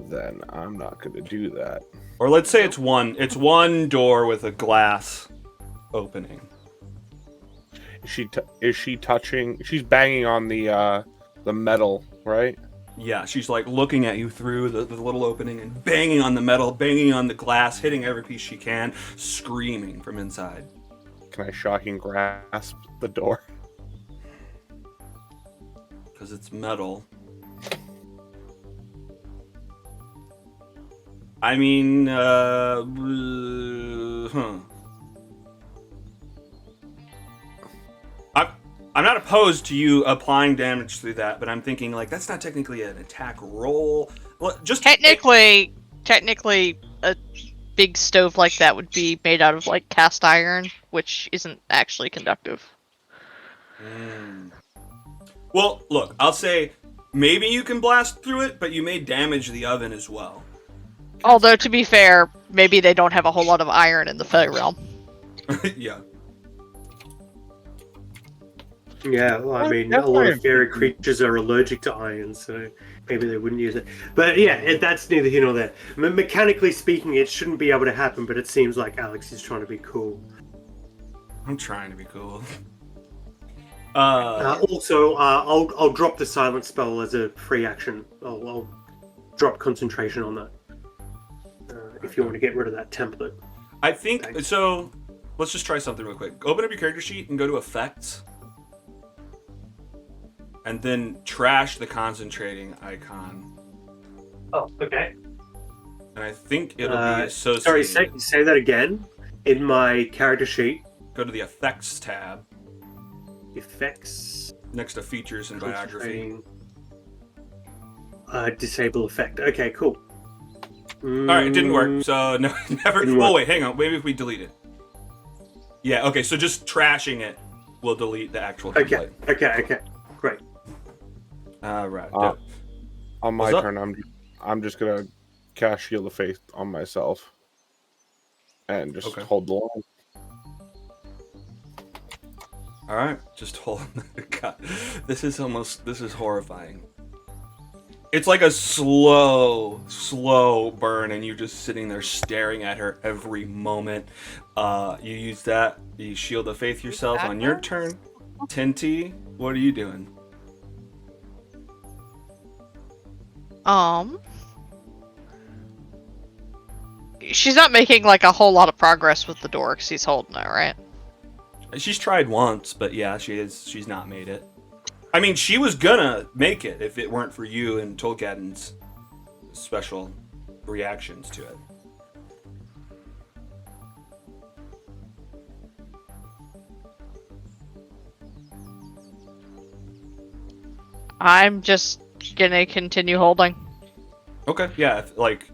Then I'm not going to do that. Or let's say it's one door with a glass opening. Is she touching? She's banging on the metal, right? Yeah, she's like looking at you through the little opening and banging on the metal, banging on the glass, hitting every piece she can, screaming from inside. Can I shocking grasp the door? Because it's metal. I mean, I'm not opposed to you applying damage through that, but I'm thinking that's not technically an attack roll. Well, just Technically, a big stove like that would be made out of cast iron, which isn't actually conductive. Well, look, I'll say maybe you can blast through it, but you may damage the oven as well. Although, to be fair, maybe they don't have a whole lot of iron in the Fey realm. Yeah. Yeah, well, I mean, a lot of fairy creatures are allergic to iron, so maybe they wouldn't use it. But yeah, that's neither here nor there. Mechanically speaking, it shouldn't be able to happen, but it seems like Alex is trying to be cool. I'm trying to be cool. Also, I'll drop the silent spell as a free action. I'll drop concentration on that. If you want to get rid of that template. I think so. Let's just try something real quick. Open up your character sheet and go to effects. And then trash the concentrating icon. Oh, okay. And I think it'll be associated. Sorry, say that again. In my character sheet. Go to the effects tab. Effects. Next to features and biography. Disable effect. Okay, cool. Alright, it didn't work. So no, never. Oh, wait, hang on. Maybe if we delete it. Yeah, okay, so just trashing it will delete the actual template. Okay. Great. Alright. On my turn, I'm just gonna cast Shield of Faith on myself. And just hold the line. Alright, just hold. God, this is horrifying. It's like a slow burn, and you're just sitting there staring at her every moment. You use that. You Shield of Faith yourself on your turn. Tinty, what are you doing? She's not making a whole lot of progress with the door because he's holding it, right? She's tried once, but yeah, she's not made it. I mean, she was gonna make it if it weren't for you and Tolgaden's special reactions to it. I'm just gonna continue holding. Okay, yeah,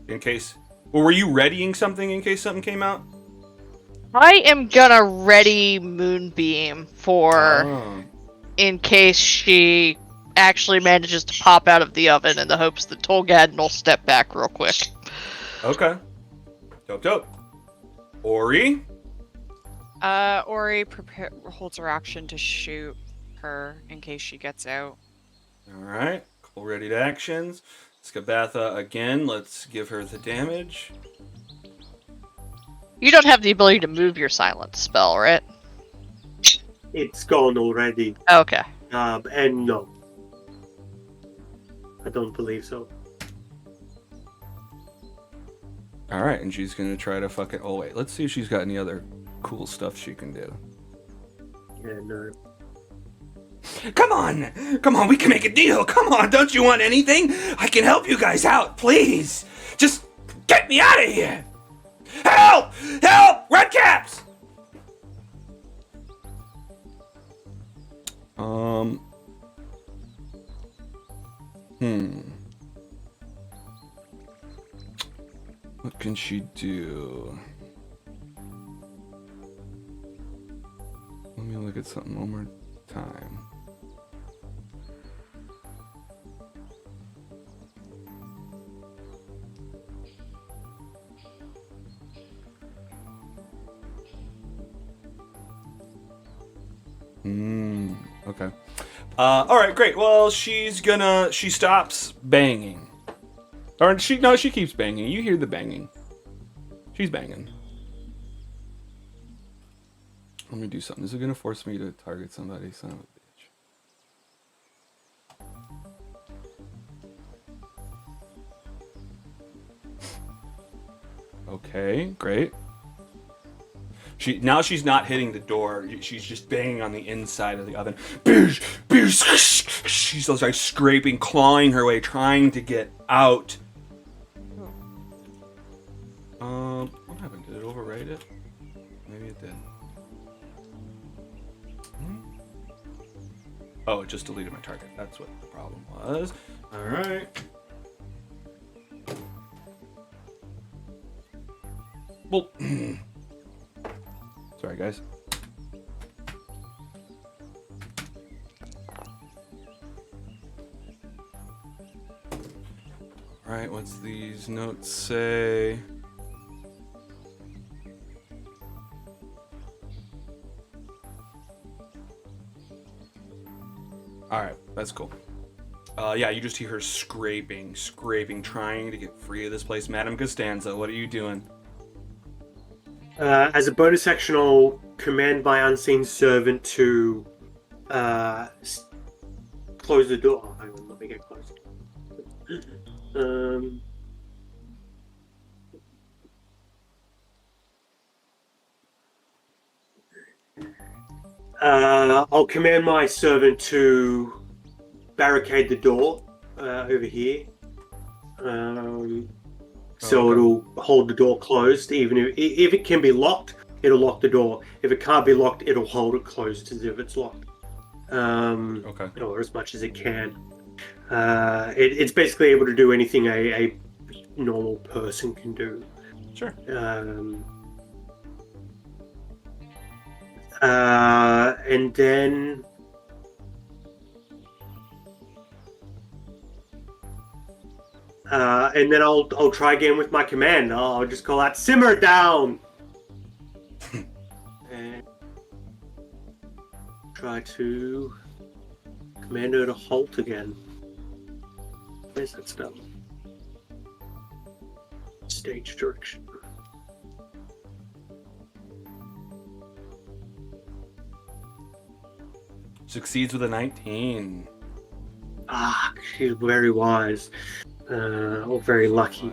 in case... Or were you readying something in case something came out? I am gonna ready Moonbeam for Oh. in case she actually manages to pop out of the oven in the hopes that Tolgadin will step back real quick. Okay. Dope. Ori? Ori holds her action to shoot her in case she gets out. Alright. Cool, ready to actions. Skabatha again. Let's give her the damage. You don't have the ability to move your silence spell, right? It's gone already. Okay. And no. I don't believe so. Alright, and she's gonna try to fuck it. Oh, wait. Let's see if she's got any other cool stuff she can do. Yeah, no. Come on, we can make a deal. Come on, don't you want anything? I can help you guys out, please. Just get me out of here. Help! Red caps! What can she do? Let me look at something one more time. Okay. All right, great. Well, she stops banging. Or she keeps banging. You hear the banging. She's banging. Let me do something. Is it going to force me to target somebody? Son of a bitch. Okay, great. She's not hitting the door. She's just banging on the inside of the oven. She's like scraping, clawing her way, trying to get out. What happened? Did it overwrite it? Maybe it did. Oh, it just deleted my target. That's what the problem was. All right. Well, sorry, guys. All right, what's these notes say? All right, that's cool. Yeah, you just hear her scraping, trying to get free of this place. Madame Costanza, what are you doing? As a bonus action, I'll command my unseen servant to close the door. Oh, hang on, let me get close. I'll command my servant to barricade the door over here. So it'll hold the door closed. Even if it can be locked, it'll lock the door. If it can't be locked, it'll hold it closed as if it's locked. Or as much as it can. It's basically able to do anything a normal person can do. Sure. And then I'll try again with my command. I'll just call out, "Simmer down!" And try to command her to halt again. Where's that spell? Stage direction. Succeeds with a 19. She's very wise. Or very lucky.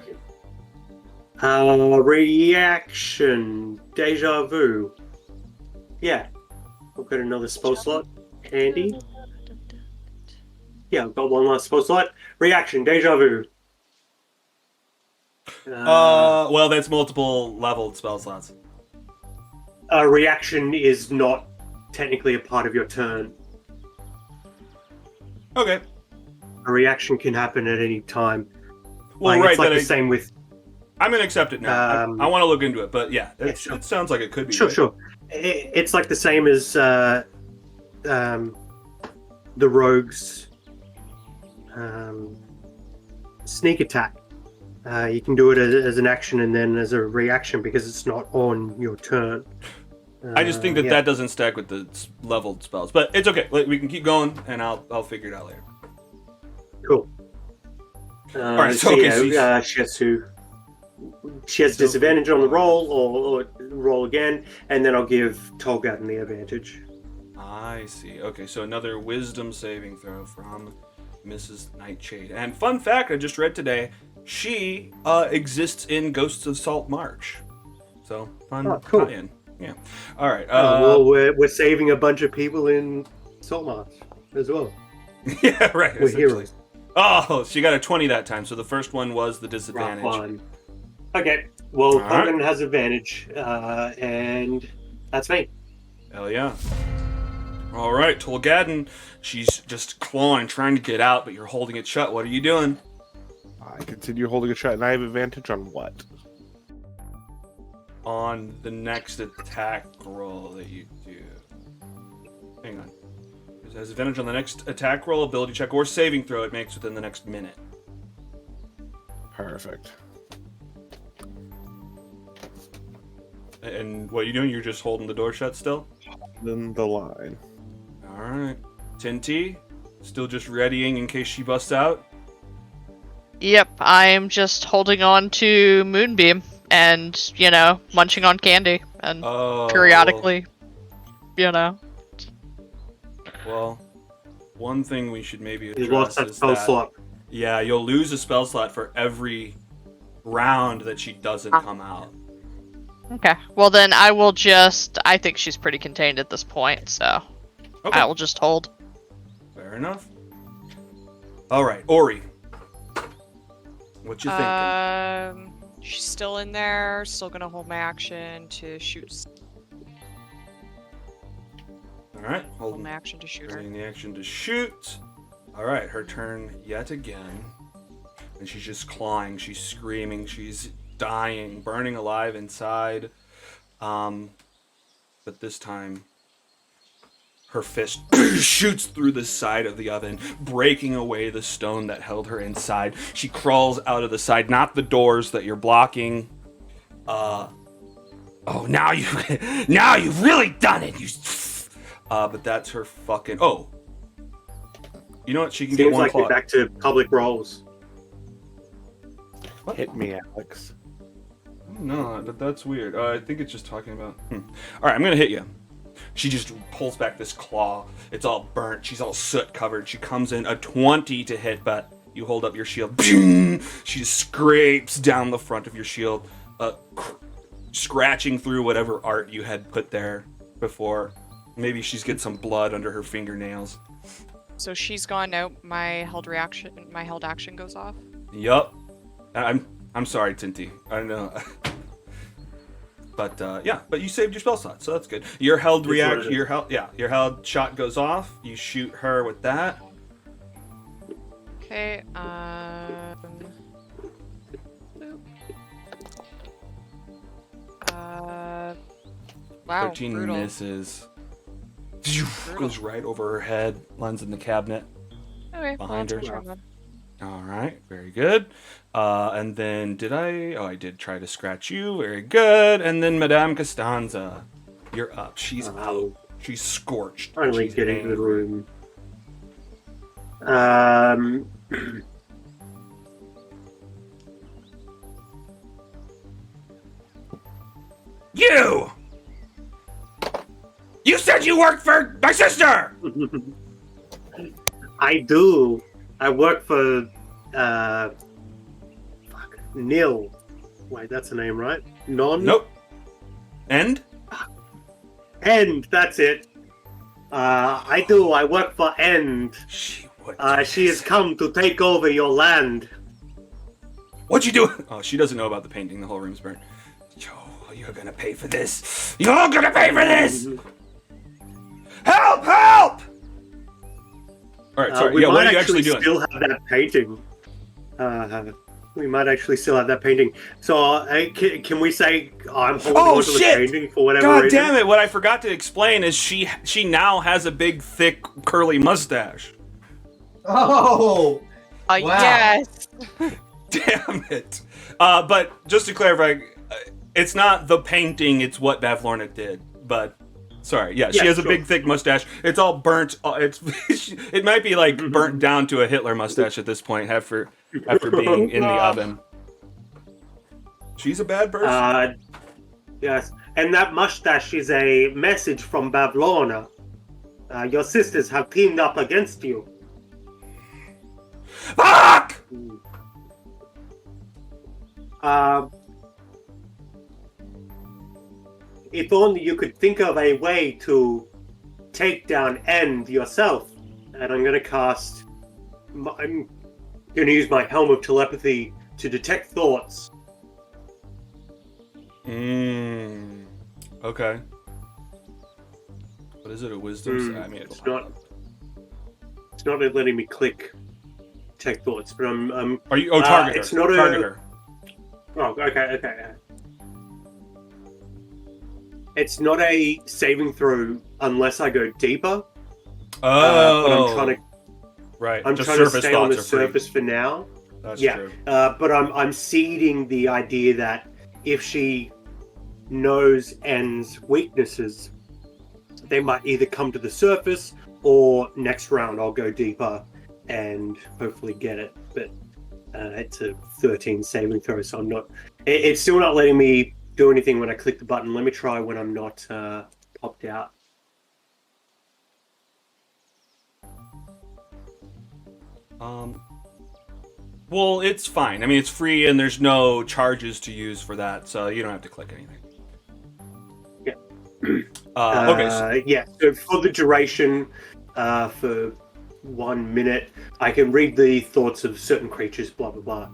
Reaction. Deja vu. Yeah. I've got another spell slot handy. Yeah, I've got one last spell slot. Reaction. Deja vu. Well, that's multiple leveled spell slots. A reaction is not technically a part of your turn. Okay. A reaction can happen at any time. Well, like, right. it's like the same with. I'm gonna accept it now. I want to look into it, but yeah, sure. it sounds like it could be. Sure, right? sure. It's like the same as the rogue's sneak attack. You can do it as an action and then as a reaction because it's not on your turn. I just think that doesn't stack with the leveled spells, but it's okay. We can keep going, and I'll figure it out later. Cool. All right, so she has disadvantage on the roll, or roll again, and then I'll give Tolgaden the advantage. I see. Okay, so another wisdom saving throw from Mrs. Nightshade. And fun fact I just read today, she exists in Ghosts of Salt Marsh. So fun cool. tie-in. Yeah. All right. Well, we're saving a bunch of people in Saltmarsh as well. Yeah, right. We're heroes. Oh, she got a 20 that time. So the first one was the disadvantage. Right, okay. Well, All Tolgaden right. has advantage, and that's me. Hell yeah. All right, Tolgaden. She's just clawing, trying to get out, but you're holding it shut. What are you doing? I continue holding a shot, and I have advantage on what? On the next attack roll that you do. Hang on. It has advantage on the next attack roll, ability check, or saving throw it makes within the next minute. Perfect. And what are you doing? You're just holding the door shut still? Then the line. Alright. Tinty, still just readying in case she busts out? Yep, I'm just holding on to Moonbeam and, munching on candy and periodically, Well, one thing we should maybe You lost address that is spell that... slot. Yeah, you'll lose a spell slot for every round that she doesn't come out. Okay. Well, then I think she's pretty contained at this point, so Okay. I will just hold. Fair enough. Alright, Ori. What you thinking? She's still in there. Still gonna hold my action to shoot. Alright, Hold holding my action to shoot her. Holding the action to shoot. Alright, her turn yet again. And she's just clawing, she's screaming, she's dying, burning alive inside. But this time, her fist shoots through the side of the oven, breaking away the stone that held her inside. She crawls out of the side, not the doors that you're blocking. Now you've really done it. But that's her fucking. Oh, you know what? She can get Seems one like claw. we're back to public roles. Hit me, Alex. No, that's weird. I think it's just talking about. All right, I'm gonna hit you. She just pulls back this claw. It's all burnt. She's all soot covered. She comes in a 20 to hit, but you hold up your shield. She just scrapes down the front of your shield, scratching through whatever art you had put there before. Maybe she's get some blood under her fingernails. So she's gone out. My held action goes off. Yup. I'm sorry, Tinty. I know. But but you saved your spell slot, so that's good. Your held reaction, your held shot goes off. You shoot her with that. Okay. Wow. 13 brutal. misses. Goes right over her head. Lands in the cabinet. Okay. behind well, her. that's my turn then. All right, very good. And then I did try to scratch you. Very good. And then Madame Costanza, you're up. She's out. She's scorched. Finally She's getting to the angry. room. You said you worked for my sister! I do. I work for Nil. Wait, that's the name, right? Nope. And? End. That's it. I do. I work for End. She She has come to take over your land. What'd you do? Oh, she doesn't know about the painting. The whole room's burnt. Yo, you're gonna pay for this. You're gonna pay for this! Help! Help! All right, sorry. We Yeah, what might are you actually doing? still have that painting. We might actually still have that painting. So, can we say I'm holding Oh, onto the shit! painting for whatever God reason? damn it! What I forgot to explain is she now has a big, thick, curly mustache. Oh! Wow. Yes. Damn it! But just to clarify, it's not the painting; it's what Bavlorna did. But sorry, yeah, she Yeah, has a sure. big, thick mustache. It's all burnt. It might be like burnt down to a Hitler mustache at this point, after being in the oven. She's a bad person. Yes, and that mustache is a message from Bavlorna. Your sisters have teamed up against you. Fuck! If only you could think of a way to take down End yourself. And I'm going to use my Helm of Telepathy to detect thoughts. Okay. What is it? A wisdom? I mean, It's not letting me click detect thoughts, but I'm Are you? Oh, target her. it's not target her. Oh, okay. It's not a saving throw unless I go deeper. Oh, but I'm trying to. right. I'm Just trying to surface stay on the thoughts are free. surface for now. That's Yeah. true. But I'm seeding the idea that if she knows N's weaknesses, they might either come to the surface or next round I'll go deeper and hopefully get it. But it's a 13 saving throw, so I'm not. It's still not letting me do anything when I click the button. Let me try when I'm not popped out. Well, it's fine. I mean, it's free and there's no charges to use for that, so you don't have to click anything. Yeah. Okay. So, Yeah. So for the duration, for 1 minute, I can read the thoughts of certain creatures, blah blah blah,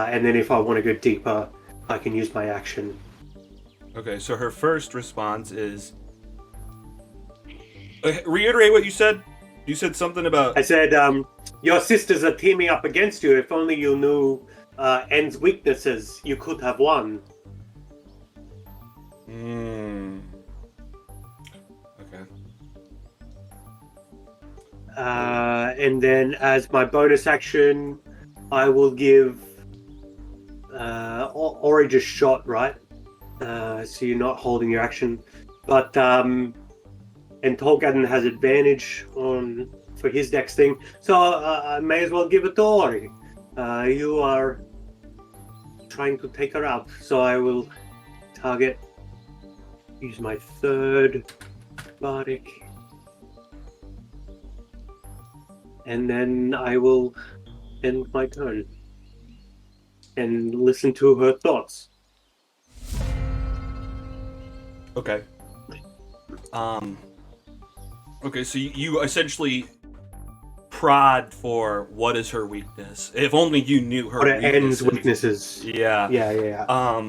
and then if I want to go deeper, I can use my action. okay. So her first response is. Reiterate what you said. You said something about. I said, your sisters are teaming up against you. If only you knew N's weaknesses, you could have won. Okay. And then as my bonus action, I will give or just shot, right? So you're not holding your action. But and Tolgaden has advantage for his next thing. So I may as well give it to Ori. You are trying to take her out. So I will use my third bardic. And then I will end my turn and listen to her thoughts. Okay. Okay, so you essentially prod for what is her weakness. If only you knew her What are weaknesses. N's weaknesses? Yeah. Yeah.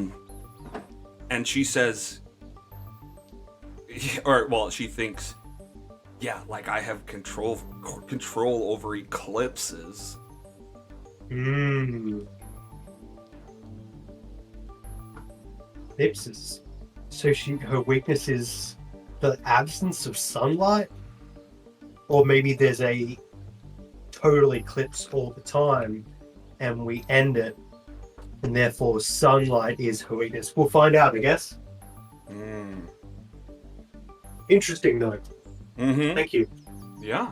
And she says, or well, she thinks, yeah, like I have control over eclipses. Ellipses. So her weakness is the absence of sunlight? Or maybe there's a total eclipse all the time and we end it, and therefore sunlight is her weakness. We'll find out, I guess. Interesting though. Mm-hmm. Thank you. Yeah.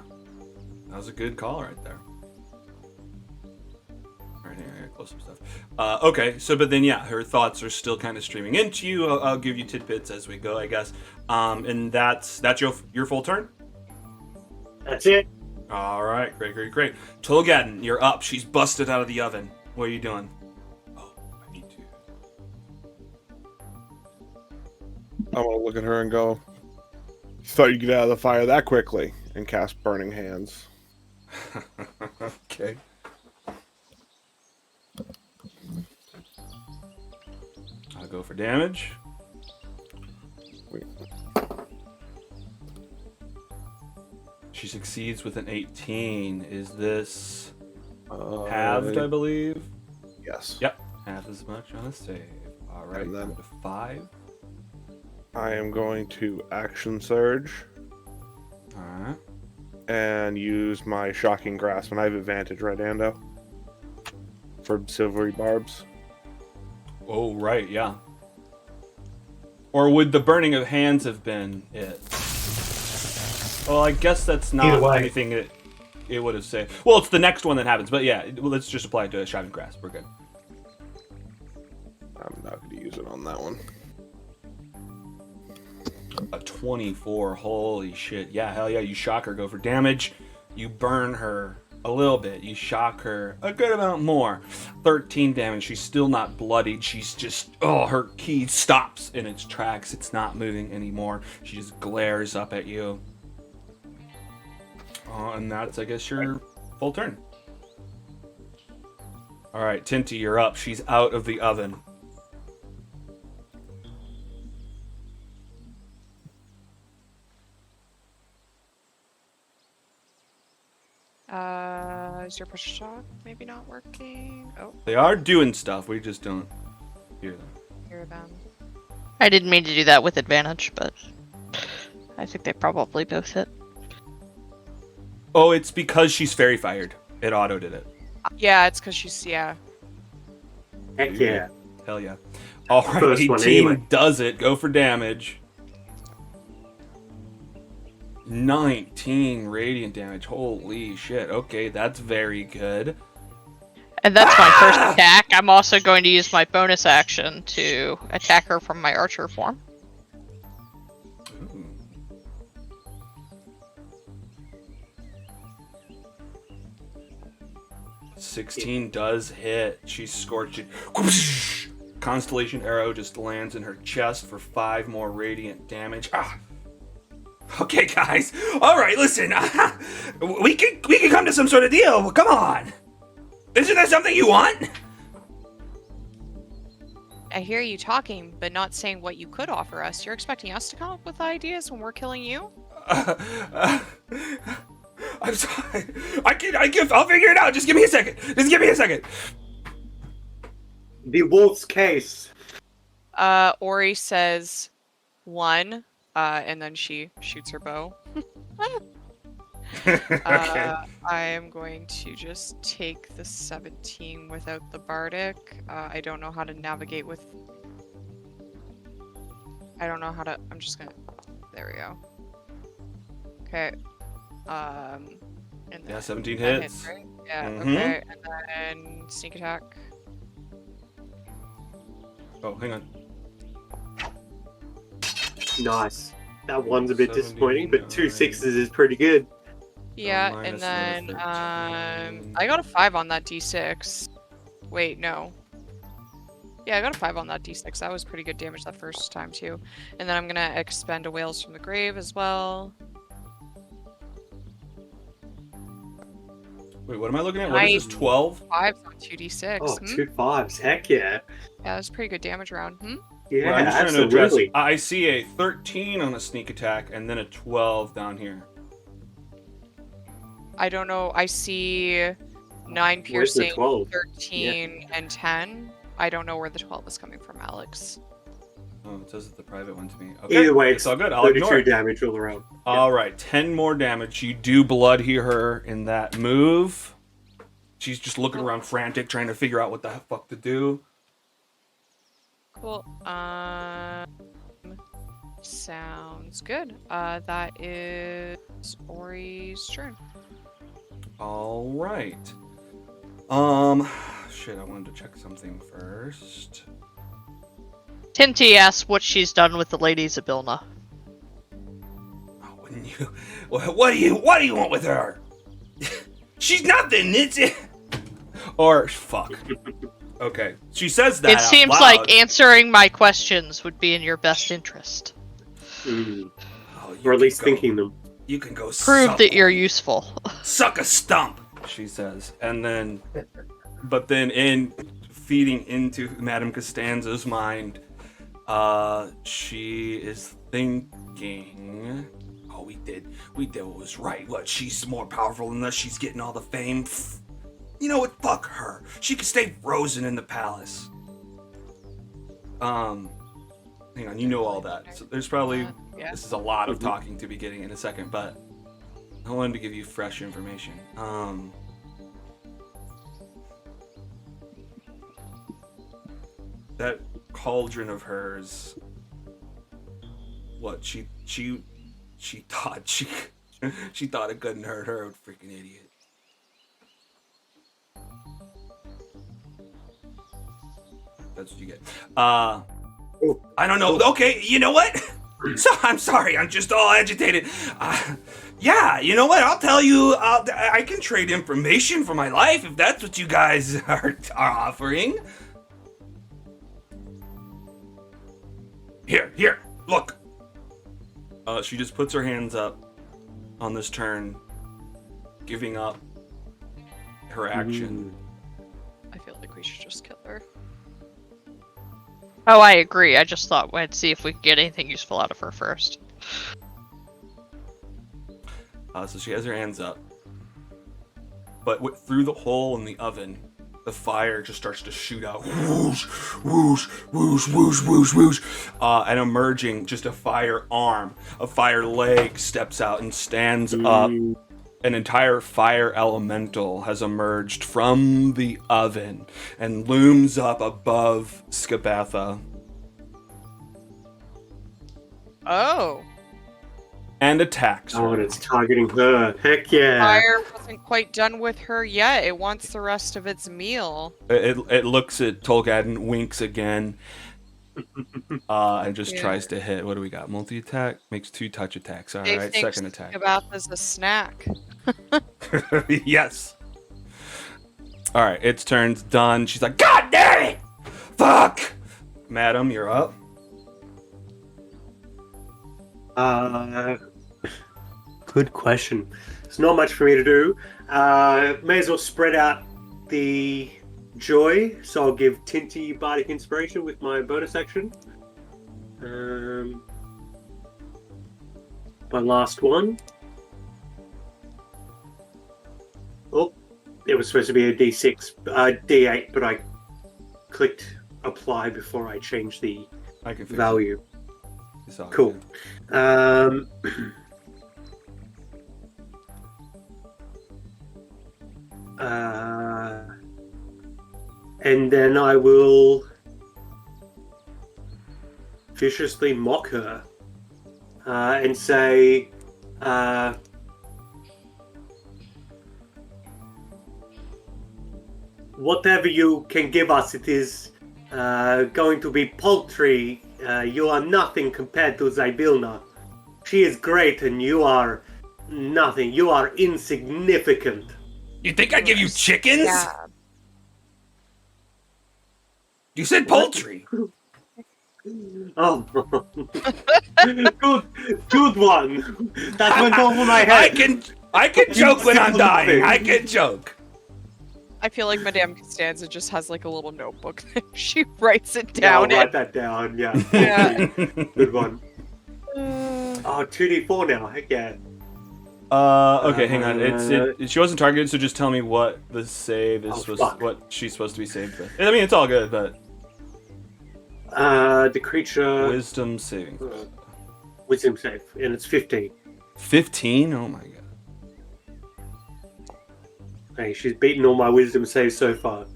That was a good call right there. Alright, here, I gotta close some stuff. Okay, so but then yeah, her thoughts are still kind of streaming into you. I'll give you tidbits as we go, I guess. And that's your full turn? That's it. Alright, great. Tolgaden, you're up. She's busted out of the oven. What are you doing? Oh, I need to. I want to look at her and go, you thought you'd get out of the fire that quickly, and cast Burning Hands. Okay. I'll go for damage. Wait. She succeeds with an 18. Is this Uh, halved, I believe? Yes. Yep. Half as much on a save. All right. And then- Down to 5. I am going to action surge All right. and use my shocking grasp, and I have advantage, right, Ando? For silvery barbs. Oh, right. Yeah. Or would the burning of hands have been it? Well, I guess that's not Either way. anything it would have said. Well, it's the next one that happens, but yeah, let's just apply it to a shocking grasp. We're good. I'm not going to use it on that one. A 24. Holy shit. Yeah, hell yeah. You shock her, go for damage. You burn her a little bit. You shock her a good amount more. 13 damage. She's still not bloodied. She's just, her key stops in its tracks. It's not moving anymore. She just glares up at you. And that's, I guess, your full turn. All right, Tinty, you're up. She's out of the oven. Is your push shot maybe not working? Oh, They are doing stuff. We just don't hear them. hear them. I didn't mean to do that with advantage, but I think they probably both hit. Oh, it's because she's fairy fired. It auto did it. Yeah, it's because she's, yeah. Heck yeah. Hell yeah. All right, First 18 one anyway. does it. Go for damage. 19 radiant damage. Holy shit. Okay, that's very good. And that's my first attack. I'm also going to use my bonus action to attack her from my archer form. Ooh. $16 does hit. She's scorching. Constellation arrow just lands in her chest for 5 more radiant damage. Okay, guys. All right, listen. We can come to some sort of deal. Come on. Isn't there something you want? I hear you talking, but not saying what you could offer us. You're expecting us to come up with ideas when we're killing you? I'm sorry. I'll figure it out. Just give me a second. The wolf's case. Ori says 1, and then she shoots her bow. Okay. I am going to just take the 17 without the bardic. I don't know how to navigate with... I'm just gonna... There we go. Okay. And then Yeah, 17 that hits. right? Yeah, Mhm. okay. And then sneak attack. Oh, hang on. Nice. That one's a bit 79. disappointing, but 2 6s is pretty good. Yeah, minus and another then 13. I got a 5 on that d6. Wait, no. Yeah, I got a 5 on that d6. That was pretty good damage that first time too. And then I'm gonna expend a Wails from the Grave as well. Wait, what am I looking at? What is this, 12? 5 on 2d6. Oh, Hmm? 2 5s. Heck yeah. Yeah, that's a pretty good damage round. Hmm? Yeah, Well, I'm just trying to address. absolutely. I see a 13 on a sneak attack and then a 12 down here. I don't know. I see 9 Where's the piercing, 12? 13, and 10. I don't know where the 12 is coming from, Alex. Oh, it says it's the private one to me. Okay, Either way, it's all good. I'll 32 ignore it. damage all around. All right, 10 more damage. You do blood hear her in that move. She's just looking around frantic, trying to figure out what the fuck to do. Cool. Sounds good. That is Ori's turn. All right. Shit, I wanted to check something first. Tinty asks what she's done with the ladies of Bilna. Oh, wouldn't you? What do you want with her? She's nothing. It's it. Or fuck. Okay, she says that. It out seems loud. like answering my questions would be in your best interest. Mm. Oh, you Or at least can go- thinking them. You can go Prove suck, that you're useful. suck a stump. She says, and then, but then in feeding into Madame Costanza's mind, she is thinking, we did what was right. What, she's more powerful than us, she's getting all the fame. You know what? Fuck her. She can stay frozen in the palace. Hang on, you know all that. So there's probably... Yeah. This is a lot of talking to be getting in a second, but I wanted to give you fresh information. That cauldron of hers... What, she thought she thought it couldn't hurt her, freaking idiot. That's what you get. I don't know. Okay, you know what? So I'm sorry. I'm just all agitated. Yeah, you know what? I'll tell you. I can trade information for my life if that's what you guys are offering. Here. Look. She just puts her hands up on this turn, giving up her action. I feel like we should just kill her. Oh, I agree. I just thought we'd see if we could get anything useful out of her first. So she has her hands up, but through the hole in the oven, the fire just starts to shoot out. Whoosh, whoosh, whoosh, whoosh, whoosh, whoosh. And emerging, just a fire arm, a fire leg steps out and stands up. An entire fire elemental has emerged from the oven and looms up above Skabatha. Oh. And attacks her. Oh, and it's targeting her. Heck yeah. Fire wasn't quite done with her yet. It wants the rest of its meal. It looks at Tolgadden, winks again, and just tries to hit. What do we got? Multi-attack? Makes 2 touch attacks. All right, second attack. About this a snack. Yes. All right, its turn's done. She's like, God damn it! Fuck! Madam, you're up. Good question. There's not much for me to do. May as well spread out the joy, so I'll give Tinty Bardic Inspiration with my bonus action. My last one. Oh, it was supposed to be a D6, D8, but I clicked apply before I changed the I can fix value. It's all Cool. good. And then I will viciously mock her and say, whatever you can give us, it is going to be paltry. You are nothing compared to Zybilna. She is great and you are nothing. You are insignificant. You think I'd give you chickens? Yeah. You said poultry. Oh, good one. That went over my head. I can joke when I'm dying. I can joke. I feel like Madame Costanza just has like a little notebook that she writes it Yeah, I'll down in. write that down. Yeah. Yeah. Good one. Oh, 2d4 now. Heck yeah. Okay, hang on. She wasn't targeted, so just tell me what the save is what she's supposed to be saved with. I mean, it's all good, but the creature wisdom saving. wisdom save, and it's 15. 15? Oh my god. Hey, she's beaten all my wisdom saves so far.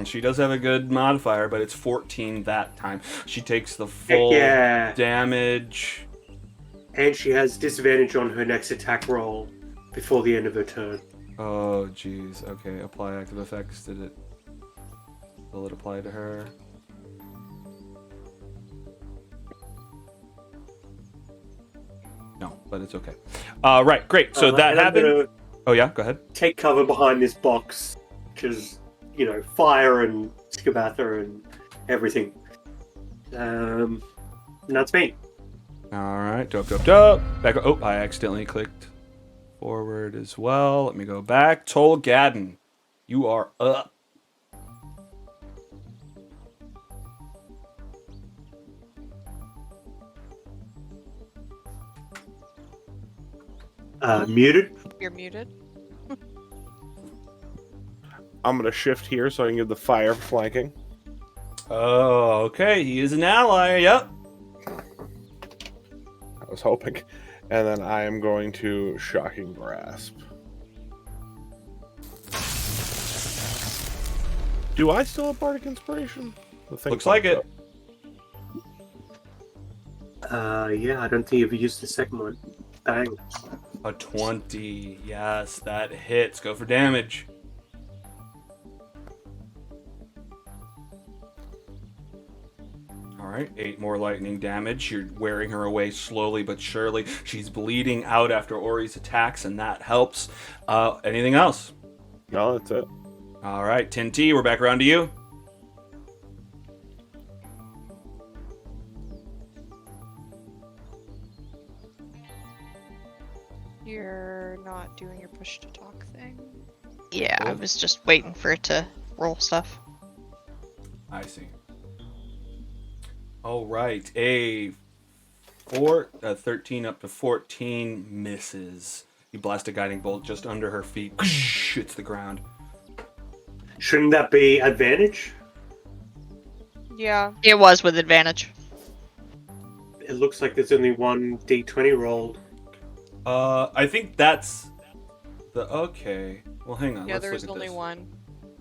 She does have a good modifier, but it's 14 that time. She takes the full damage. And she has disadvantage on her next attack roll before the end of her turn. Oh, jeez. Okay, apply active effects. Will it apply to her? No, but it's okay. Right, great. So that happened. Oh yeah, go ahead. Take cover behind this box, because, you know, fire and Skabatha and everything. And that's me. All right, dope. Back. Oh, I accidentally clicked forward as well. Let me go back. Tolgadden, you are up. Muted. You're muted. I'm gonna shift here so I can give the fire flanking. Oh, okay. He is an ally. Yep. I was hoping. And then I am going to Shocking Grasp. Do I still have Bardic Inspiration? The thing Looks like popped it. up. Yeah, I don't think you've used the second one. Bang. A 20. Yes, that hits. Go for damage. All right, 8 more lightning damage. You're wearing her away slowly but surely. She's bleeding out after Ori's attacks, and that helps. Anything else? No, that's it. All right, Tinty, we're back around to you. You're not doing your push to talk thing. Yeah, I was just waiting for it to roll stuff. I see. All right, a 13 up to 14 misses. You blast a guiding bolt just under her feet. Hits the ground. Shouldn't that be advantage? Yeah. It was with advantage. It looks like there's only one d20 rolled. I think that's the okay. Well, hang on. Yeah, let's there's look at only this. one.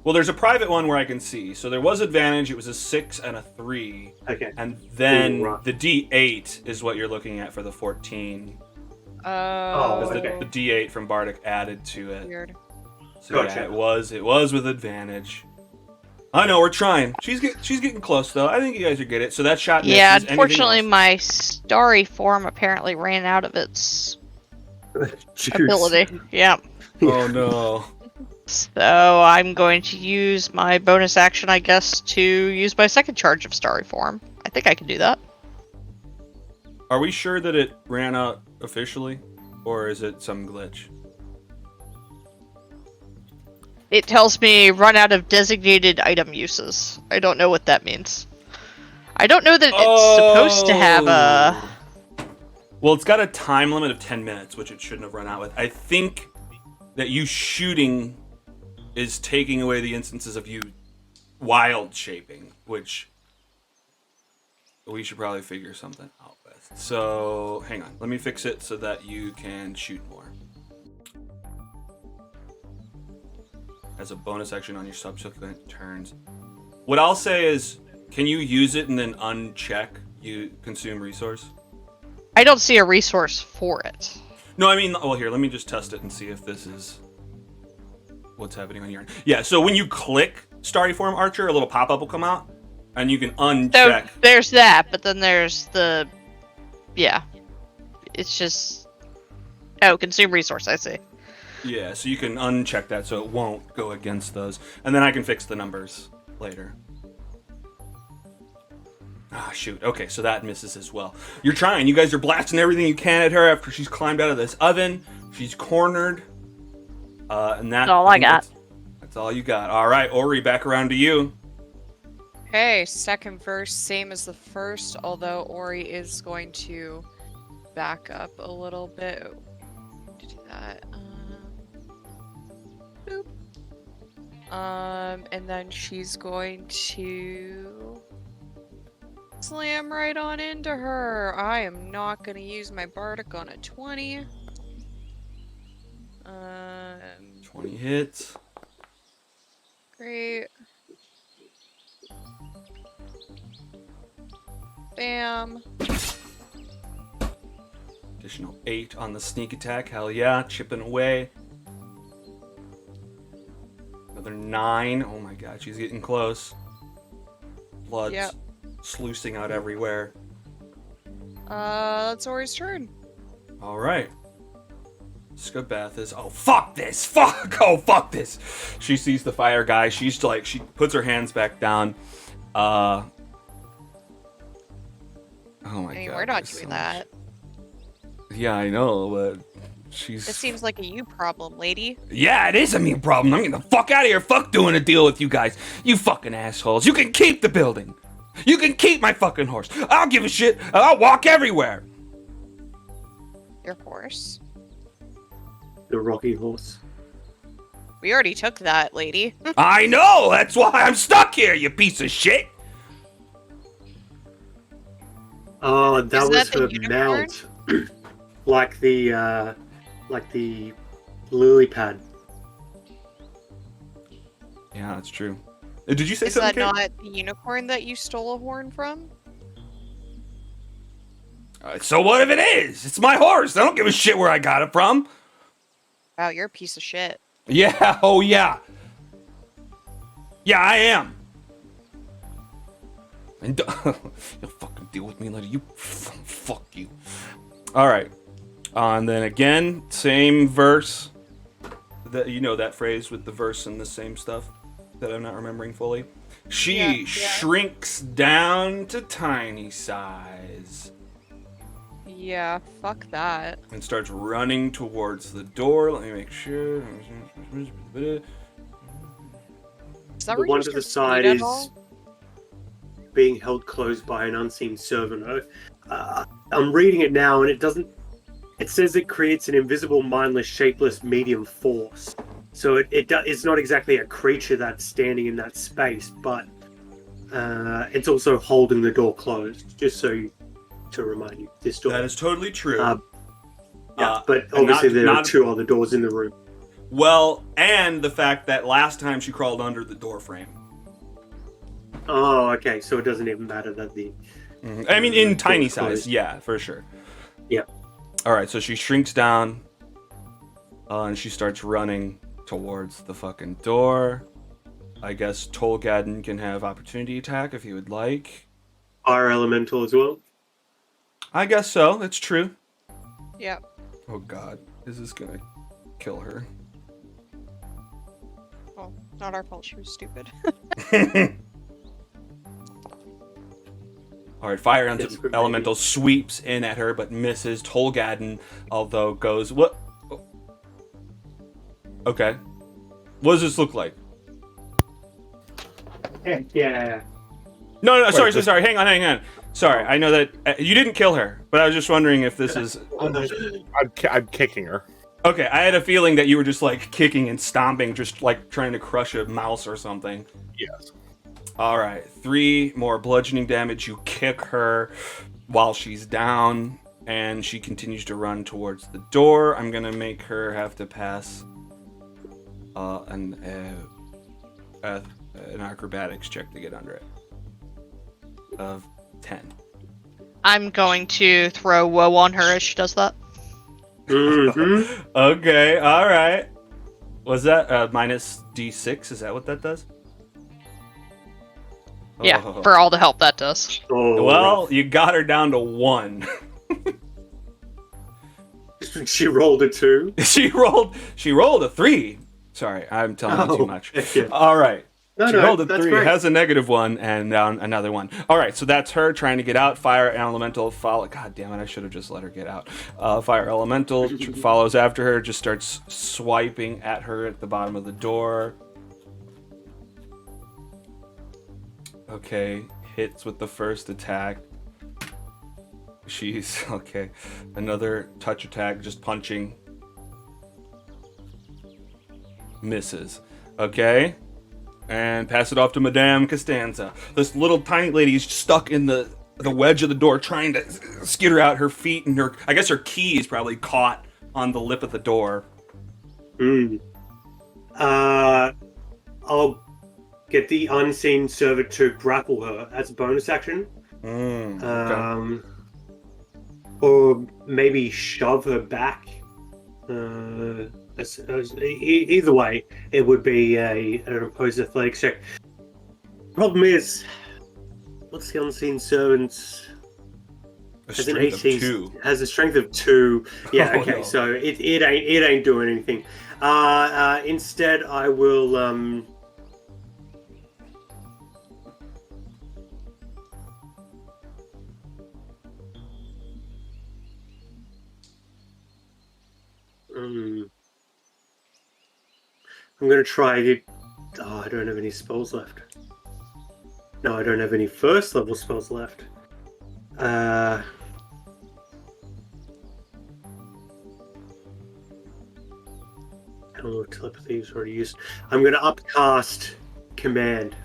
Well, there's a private one where I can see. So there was advantage. It was a 6 and a 3. Okay. And then Ooh, right. the D8 is what you're looking at for the 14. Oh, Because okay. the D8 from Bardic added to it. Weird. So Gotcha. yeah, it was with advantage. I know, we're trying. She's getting close though. I think you guys are good at it. So that shot misses. Yeah, Anything unfortunately, else? my starry form apparently ran out of its Juice. ability. Yeah. Oh no. So I'm going to use my bonus action, I guess, to use my second charge of starry form. I think I can do that. Are we sure that it ran out officially? Or is it some glitch? It tells me run out of designated item uses. I don't know what that means. I don't know that it's supposed to have a... Well, it's got a time limit of 10 minutes, which it shouldn't have run out with. I think that you shooting is taking away the instances of you wild shaping, which we should probably figure something out with. So, hang on. Let me fix it so that you can shoot more. As a bonus action on your subsequent turns. What I'll say is, can you use it and then uncheck you consume resource? I don't see a resource for it. No, I mean, well, here, let me just test it and see if this is what's happening on your end. Yeah, so when you click Starry Form Archer, a little pop-up will come out, and you can So uncheck. there's that, but then there's the... Yeah. It's just... Oh, consume resource, I see. Yeah, so you can uncheck that so it won't go against those. And then I can fix the numbers later. Ah, shoot. Okay, so that misses as well. You're trying. You guys are blasting everything you can at her after she's climbed out of this oven. She's cornered. And That's all I got. That's all you got. All right, Ori, back around to you. Okay, second verse, same as the first, although Ori is going to back up a little bit to do that. Boop. And then she's going to slam right on into her. I am not going to use my Bardic on a 20. 20 hits. Great. Bam. Additional 8 on the sneak attack. Hell yeah, chipping away. Another 9. Oh my god, she's getting close. Blood's Yep. sluicing out everywhere. That's Ori's turn. All right. Skabeth is. Oh fuck this! Fuck! Oh fuck this! She sees the fire guy. She's like, she puts her hands back down. Oh my I mean, god. we're not there's doing so that. much- Yeah, I know, but she's. It seems like a you problem, lady. Yeah, it is a me problem. I'm getting the fuck out of here. Fuck doing a deal with you guys. You fucking assholes. You can keep the building. You can keep my fucking horse. I'll give a shit. I'll walk everywhere. Your horse. The rocky horse. We already took that, lady. I know! That's why I'm stuck here, you piece of shit! Oh, that Isn't was that the her unicorn? mount. like the lily pad. Yeah, that's true. Did you say Is something, that Kate? not the unicorn that you stole a horn from? So what if it is? It's my horse. I don't give a shit where I got it from. Wow, you're a piece of shit. Yeah, oh yeah. Yeah, I am. And you'll fucking deal with me later. You fuck you. All right. And then again, same verse. You know that phrase with the verse and the same stuff that I'm not remembering fully. She Yeah. shrinks down to tiny size Yeah, fuck that. and starts running towards the door. Let me make sure. Is that The where one you to the start side bleeding is all? being held closed by an unseen servant. I'm reading it now, and it doesn't. It says it creates an invisible, mindless, shapeless medium force. So it's not exactly a creature that's standing in that space, but it's also holding the door closed. Just to remind you, this door. That is totally true. But and obviously there are not- two other doors in the room. Well, and the fact that last time she crawled under the door frame. Oh, okay. So it doesn't even matter that the. I mean, in tiny door's closed. size, yeah, for sure. Yeah. All right, so she shrinks down, and she starts running towards the fucking door. I guess Tolgadden can have opportunity attack if he would like. Fire elemental as well. I guess so. It's true. Yep. Oh God, is this gonna kill her? Well, not our fault. She was stupid. All right, fire Yes, but elemental sweeps in at her, but misses. Tolgadden, although, goes what? Oh. Okay, what does this look like? Yeah. No, sorry. this- Hang on. Sorry, I know that you didn't kill her, but I was just wondering if this is. I'm kicking her. Okay, I had a feeling that you were just like kicking and stomping, just like trying to crush a mouse or something. Yes. All right, 3 more bludgeoning damage. You kick her while she's down, and she continues to run towards the door. I'm gonna make her have to pass an acrobatics check to get under it of 10. I'm going to throw woe on her as she does that. Mm-hmm. Okay, all right. Was that minus D6? Is that what that does? Yeah, Oh. for all the help that does. Oh, Well, you got her down to 1. she rolled a 2. She rolled a 3. Sorry, I'm telling you too much. Yeah. All right. No, She rolled a that's 3, great. has a -1, and down another 1. All right, so that's her trying to get out. Fire elemental follow. God damn it! I should have just let her get out. Fire elemental follows after her, just starts swiping at her at the bottom of the door. Okay, hits with the first attack. She's okay. Another touch attack, just punching. Misses. Okay. And pass it off to Madame Costanza. This little tiny lady's stuck in the wedge of the door, trying to skitter out. Her feet and I guess her key is probably caught on the lip of the door. I'll get the unseen servant to grapple her as a bonus action. Okay. Or maybe shove her back. Either way, it would be an opposed athletics check. Problem is, what's the unseen servant? A Has an strength of 18 2. Has a strength of 2. Yeah, Oh, okay, no. so it ain't doing anything. Instead, I will I'm gonna try to. Oh, I don't have any spells left. No, I don't have any first level spells left. Oh, telepathy is already used. I'm going to upcast command.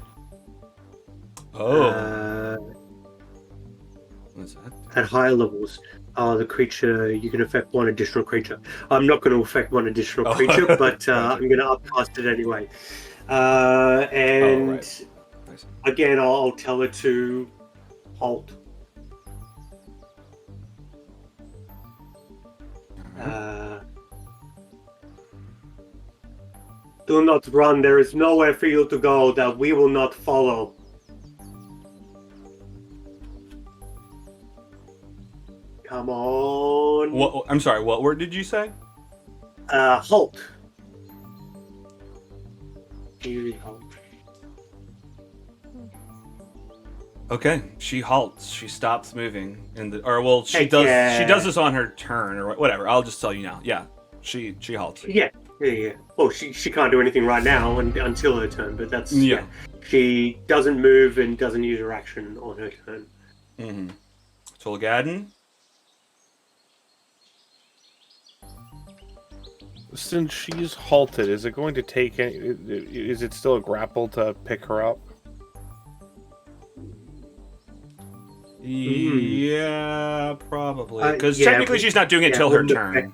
What's that? At higher levels. The creature, you can affect one additional creature. I'm not going to affect one additional creature, but Gotcha. I'm going to upcast it anyway. And Nice. again, I'll tell it to halt. Do not run. There is nowhere for you to go that we will not follow. Come on. What? I'm sorry. What word did you say? Halt. You halt. Okay, she halts. She stops moving, she Heck does. yeah. She does this on her turn or whatever. I'll just tell you now. Yeah, she halts. Yeah. Well, she can't do anything right now until her turn, but that's Yeah. She doesn't move and doesn't use her action on her turn. Mm-hmm. Tolgadin. Since she's halted, is it going to take any? Is it still a grapple to pick her up? Yeah, probably. Because yeah, technically she's not doing it till it her wouldn't turn. affect-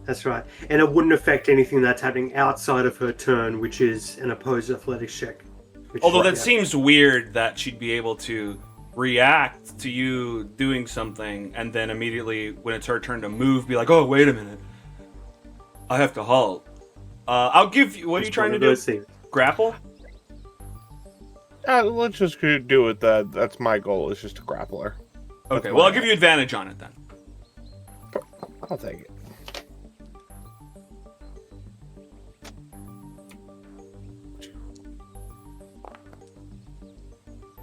That's right. And it wouldn't affect anything that's happening outside of her turn, which is an opposed athletics check. Although that seems weird that she'd be able to react to you doing something and then immediately, when it's her turn to move, be like, oh, wait a minute. I have to halt. I'll give you... What are you trying to do? Grapple? Let's just do it. That's my goal, is just to grapple her. Okay, well, I'll give you advantage on it then. I'll take it.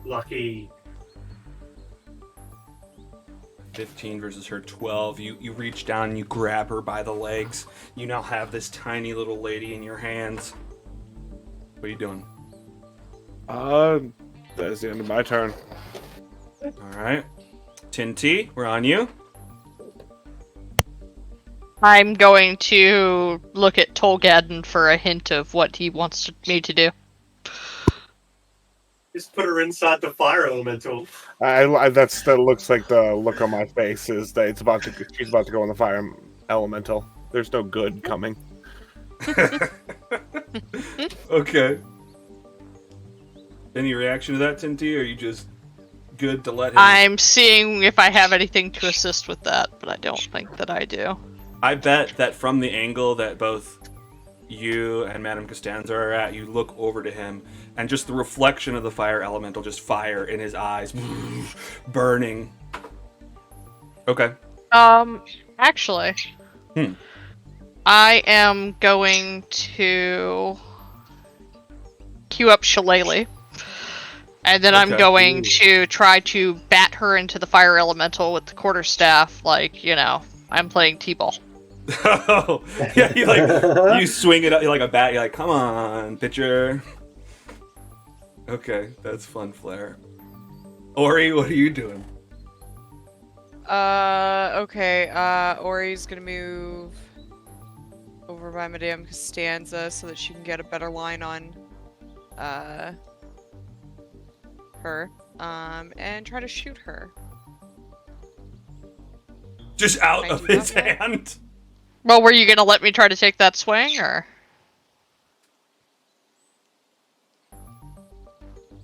Lucky. 15 versus her 12. You reach down and you grab her by the legs. You now have this tiny little lady in your hands. What are you doing? That is the end of my turn. Alright. Tinty, we're on you. I'm going to look at Tolgadin for a hint of what he wants me to do. Just put her inside the fire elemental. That looks like the look on my face is that she's about to go in the fire elemental. There's no good coming. Okay. Any reaction to that, Tinty? Or are you just good to let him... I'm seeing if I have anything to assist with that, but I don't think that I do. I bet that from the angle that both you and Madame Costanza are at, you look over to him, and just the reflection of the fire elemental, just fire in his eyes, burning. Okay. Actually, Hmm. I am going to queue up Shillelagh, and then I'm Okay. going to try to bat her into the fire elemental with the quarterstaff, like, I'm playing T-ball. Oh, yeah, you swing it up like a bat. You're like, come on, pitcher. Okay, that's fun, Flair. Ori, what are you doing? Okay, Ori's gonna move over by Madame Costanza so that she can get a better line on, her, and try to shoot her. Just out Can I of do his that? hand. Well, were you gonna let me try to take that swing, or?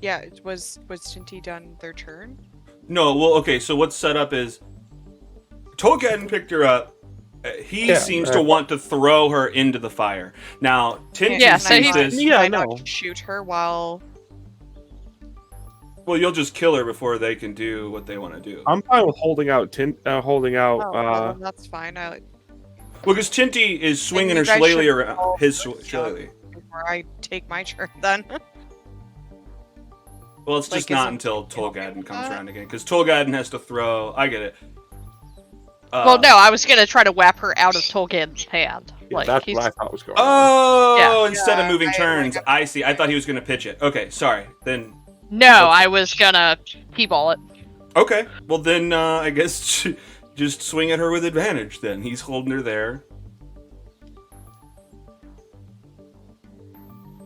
Yeah, was Tinty done their turn? No, well, okay, so what's set up is Tolkien picked her up. He seems to want to throw her into the fire. Now, Tinty Yeah, sees so he's- this. Can I no. not shoot her while... Well, you'll just kill her before they can do what they want to do. I'm fine with holding out. Oh, well, that's fine. Well, because Tinty is swinging her you guys shillelagh should around all his push shillelagh. before I take my turn, then. Well, it's just Like, not isn't- until Tolgadin comes around again, because Tolgadin has to throw. I get it. Well, no, I was gonna try to whap her out of Tolkien's hand. Yeah, Like, that's he's... what I thought was going on. Oh, Yeah. instead of Yeah, moving I- turns, like, I see. I thought he was going to pitch it. Okay, sorry. Then, No, I was gonna T-ball it. okay. Well, then I guess just swing at her with advantage. Then he's holding her there.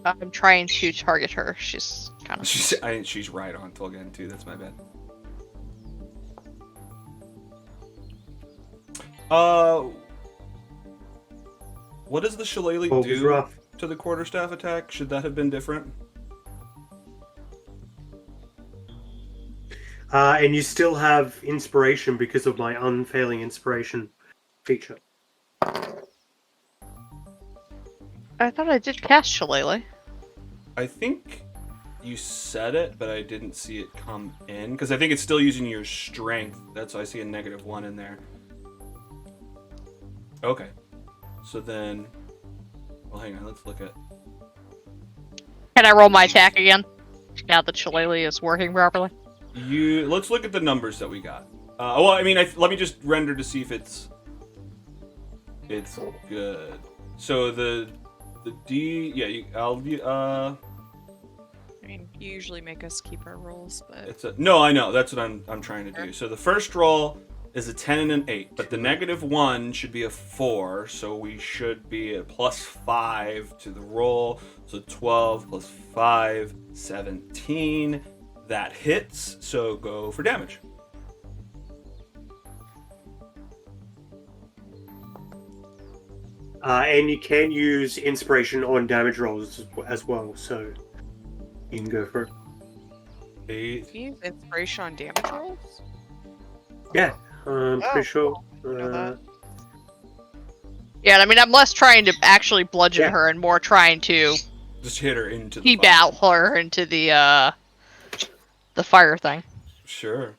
I'm trying to target her. She's kind of. She's right on Tolgan too. That's my bad. What does the shillelagh Oh, it was do rough. to the quarterstaff attack? Should that have been different? And you still have inspiration because of my unfailing inspiration feature. I thought I did cast Shillelagh. I think you said it, but I didn't see it come in because I think it's still using your strength. That's why I see a -1 in there. Okay, so then, well, hang on. Let's look at. Can I roll my attack again? Now that Shillelagh is working properly. Let's look at the numbers that we got. Well, I mean, let me just render to see if it's good. So the D, yeah, I mean, you usually make us keep our rolls, but no, I know that's what I'm trying to do. So the first roll is a 10 and an 8, but the -1 should be a 4, so we should be at +5 to the roll. So 12 + 5, 17. That hits, so go for damage. And you can use inspiration on damage rolls as well, so you can go for it. 8. can you use inspiration on damage rolls? Yeah, I'm pretty Oh, sure. know that. Yeah, I mean, I'm less trying to actually bludgeon Yeah. her and more trying to Just hit her into the keep fire. out her into the fire thing. Sure.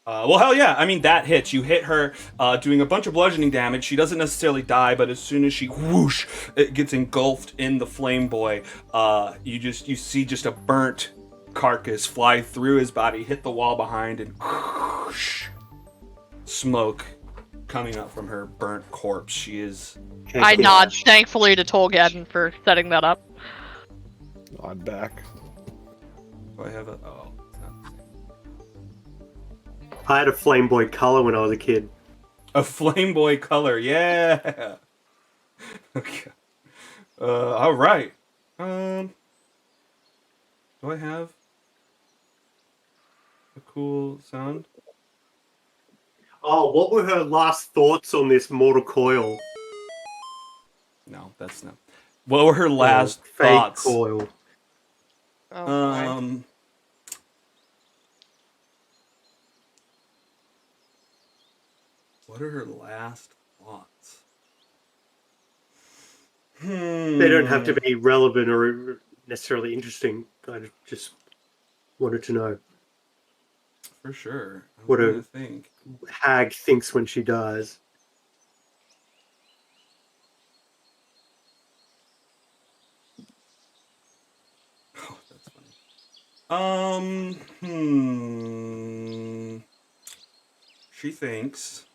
Well, hell yeah. I mean, that hits. You hit her, doing a bunch of bludgeoning damage. She doesn't necessarily die, but as soon as she whoosh, it gets engulfed in the flame boy. You see just a burnt carcass fly through his body, hit the wall behind, and whoosh, smoke coming up from her burnt corpse. She is. I nod thankfully to Tolgadden for setting that up. Nod back. Do I have a? Oh, it's not the same. I had a flame boy color when I was a kid. A flame boy color, yeah. Okay. All right. Do I have a cool sound? Oh, what were her last thoughts on this mortal coil? No, that's not. What were her last fake thoughts? coil. Oh, boy. What are her last thoughts? They don't have to be relevant or necessarily interesting. I just wanted to know For sure. I'm What trying a- to think. Hag thinks when she dies. Oh, that's funny. She thinks.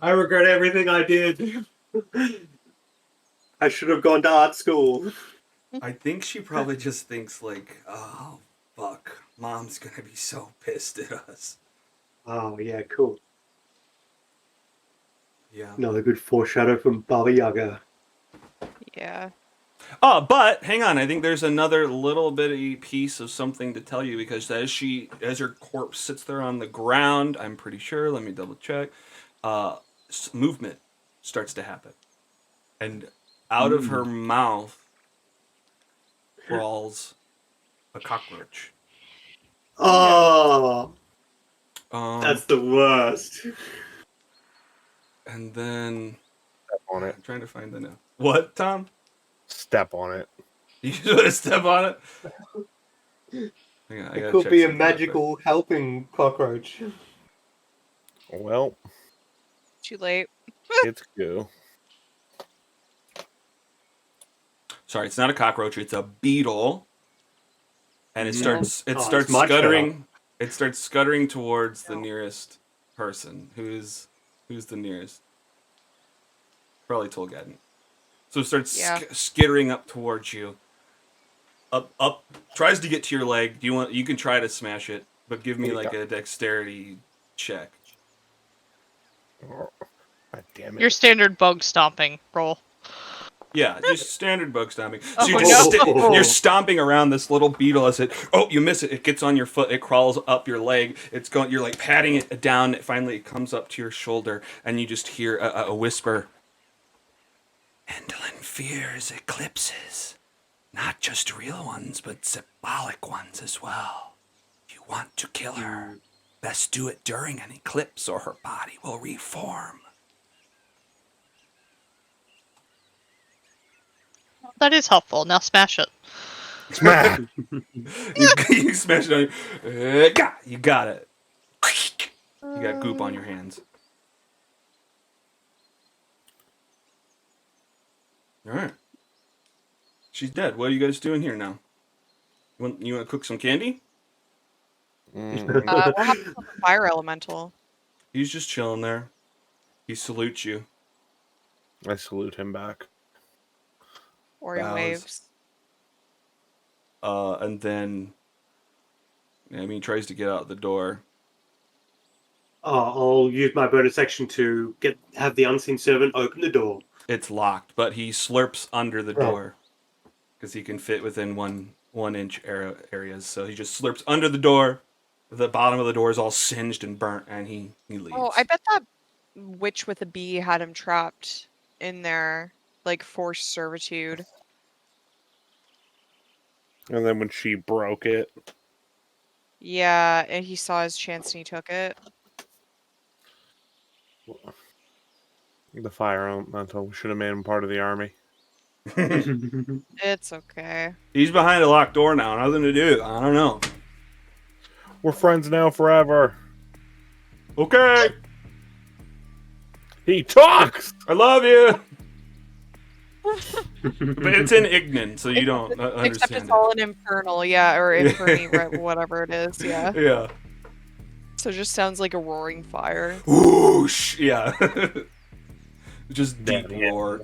I regret everything I did. I should have gone to art school. I think she probably just thinks like, oh fuck, Mom's gonna be so pissed at us. Oh, yeah, cool. Yeah. Another good foreshadow from Baba Yaga. Yeah. Oh, but hang on, I think there's another little bitty piece of something to tell you because as her corpse sits there on the ground, I'm pretty sure. Let me double check. Movement starts to happen, and out of her mouth crawls a cockroach. Oh, that's the worst. And then Step on it. I'm trying to find the note. What, Tom? Step on it. You just want to step on it? Hang on, I It gotta could check be a something real quick. magical helping cockroach. Well, Too late. it's go. Sorry, it's not a cockroach. It's a beetle, and it starts. It Oh, starts it's much scuttering. It starts scuttering towards the nearest person. Who's the nearest? Probably Tolgadden. So it starts Yeah. skittering up towards you. Up. Tries to get to your leg. You can try to smash it, but give me like a dexterity check. God damn it. Your standard bug stomping roll. Yeah, just standard bug stomping. So Oh, you just no. you're stomping around this little beetle as it. Oh, you miss it. It gets on your foot. It crawls up your leg. It's going. You're like patting it down. Finally, it comes up to your shoulder, and you just hear a whisper. Endlin fears eclipses, not just real ones, but symbolic ones as well. You want to kill her? Best do it during an eclipse, or her body will reform. That is helpful. Now smash it. Smash! You smash it on your... You got it. You got goop on your hands. Alright. She's dead. What are you guys doing here now? You want to cook some candy? Mm. What happened to the fire elemental? He's just chilling there. He salutes you. I salute him back. Or he Bows. waves? And then... he tries to get out the door. I'll use my bonus action to have the unseen servant open the door. It's locked, but he slurps under the Oh. door. Because he can fit within one inch areas. So he just slurps under the door. The bottom of the door is all singed and burnt, and he leaves. Oh, I bet that witch with a bee had him trapped in there, like forced servitude. And then when she broke it, Yeah, and he saw his chance and he took it. the fire elemental should have made him part of the army. It's okay. He's behind a locked door now. Nothing to do. I don't know. We're friends now forever. Okay. He talks! I love you. But it's in Ignan, so you don't Except understand it's all in infernal, yeah, or inferny, right, whatever it is, yeah. it. Yeah. So it just sounds like a roaring fire. Whoosh. Yeah. Just deep Yeah. roar.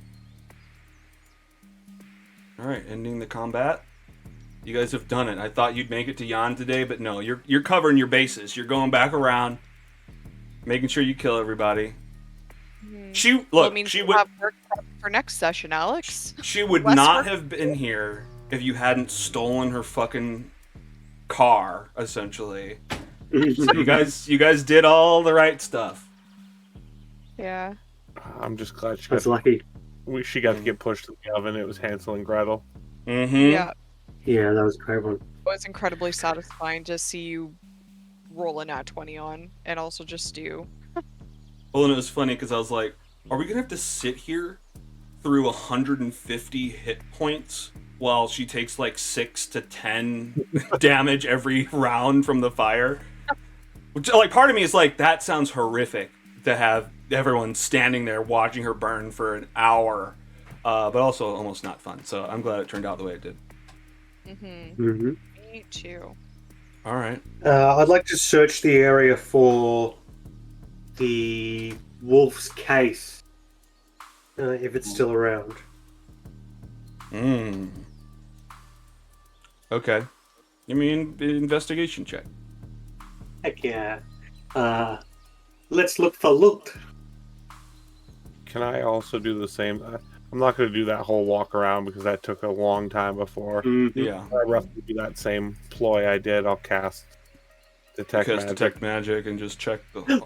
All right, ending the combat. You guys have done it. I thought you'd make it to Jan today, but no, you're covering your bases. You're going back around, making sure you kill everybody. She look. Well, it means she we'll would. have work for next session, Alex. She would less not work. have been here if you hadn't stolen her fucking car. Essentially, so you guys did all the right stuff. Yeah. I'm just glad she That's got, lucky. she got to get pushed to the oven. It was Hansel and Gretel. Mm-hmm. Yeah. Yeah, that was a great one. It was incredibly satisfying to see you roll a nat 20 on, and also just do. Well, and it was funny because I was like, "Are we gonna have to sit here through 150 hit points while she takes like 6 to 10 damage every round from the fire?" Which, like, part of me is like, that sounds horrific to have everyone standing there watching her burn for an hour, but also almost not fun. So I'm glad it turned out the way it did. Mm-hmm. Me too. All right. I'd like to search the area for the wolf's case, if it's still around. Okay. Give me an investigation check. Heck yeah. Let's look for loot. Can I also do the same? I'm not going to do that whole walk around because that took a long time before. Mhm. Yeah. I roughly do that same ploy I did. I'll cast detect Cast magic. detect magic and just check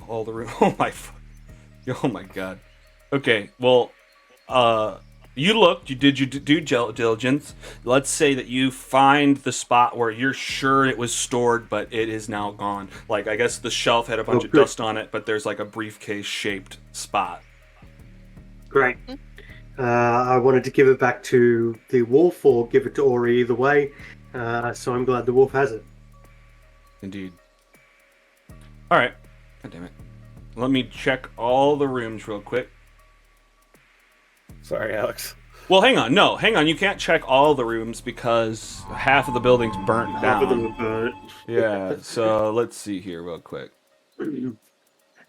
all the room. Oh my god. Okay, well, you looked. You did your due diligence. Let's say that you find the spot where you're sure it was stored, but it is now gone. Like, I guess the shelf had a bunch of good. dust on it, but there's like a briefcase-shaped spot. Great. I wanted to give it back to the wolf or give it to Ori either way, so I'm glad the wolf has it. Indeed. All right. God damn it. Let me check all the rooms real quick. Sorry, Alex. Well, hang on. No, hang on. You can't check all the rooms because half of the building's burnt Half of them down. are burnt. Yeah, so let's see here real quick.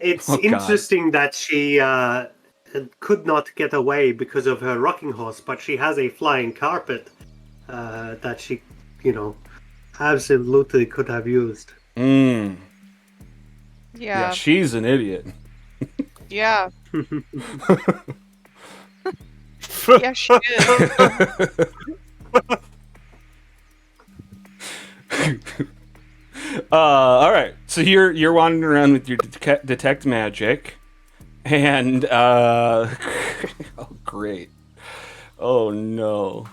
It's Oh, God. interesting that she could not get away because of her rocking horse, but she has a flying carpet that she, absolutely could have used. Yeah, Yeah. she's an idiot. Yeah. Yeah, she is. All right. So you're wandering around with your detect magic, and oh great. Oh no.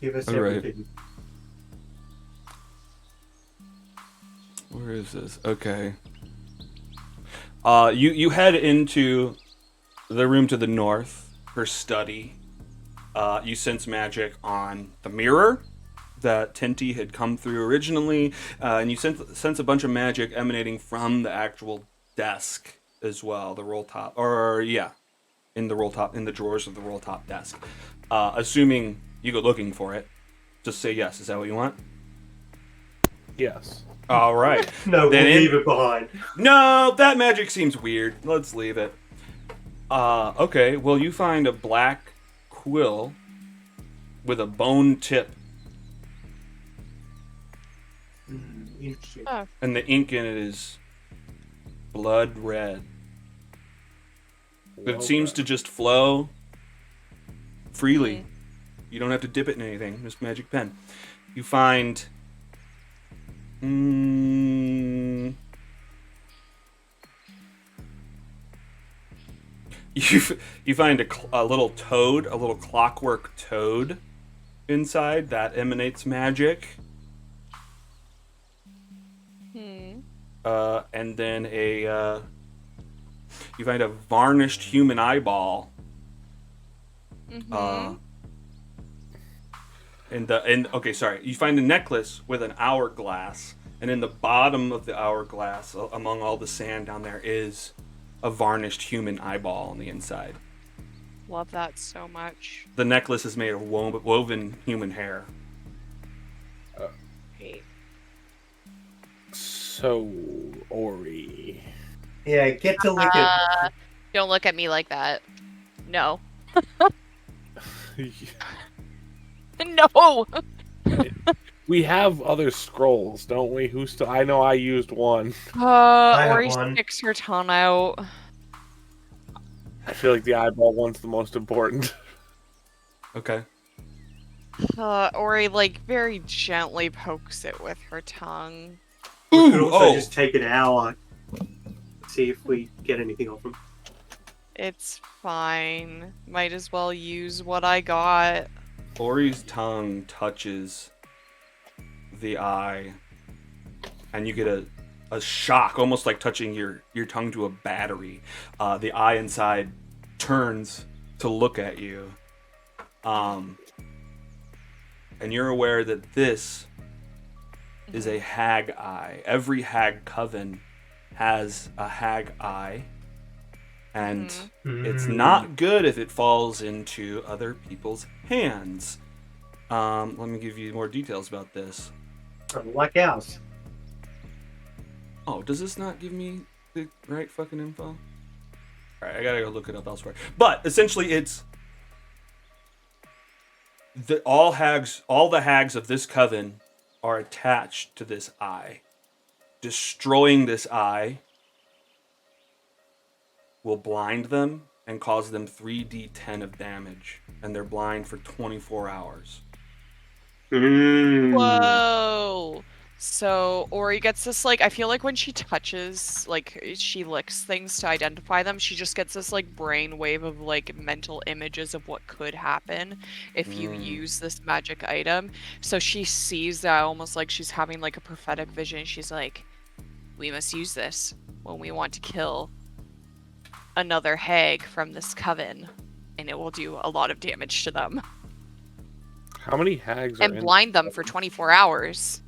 Give us All right. everything. Where is this? Okay. You head into the room to the north, her study. You sense magic on the mirror that Tinty had come through originally, and you sense a bunch of magic emanating from the actual desk as well, the roll top, or yeah, in the roll top, in the drawers of the roll top desk. Assuming you go looking for it, just say yes. Is that what you want? Yes. All right. No, Then we'll leave it behind. No, that magic seems weird. Let's leave it. Okay. Well, you find a black quill with a bone tip, Interesting. Oh, and the ink in it is blood red. It seems to just flow freely. You don't have to dip it in anything. Just magic pen. You find. You find a little toad, a little clockwork toad inside that emanates magic. And then you find a varnished human eyeball. Okay, sorry. You find a necklace with an hourglass, and in the bottom of the hourglass, among all the sand down there, is a varnished human eyeball on the inside. love that so much. The necklace is made of woven human hair. Great. So, Ori. Yeah, get to lick it. Don't look at me like that. No. No. We have other scrolls, don't we? I know I used one. have Ori one. sticks her tongue out. I feel like the eyeball one's the most important. Okay. Ori, like, very gently pokes it with her tongue. We could also oh. just take an hour, see if we get anything off them. It's fine. Might as well use what I got. Ori's tongue touches the eye, and you get a shock, almost like touching your tongue to a battery. The eye inside turns to look at you. And you're aware that this is a hag eye. Every hag coven has a hag eye, and it's not good if it falls into other people's hands. Let me give you more details about this. Like ours. Oh, does this not give me the right fucking info? Alright, I gotta go look it up elsewhere. But essentially it's all the hags of this coven are attached to this eye. Destroying this eye will blind them and cause them 3d10 of damage, and they're blind for 24 hours. Whoa! So Ori gets this, like, I feel like when she touches, like, she licks things to identify them, she just gets this, like, brainwave of, like, mental images of what could happen if you use this magic item. So she sees that almost like she's having, like, a prophetic vision. She's like, we must use this when we want to kill another hag from this coven, and it will do a lot of damage to them. How many hags are And blind them for 24 hours.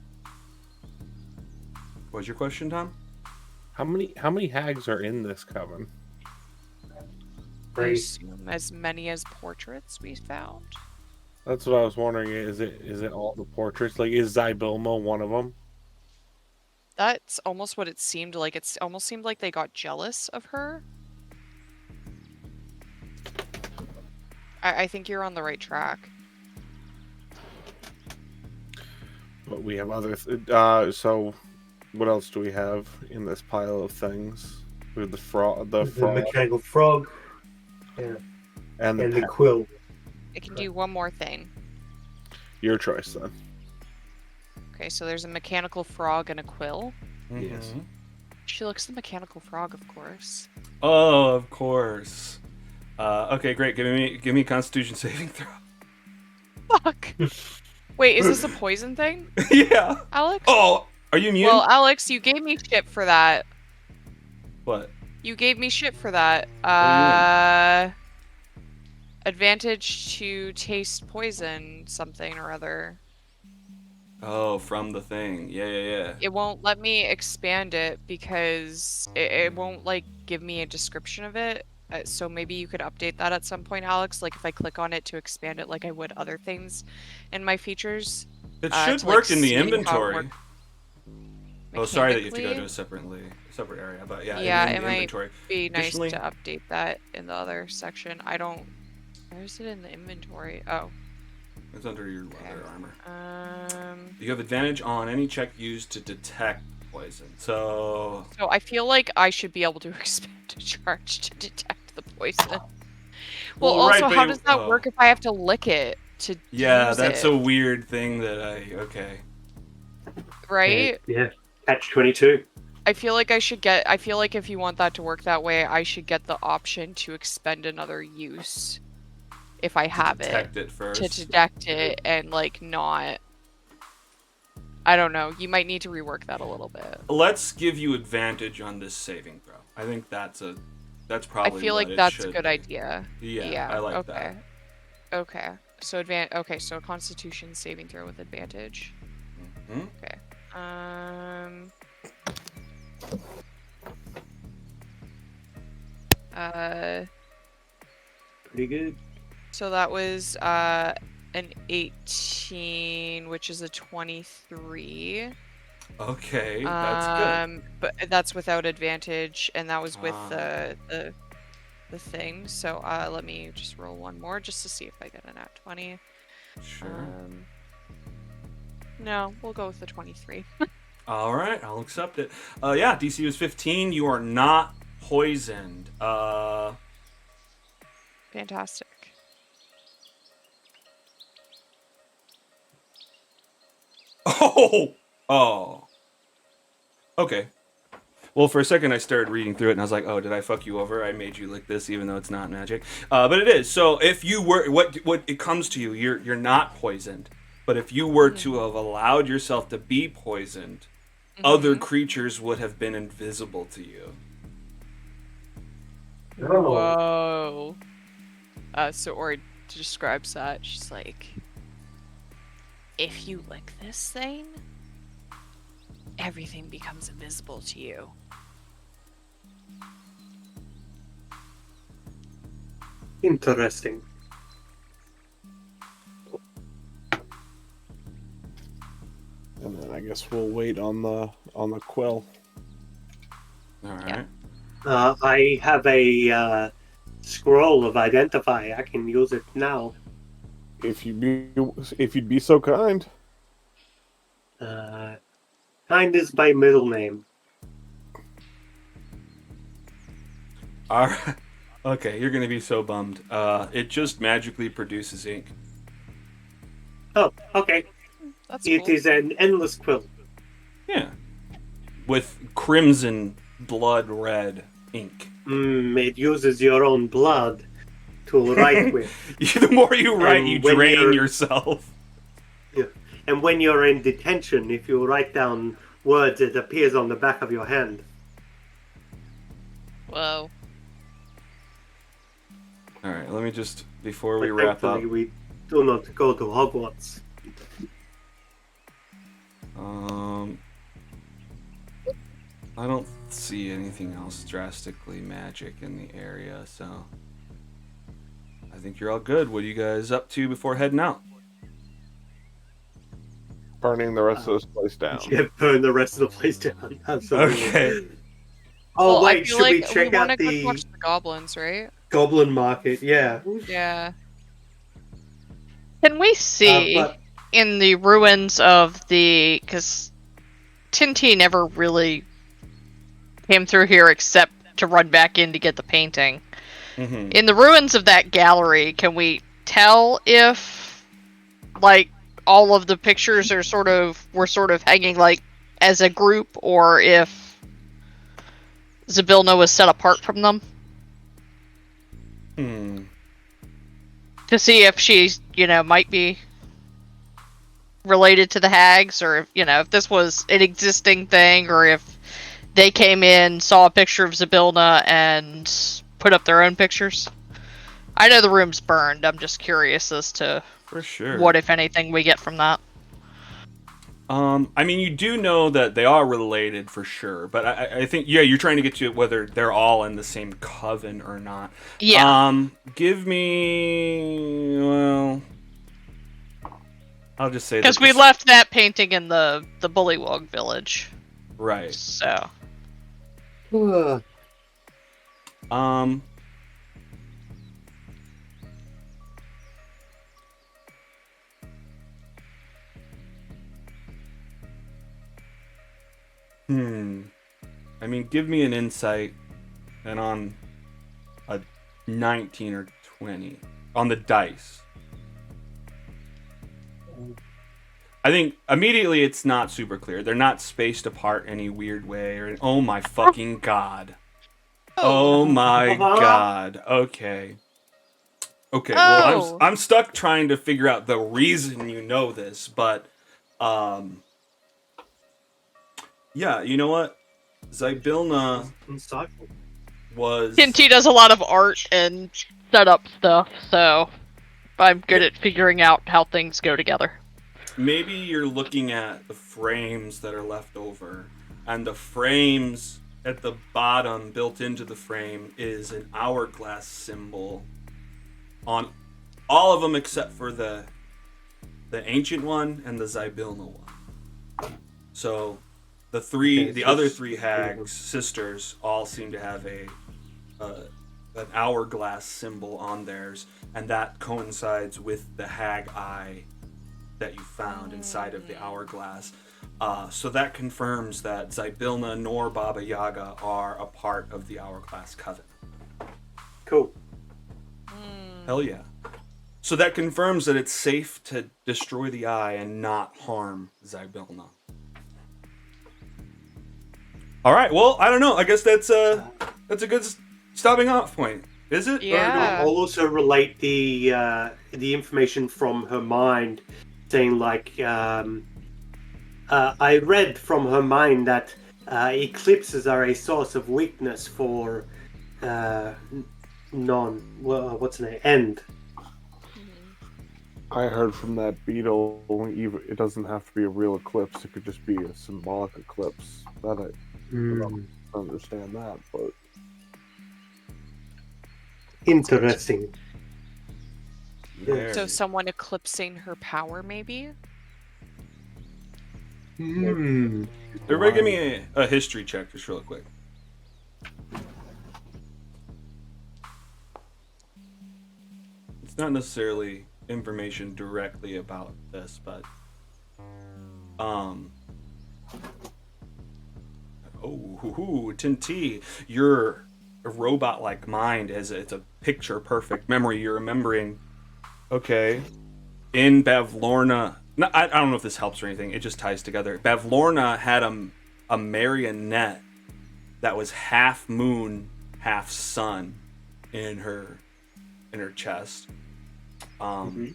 What was your question, Tom? How many hags are in this coven? I assume as many as portraits we found. That's what I was wondering. Is it all the portraits? Like, is Zybilma one of them? That's almost what it seemed like. It almost seemed like they got jealous of her. I think you're on the right track. But we have other. So, what else do we have in this pile of things? With the frog, the mechanical frog, yeah, and the and the pet. quill. I can do one more thing. Your choice, then. Okay, so there's a mechanical frog and a quill. Yes. Mhm. She looks the mechanical frog, of course. Oh, of course. Okay, great. Give me a Constitution saving throw. Fuck. Wait, is this a poison thing, Yeah. Alex? Oh, are you immune? Well, Alex, you gave me shit for that. What? You gave me shit for that. do you Advantage to taste poison, something or other. Oh, from the thing. Yeah. It won't let me expand it because it won't like give me a description of it. So maybe you could update that at some point, Alex. Like if I click on it to expand it, like I would other things in my features. It should to, like, work in the see how it inventory. works Oh, sorry that you have to go to mechanically. a separate area, but yeah, Yeah, in it the might inventory. be nice Additionally- to update that in the other section. I don't. Where is it in the inventory? Oh. It's under your Okay. leather armor. Um. You have advantage on any check used to detect poison. So So I feel like I should be able to expand a charge to detect the poison. Well, Well, right, also, but how you- does that oh. work if I have to lick it to yeah, use that's it? a weird thing that okay. Right? Yeah. Catch 22. I feel like I feel like if you want that to work that way, I should get the option to expend another use if I have it. Detect it first. To detect it and like not. I don't know. You might need to rework that a little bit. Let's give you advantage on this saving throw. I think that's probably. I feel what like it that's a should good be. idea. Yeah, I like that. Okay. So so Constitution saving throw with advantage. Mhm. Okay. Pretty good. So that was an 18, which is a 23. Okay, that's good. But that's without advantage, and that was with Ah. the thing. So let me just roll one more just to see if I get a nat 20. Sure. No, we'll go with the 23. All right, I'll accept it. Yeah, DC was 15. You are not poisoned. Fantastic. Oh. Okay. Well, for a second, I started reading through it, and I was like, "Oh, did I fuck you over? I made you lick this, even though it's not magic." But it is. So, if you were, what it comes to you, you're not poisoned. But if you were to have allowed yourself to be poisoned, other creatures would have been invisible to you. Whoa. So Ori describes that. She's like, if you lick this thing, everything becomes invisible to you. Interesting. And then I guess we'll wait on the quill. All right. Yeah. I have a scroll of identify. I can use it now. If you'd be so kind. Kind is my middle name. All right. Okay, you're gonna be so bummed. It just magically produces ink. Oh, okay. That's It cool. is an endless quill. Yeah. With crimson blood red ink. It uses your own blood to write with. The more you write, And you when drain you're- yourself. And when you're in detention, if you write down words, it appears on the back of your hand. Whoa. All right, let me just before we But wrap up. thankfully, we do not go to Hogwarts. I don't see anything else drastically magic in the area, so I think you're all good. What are you guys up to before heading out? Burning the rest of this place down. Yeah, burn the rest of the place down. Absolutely. Okay. Oh, Well, I wait, feel should like we check wanna out go the talk to the goblins, right? Goblin Market? Yeah. Yeah. Can we see But in the ruins of because Tinty never really came through here except to run back in to get the painting. Mm-hmm. In the ruins of that gallery, can we tell if, like, all of the pictures are were sort of hanging, like, as a group, or if Zybilna was set apart from them? To see if she's, might be related to the hags, or if, if this was an existing thing, or if they came in, saw a picture of Zybilna, and put up their own pictures. I know the room's burned. I'm just curious as to For sure. what, if anything, we get from that. I mean, you do know that they are related for sure, but I think, yeah, you're trying to get to whether they're all in the same coven or not. Yeah. Give me, well, I'll just say Because we left that painting in the Bullywog village. Right. So. I mean, give me an insight, and on a 19 or 20 on the dice. I think immediately it's not super clear. They're not spaced apart any weird way, or oh my fucking god. Oh my god. Okay. Okay. Well, I'm stuck trying to figure out the reason you know this, but yeah, you know what? Zybilna was... Kinty does a lot of art and setup stuff, so I'm good at figuring out how things go together. Maybe you're looking at the frames that are left over, and the frames at the bottom, built into the frame, is an hourglass symbol on all of them except for the ancient one and the Zybilna one. So the other three hags, sisters, all seem to have an hourglass symbol on theirs, and that coincides with the hag eye that you found inside of the hourglass. So that confirms that Zybilna nor Baba Yaga are a part of the Hourglass Coven. Cool. Hell yeah. So that confirms that it's safe to destroy the eye and not harm Zybilna. All right. Well, I don't know. I guess that's a good stopping off point. Is it? Yeah. I'll also relate the information from her mind, saying like I read from her mind that eclipses are a source of weakness for what's the name? End. I heard from that beetle, it doesn't have to be a real eclipse, it could just be a symbolic eclipse. That I don't understand that, but... Interesting. So someone eclipsing her power, maybe? Everybody give me a history check just real quick. It's not necessarily information directly about this, but Tinti, your robot-like mind it's a picture-perfect memory. You're remembering, okay, in Bavlorna. No, I don't know if this helps or anything. It just ties together. Bavlorna had a marionette that was half moon, half sun in her chest. And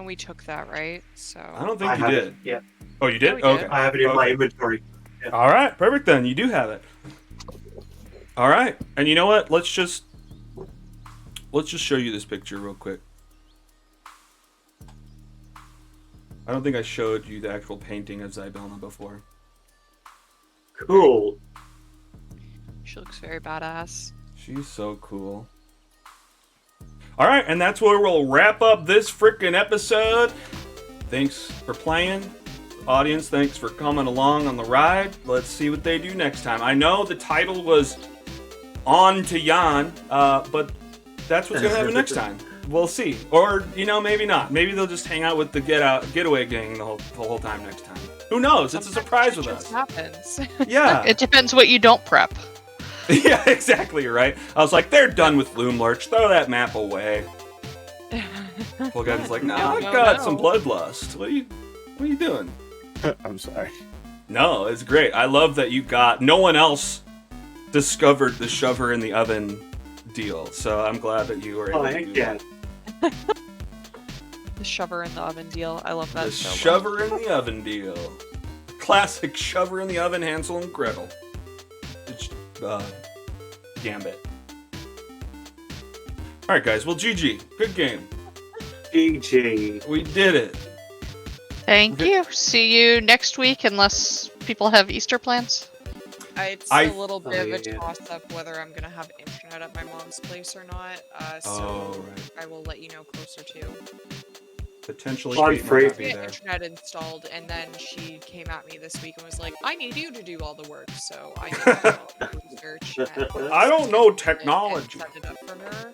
we took that, right? So I don't think you did. Yeah. Oh, you did? Yeah, we Okay. did. I have it in my inventory. Yeah. All right, perfect then. You do have it. All right, and you know what? Let's just show you this picture real quick. I don't think I showed you the actual painting of Zybilna before. Cool. she looks very badass. She's so cool. All right, and that's where we'll wrap up this freaking episode. Thanks for playing. Audience, thanks for coming along on the ride. Let's see what they do next time. I know the title was On to Jan, but that's what's going to happen next time. We'll see. Or, maybe not. Maybe they'll just hang out with the getaway gang the whole time next time. Who knows? It's a surprise with us. Happens. Yeah. It depends what you don't prep. Yeah, exactly, right? I was like, they're done with Loom Lurch. Throw that map away. Volgan's like, no, I got some bloodlust. What are you doing? I'm sorry. No, it's great. I love that you got... No one else discovered the shover in the oven deal, so I'm glad that you were able to do yeah. that. The shover in the oven deal. I love that The so much. shover in the oven deal. Classic shover in the oven, Hansel and Gretel. It's, Gambit. Alright guys, well GG. Good game. GG. We did it. Thank Okay. you. See you next week, unless people have Easter plans. It's I- a little bit of a yeah. toss-up whether I'm gonna have internet at my mom's place or not. So Oh, right. I will let you know closer to. Potentially I'm Kate might free. not be Get there. internet installed, and then she came at me this week and was like, "I need you to do all the work." So I need to do all the research. And I don't know and technology. set it up for her.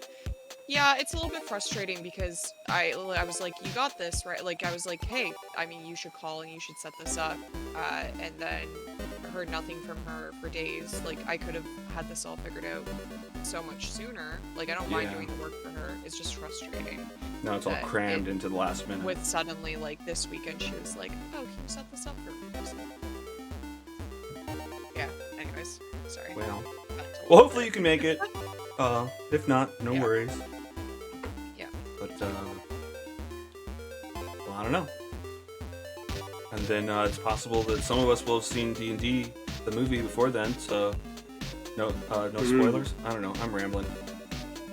Yeah, it's a little bit frustrating because I was like, "You got this, right?" Like I was like, "Hey, I mean, you should call and you should set this up," and then heard nothing from her for days. Like I could have had this all figured out so much sooner. Like I don't mind Yeah. doing the work for her. It's just frustrating No, it's all that crammed it- into the last minute. with suddenly like this weekend she was like, "Oh, can you set this up for me?" I was like, yeah. Anyways, sorry. Well, That's a well, little hopefully bit. you can make it. If not, no Yeah. worries. Yeah. But well, I don't know. And then it's possible that some of us will have seen D&D the movie before then. So no spoilers. I don't know. I'm rambling.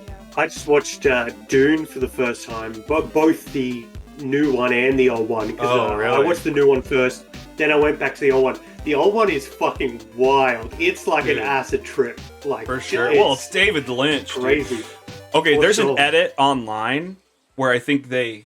Yeah. I just watched Dune for the first time, but both the new one and the old one. 'Cause, Oh, I really? watched the new one first, then I went back to the old one. The old one is fucking wild. It's like Dude. an acid trip. Like For sure. Well, it's it's David Lynch. Dude. crazy. Okay, For there's an sure. edit online where I think they